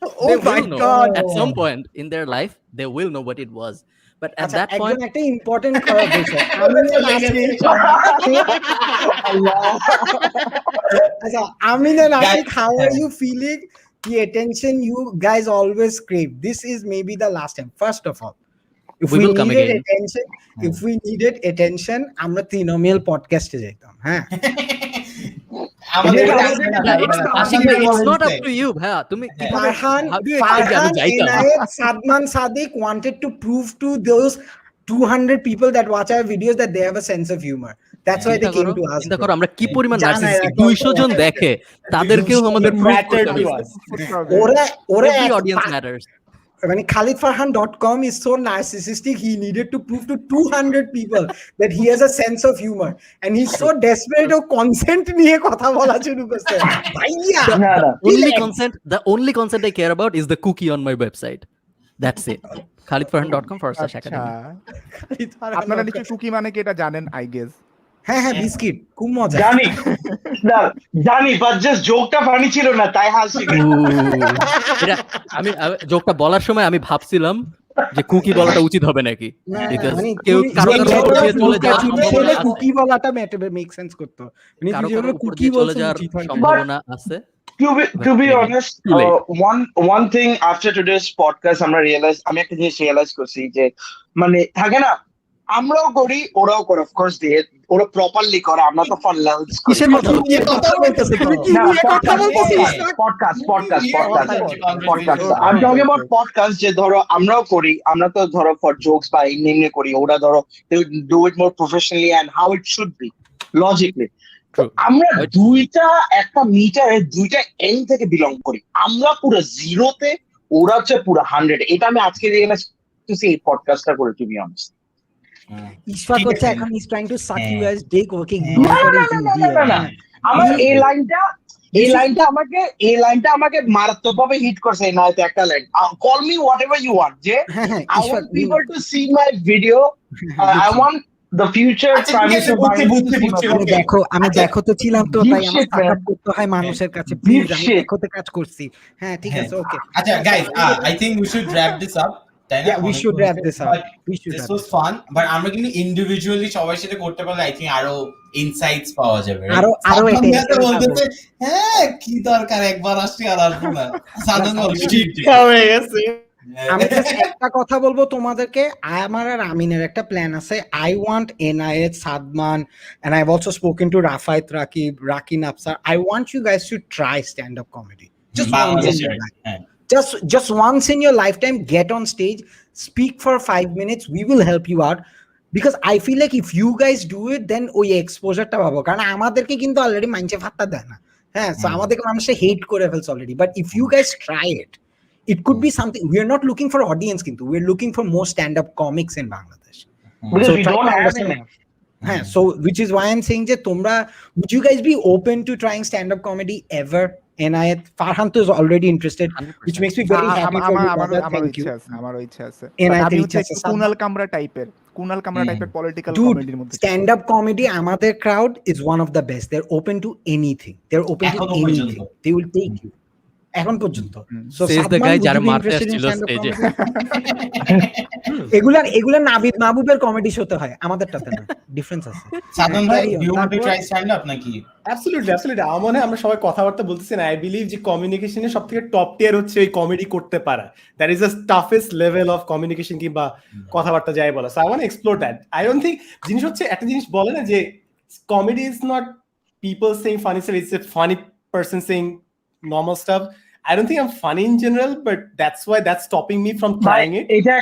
Speaker 3: oh
Speaker 5: They
Speaker 3: my
Speaker 5: will know.
Speaker 3: god,
Speaker 5: At some point in their life, they will know what it was. But at that point,
Speaker 3: একদম একটা important খারাপ বিষয়। আচ্ছা, আমিন and Ashik, how are you feeling the attention you guys always crave? This is maybe the last time. First of all, if
Speaker 5: We
Speaker 3: we
Speaker 5: will come
Speaker 3: needed
Speaker 5: again.
Speaker 3: attention, if we needed attention, আমরা Trinominal podcast এ যেতাম। হ্যাঁ,
Speaker 2: আমাদের
Speaker 5: Ashik bhai, it's not up to you. bhaiya. তুমি
Speaker 3: Farhan,
Speaker 5: how do you expect যে আমি যাইতাম?
Speaker 3: Enayet, Sadman Sadik wanted to prove to those 200 people that watch our videos that they have a sense of humor. That's why they came to us.
Speaker 5: চিন্তা করো আমরা কি পরিমাণ
Speaker 3: জানা
Speaker 5: narcissistic,
Speaker 3: এরকম
Speaker 5: 200 জন দেখে, তাদেরকেও আমাদের প্রুভ করতে হবে।
Speaker 3: ওরা
Speaker 5: Every audience matters.
Speaker 3: মানে khalidfarhan.com is so narcissistic, he needed to prove to 200 people that he has a sense of humor, and he's so desperate O consent নিয়ে কথা বলা শুরু করছে। ভাইয়া,
Speaker 1: না না
Speaker 5: The only consent I care about is the cookie on my website. That's it. khalidfarhan.com/academy.
Speaker 6: আপনারা নিশ্চয়ই কুকি মানে কি এটা জানেন, আই গেস।
Speaker 3: হ্যাঁ হ্যাঁ, বিস্কিট খুব মজা।
Speaker 1: জানি না জানি, বাট জাস্ট জোকটা ফানি ছিল না তাই হাসি।
Speaker 5: এটা আমি জোকটা বলার সময় আমি ভাবছিলাম যে কুকি বলাটা উচিত হবে নাকি, because কেউ কারো উপর দিয়ে চলে যাওয়ার সম্ভাবনা আছে।
Speaker 3: কুকি বলাটা মেক সেন্স করতো, মানে
Speaker 5: কারো
Speaker 3: তুই যখন
Speaker 5: উপর
Speaker 3: কুকি
Speaker 5: দিয়ে চলে
Speaker 3: বলছিস
Speaker 5: যাওয়ার
Speaker 3: উচিত হয়।
Speaker 5: সম্ভাবনা আছে।
Speaker 1: To be honest,
Speaker 5: Too late.
Speaker 1: one thing after today's podcast আমরা আমি একটা জিনিস রিয়েলাইজ করছি যে মানে থাকে না, আমরাও করি ওরাও করে, অফ কোর্স দিয়ে ওরা প্রপারলি করে, আমরা তো ফর লাভস করি।
Speaker 3: কিসের কথা বলতেছিস তুমি? কি নিয়ে কথা বলতেছিস?
Speaker 1: পডকাস্ট আমি টকিং অ্যাবাউট পডকাস্ট, যে ধরো আমরাও করি, আমরা তো ধরো ফর জোকস বা এমনি করি, ওরা ধরো do it more professionally and how it should be logically. আমরা দুইটা একটা মিটারে দুইটা এন্ড থেকে বিলং করি, আমরা পুরো জিরোতে, ওরা হচ্ছে পুরো 100। এটা আমি আজকে রিয়েলাইজ করছি এই পডকাস্টটা করে, টু বি অনেস্ট।
Speaker 3: ইশফাক হচ্ছে এখন is trying to suck you as dick, okay
Speaker 1: আমার এই লাইনটা আমাকে মারাত্মকভাবে হিট করছে। না হয়তো একটা line, call me whatever you want, যে I want people to see my video, I want the future prime minister.
Speaker 3: দেখো আমি দেখো তো ছিলাম তো, তাই আমার সাপোর্ট করতে হয় মানুষের কাছে, প্লিজ আমি দেখোতে কাজ করছি। হ্যাঁ ঠিক আছে, ওকে।
Speaker 2: আচ্ছা guys, I think we should wrap this up. তাই না?
Speaker 3: Yeah, we should wrap this up.
Speaker 2: But
Speaker 3: We should
Speaker 2: this
Speaker 3: wrap
Speaker 2: was
Speaker 3: this up.
Speaker 2: fun, but আমরা কিন্তু ইন্ডিভিজুয়ালি সবার সাথে করতে পারলে আই থিংক আরো ইনসাইটস পাওয়া যাবে, right?
Speaker 3: আরো
Speaker 2: সাদমান
Speaker 3: attention
Speaker 2: ভাই তো বলতেছে, হ্যাঁ কি দরকার একবার আসছি আর আসবো না। সাদমান বল, ঠিক ঠিক
Speaker 4: হয়ে গেছে।
Speaker 3: আমি just একটা কথা বলবো তোমাদেরকে, আমার আর আমিনের একটা প্ল্যান আছে। I want Enayet, Sadman, and I've also spoken to Rafait, Rakib, Rakin Afsar. I want you guys to try stand-up comedy. Just once in your life.
Speaker 2: হ্যাঁ
Speaker 3: Just once in your lifetime, get on stage, speak for 5 minutes. We will help you out. Because I feel like if you guys do it, then ওই এক্সপোজারটা পাবো। কারণ আমাদেরকে কিন্তু already মাইন্ডে ফাত্তা দেয় না। হ্যাঁ, সো আমাদেরকে মানুষে হেট করে ফেলছে already. But if you guys try it, it could be something. We are not looking for audience কিন্তু, we are looking for more stand-up comics in Bangladesh.
Speaker 1: Because
Speaker 3: So
Speaker 1: we
Speaker 3: try
Speaker 1: don't
Speaker 3: to
Speaker 1: have
Speaker 3: understand.
Speaker 1: enough.
Speaker 3: হ্যাঁ, so which is why I'm saying যে তোমরা, would you guys be open to trying stand-up comedy ever? Enayet, Farhan is already interested, which makes me very happy for you, brother. Thank you.
Speaker 6: আমারও ইচ্ছা আছে।
Speaker 3: Enayet
Speaker 6: আমি
Speaker 3: এর
Speaker 6: হচ্ছে
Speaker 3: ইচ্ছা আছে।
Speaker 6: কুনাল কামরা টাইপের পলিটিক্যাল
Speaker 3: Dude,
Speaker 6: কমেডির মধ্যে
Speaker 3: stand-up comedy, আমাদের crowd is one of the best. They're open to anything. They're open to
Speaker 2: এখনো
Speaker 3: anything.
Speaker 2: পর্যন্ত।
Speaker 3: They will take you. এখন পর্যন্ত। So
Speaker 5: Says the
Speaker 3: Sadman,
Speaker 5: guy
Speaker 3: would
Speaker 5: যারা
Speaker 3: you be
Speaker 5: মারতে
Speaker 3: interested in
Speaker 5: আসছিল
Speaker 3: stand-up
Speaker 5: stage-এ।
Speaker 3: comedy? এগুলা Nabid মাহবুবের comedy শোতে হয়, আমাদেরটাতে না। ডিফারেন্স আছে।
Speaker 2: সাদমান ভাই,
Speaker 3: Carry on.
Speaker 2: you want to
Speaker 3: তারপর-
Speaker 2: try stand up নাকি?
Speaker 4: অ্যাবসলিউটলি আমার মনে হয় আমরা সবাই কথাবার্তা বলতেছি না, আই বিলিভ যে কমিউনিকেশনের সব থেকে টপ টিয়ার হচ্ছে এই কমেডি করতে পারা। That is the toughest level of communication কিংবা কথাবার্তা যাই বলা। So I want explore that. I don't think জিনিস হচ্ছে, একটা জিনিস বলে না যে comedy is not people saying funny staff, it's a funny person saying normal staff. I don't think I'm funny in general, but that's why that's stopping me from trying it.
Speaker 1: এটা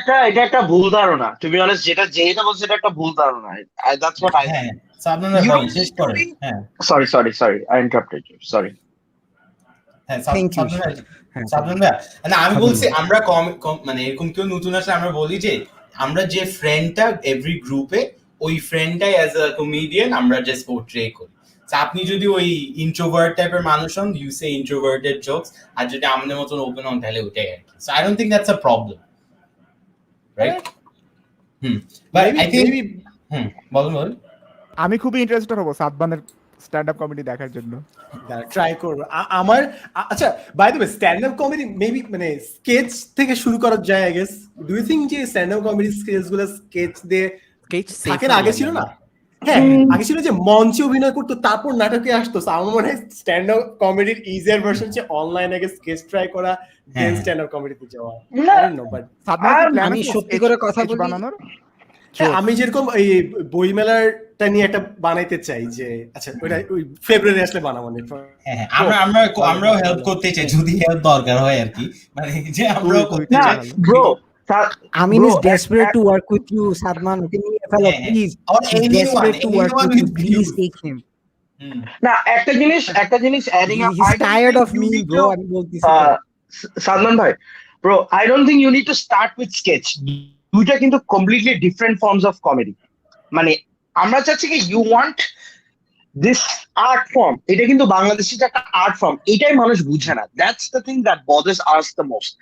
Speaker 1: একটা ভুল ধারণা, টু বি অনেস্ট। যেটা বলছে এটা একটা ভুল ধারণা। দ্যাটস হোয়াট আই
Speaker 2: হ্যাঁ, সাদমান ভাই বল, শেষ করেন। হ্যাঁ
Speaker 1: sorry I interrupted you, sorry.
Speaker 2: হ্যাঁ,
Speaker 3: Thank you.
Speaker 2: সাদমান ভাই, না আমি বলছি আমরা মানে এরকম কেউ নতুন আসলে আমরা বলি যে আমরা যে ফ্রেন্ডটা এভরি গ্রুপে, ওই ফ্রেন্ডটাই অ্যাজ আ কমেডিয়ান আমরা জাস্ট পোর্ট্রে করি। আপনি যদি ওই ইন্ট্রোভার্ট টাইপের মানুষ হন, ইউ সে ইন্ট্রোভার্টেড জোকস, আর যদি আমাদের মতন ওপেন হন তাহলে ওটাই আর কি। So I don't think that's a problem, right? But I think বলুন।
Speaker 6: আমি খুবই ইন্টারেস্টেড হব সাদমানের স্ট্যান্ড আপ কমেডি দেখার জন্য।
Speaker 4: ট্রাই করবো। আমার আচ্ছা, by the way, stand up comedy maybe মানে স্কেচ থেকে শুরু করা যায় I guess. Do you think যে স্ট্যান্ড আপ কমেডি স্কেচ গুলো স্কেচ দিয়ে থাকে না, আগে ছিল না? হ্যাঁ, আগে ছিল যে মঞ্চে অভিনয় করতো তারপর নাটকে আসতো। আমার মনে হয় স্ট্যান্ড আপ কমেডির ইজিয়ার ভার্সন হচ্ছে অনলাইন আগে স্কেচ ট্রাই করা, দেন স্ট্যান্ড আপ কমেডিতে যাওয়া। আই ডোন্ট নো, বাট
Speaker 3: আমি সত্যি করে কথা বলি,
Speaker 6: বানানোর
Speaker 4: আমি যেরকম এই বই মেলাটা নিয়ে একটা বানাইতে চাই যে, আচ্ছা ওই ফেব্রুয়ারি আসলে বানাবো।
Speaker 2: হ্যাঁ, আমরাও হেল্প করতে চাই যদি হেল্প দরকার হয় আর কি, মানে যে আমরাও করতে চাই।
Speaker 1: Bro,
Speaker 3: Amin is desperate to work with you, Sadman. Can you fellow, please?
Speaker 2: Or
Speaker 3: He's desperate to work
Speaker 2: anyone
Speaker 3: with you.
Speaker 2: with
Speaker 3: Please
Speaker 2: views.
Speaker 3: take him.
Speaker 1: না একটা জিনিস adding up,
Speaker 3: He's tired of me, bro. আমি বলতেছি।
Speaker 1: সাদমান ভাই, bro, I don't think you need to start with sketch. দুইটা কিন্তু completely different forms of comedy. মানে আমরা চাচ্ছি কি you want this art form, এটা কিন্তু বাংলাদেশের একটা আর্ট ফর্ম, এটাই মানুষ বুঝে না। That's the thing that বদার্স us the most.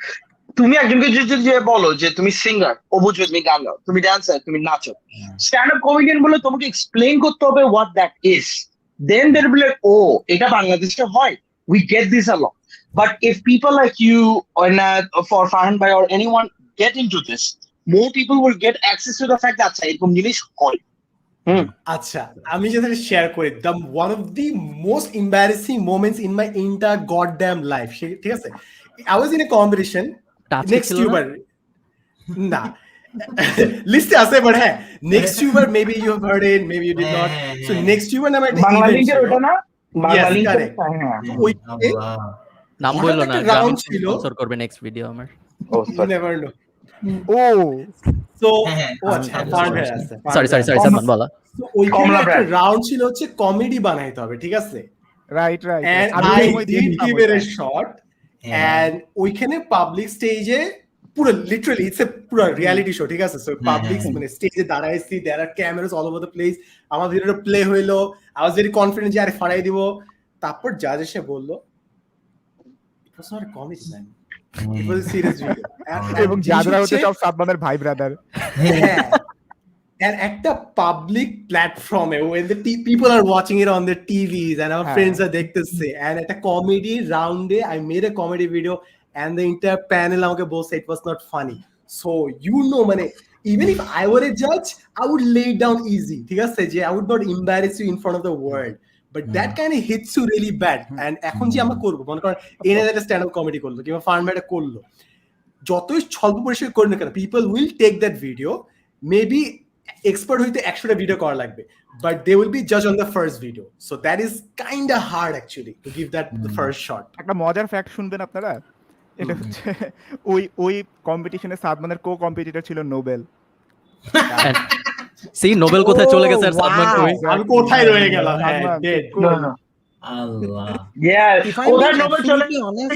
Speaker 1: তুমি একজনকে যদি বলো যে তুমি সিঙ্গার, ও বুঝবে তুমি গান গাও, তুমি ড্যান্সার, তুমি নাচো। স্ট্যান্ড আপ কমেডিয়ান বলে তোমাকে এক্সপ্লেইন করতে হবে what that is, then there be like, ও এটা বাংলাদেশে হয়, we get this a lot. But if people like you or for Farhan bhai or anyone get into this, more people will get access to the fact that এরকম জিনিস হয়।
Speaker 4: আচ্ছা, আমি যেটা শেয়ার করি, the one of the most embarrassing moments in my entire god damn life, ঠিক আছে? I was in a competition, next tuber না লিস্টে আছে, বাট হ্যাঁ next tuber, maybe you have heard it, maybe you did not. So next tuber নামে একটা
Speaker 1: Bangla
Speaker 4: event
Speaker 1: লিংকের
Speaker 4: ছিল,
Speaker 1: ওটা না, বাংলা লিংকের, হ্যাঁ
Speaker 4: ওইটাতে
Speaker 5: নাম বললো না,
Speaker 4: একটা round ছিল।
Speaker 5: স্পন্সর করবে নেক্সট ভিডিও আমার।
Speaker 1: ও
Speaker 4: you never know.
Speaker 6: ও
Speaker 4: So
Speaker 2: আচ্ছা,
Speaker 5: সরি সাদমান বলা।
Speaker 4: So ওইখানে
Speaker 1: কমলা
Speaker 4: একটা
Speaker 1: brand।
Speaker 4: রাউন্ড ছিল হচ্ছে কমেডি বানাইতে হবে, ঠিক আছে?
Speaker 6: Right
Speaker 4: And I did give it a shot, and ওইখানে পাবলিক স্টেজে পুরো লিটারালি ইটস এ পুরো রিয়ালিটি শো, ঠিক আছে? সো পাবলিক মানে স্টেজে দাঁড়াইছি, there are cameras all over the place, আমার ভিডিওটা প্লে হইলো, আই ওয়াজ ভেরি কনফিডেন্ট যে আরে ফাড়াই দিব। তারপর জাজ এসে বললো it was not a comedy man, it was a serious video.
Speaker 6: এবং যাদরা হচ্ছে সব সাদমানের ভাই ব্রাদার।
Speaker 4: হ্যাঁ, and একটা public platform when the people are watching it on their TVs and our friends are দেখতেছে, and একটা comedy round I made a comedy video and the entire panel আমাকে বলছে it was not funny. So you know মানে even if I were a judge I would lay it down easy ঠিক আছে যে I would not embarrass you in front of the world but that kind of hits you really bad and এখন যে আমরা করব মনে করেন এনে একটা স্ট্যান্ড আপ কমেডি করলো কিংবা ফান ব্যাটা করলো যতই স্বল্প পরিসরে করি না কেন people will take that video maybe expert হইতে 100টা ভিডিও করা লাগবে but they will be judged on the first video so that is kind of hard actually to give that the first shot
Speaker 6: একটা মজার ফ্যাক্ট শুনবেন আপনারা এটা হচ্ছে ওই কম্পিটিশনে সাদমানের কো কম্পিটিটর ছিল নোবেল
Speaker 5: সি নোবেল কোথায় চলে গেছে আর সাদমান কই
Speaker 4: আমি কোথায় রয়ে গেলাম
Speaker 2: আল্লাহ
Speaker 1: কোথায় নোবেল চলে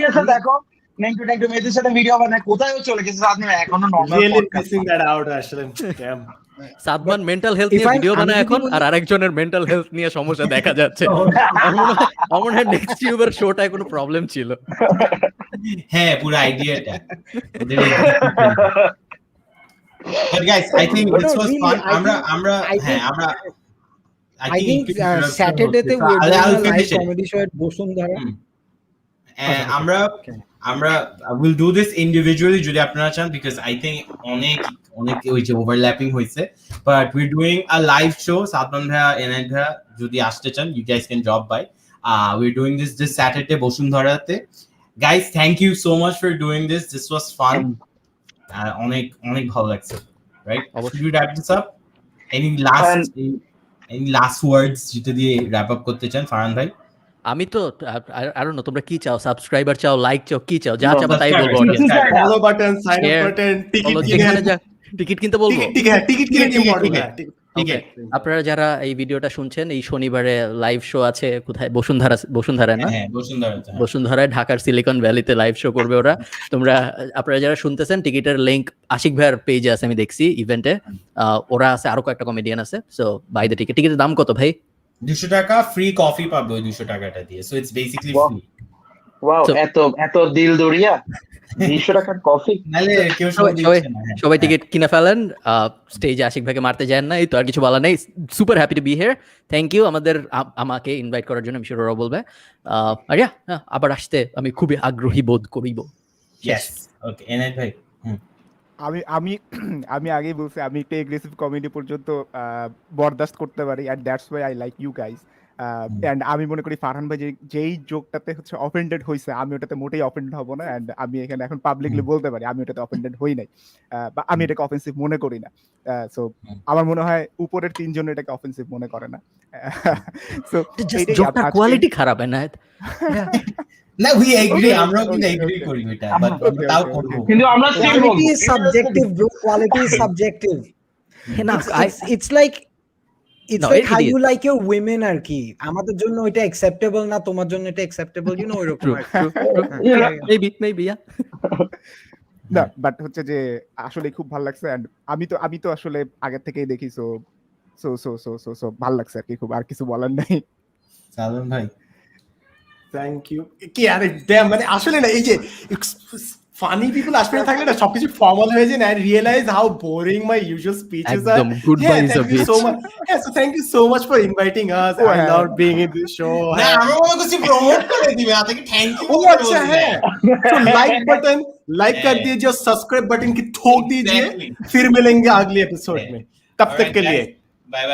Speaker 1: গেছে দেখো নেংটু মেয়েদের সাথে ভিডিও বানায় কোথায় চলে গেছে সাদমান এখনো normal
Speaker 4: really missing that out আসলে damn
Speaker 5: সাদমান মেন্টাল হেলথ নিয়ে ভিডিও বানায় এখন আর আরেকজনের মেন্টাল হেলথ নিয়ে সমস্যা দেখা যাচ্ছে আমার নেক্সট ইউবার শোটায় কোনো প্রবলেম ছিল
Speaker 2: হ্যাঁ পুরো আইডিয়াটা But guys, I think this was fun.
Speaker 3: I think Saturday te we're doing a live comedy show at Bosundhara.
Speaker 2: আমরা will do this individually যদি আপনারা চান because I think অনেক ওই যে ওভারল্যাপিং হইছে but we're doing a live show Sadman ভাইয়া এনায়েত ভাইয়া যদি আসতে চান you guys can drop by we're doing this Saturday বসুন্ধরাতে guys thank you so much for doing this was fun অনেক ভালো লাগছে right should we wrap this up any last words যেটা দিয়ে wrap up করতে চান ফারহান ভাই
Speaker 5: আমি তো I don't know তোমরা কি চাও সাবস্ক্রাইবার চাও লাইক চাও কি চাও যা চাও তাই বলবো
Speaker 4: follow button sign up button
Speaker 5: ticket কিনতে বলবো
Speaker 4: টিকিট কিনে ইম্পর্টেন্ট
Speaker 5: ঠিক আছে আপনারা যারা এই ভিডিওটা শুনছেন এই শনিবারে লাইভ শো আছে কোথায় বসুন্ধরা না
Speaker 2: হ্যাঁ
Speaker 5: বসুন্ধরায় ঢাকার সিলিকন ভ্যালিতে লাইভ শো করবে ওরা আপনারা যারা শুনতেছেন টিকিটের লিংক আশিক ভাইয়ের পেজে আছে আমি দেখছি ইভেন্টে ওরা আছে আরো কয়েকটা কমেডিয়ান আছে সো বাই দ্য টিকিটের দাম কত ভাই
Speaker 2: 200 টাকা ফ্রি কফি পাবে ওই 200 টাকাটা দিয়ে so it's basically free
Speaker 1: wow এত দিল দরিয়া 200 টাকার কফি
Speaker 2: নালে কেউ
Speaker 5: সবাই টিকিট কিনে ফেলেন স্টেজে আশিক ভাইকে মারতে যান না এই তো আর কিছু বলা নেই super happy to be here thank you আমাকে ইনভাইট করার জন্য আমি শিওর ওরা বলবে আর আবার আসতে আমি খুবই আগ্রহী বোধ করিব
Speaker 2: ইয়েস ওকে এনায়েত ভাই
Speaker 6: আমি আগেই বলছি আমি একটা এগ্রেসিভ কমেডি পর্যন্ত বরদাস্ত করতে পারি and that's why I like you guys and আমি মনে করি ফারহান ভাই যেই জোকটাতে হচ্ছে অফেন্ডেড হইছে আমি ওটাতে মোটেই অফেন্ডেড হব না এন্ড আমি এখানে এখন পাবলিকলি বলতে পারি আমি ওটাতে অফেন্ডেড হই নাই বা আমি এটাকে অফেন্সিভ মনে করি না সো আমার মনে হয় উপরের তিনজন এটাকে অফেন্সিভ মনে করে না সো
Speaker 5: জোকটার কোয়ালিটি খারাপ এনায়েত
Speaker 2: না we agree আমরাও কিন্তু এগ্রি করি এটা বাট তাও করব
Speaker 1: কিন্তু আমরা
Speaker 3: Quality is subjective bro quality is subjective it's like how you like your women আর কি আমাদের জন্য এটা acceptable না তোমার জন্য এটা acceptable you know এরকম
Speaker 5: maybe yeah
Speaker 6: না বাট হচ্ছে যে আসলে খুব ভালো লাগছে এন্ড আমি তো আসলে আগে থেকেই দেখি সো ভালো লাগছে আর কি খুব আর কিছু বলার নাই
Speaker 2: সালমান ভাই
Speaker 4: থ্যাংক ইউ কি আরে ড্যাম মানে আসলে না এই যে ফানি পিপল আসলে থাকলে না সবকিছু ফর্মাল হয়ে যায় I realise how boring my usual speeches আর
Speaker 5: goodbyes of it
Speaker 4: so thank you so much for inviting us I love being in this show
Speaker 2: না আমরা কিছু প্রমোট করে দিবে আপনাকে থ্যাংক ইউ
Speaker 4: ও আচ্ছা হ্যাঁ तो लाइक कर दीजिए और सब्सक्राइब बटन की ठोक दीजिए फिर मिलेंगे अगले एपिसोड में तब तक के लिए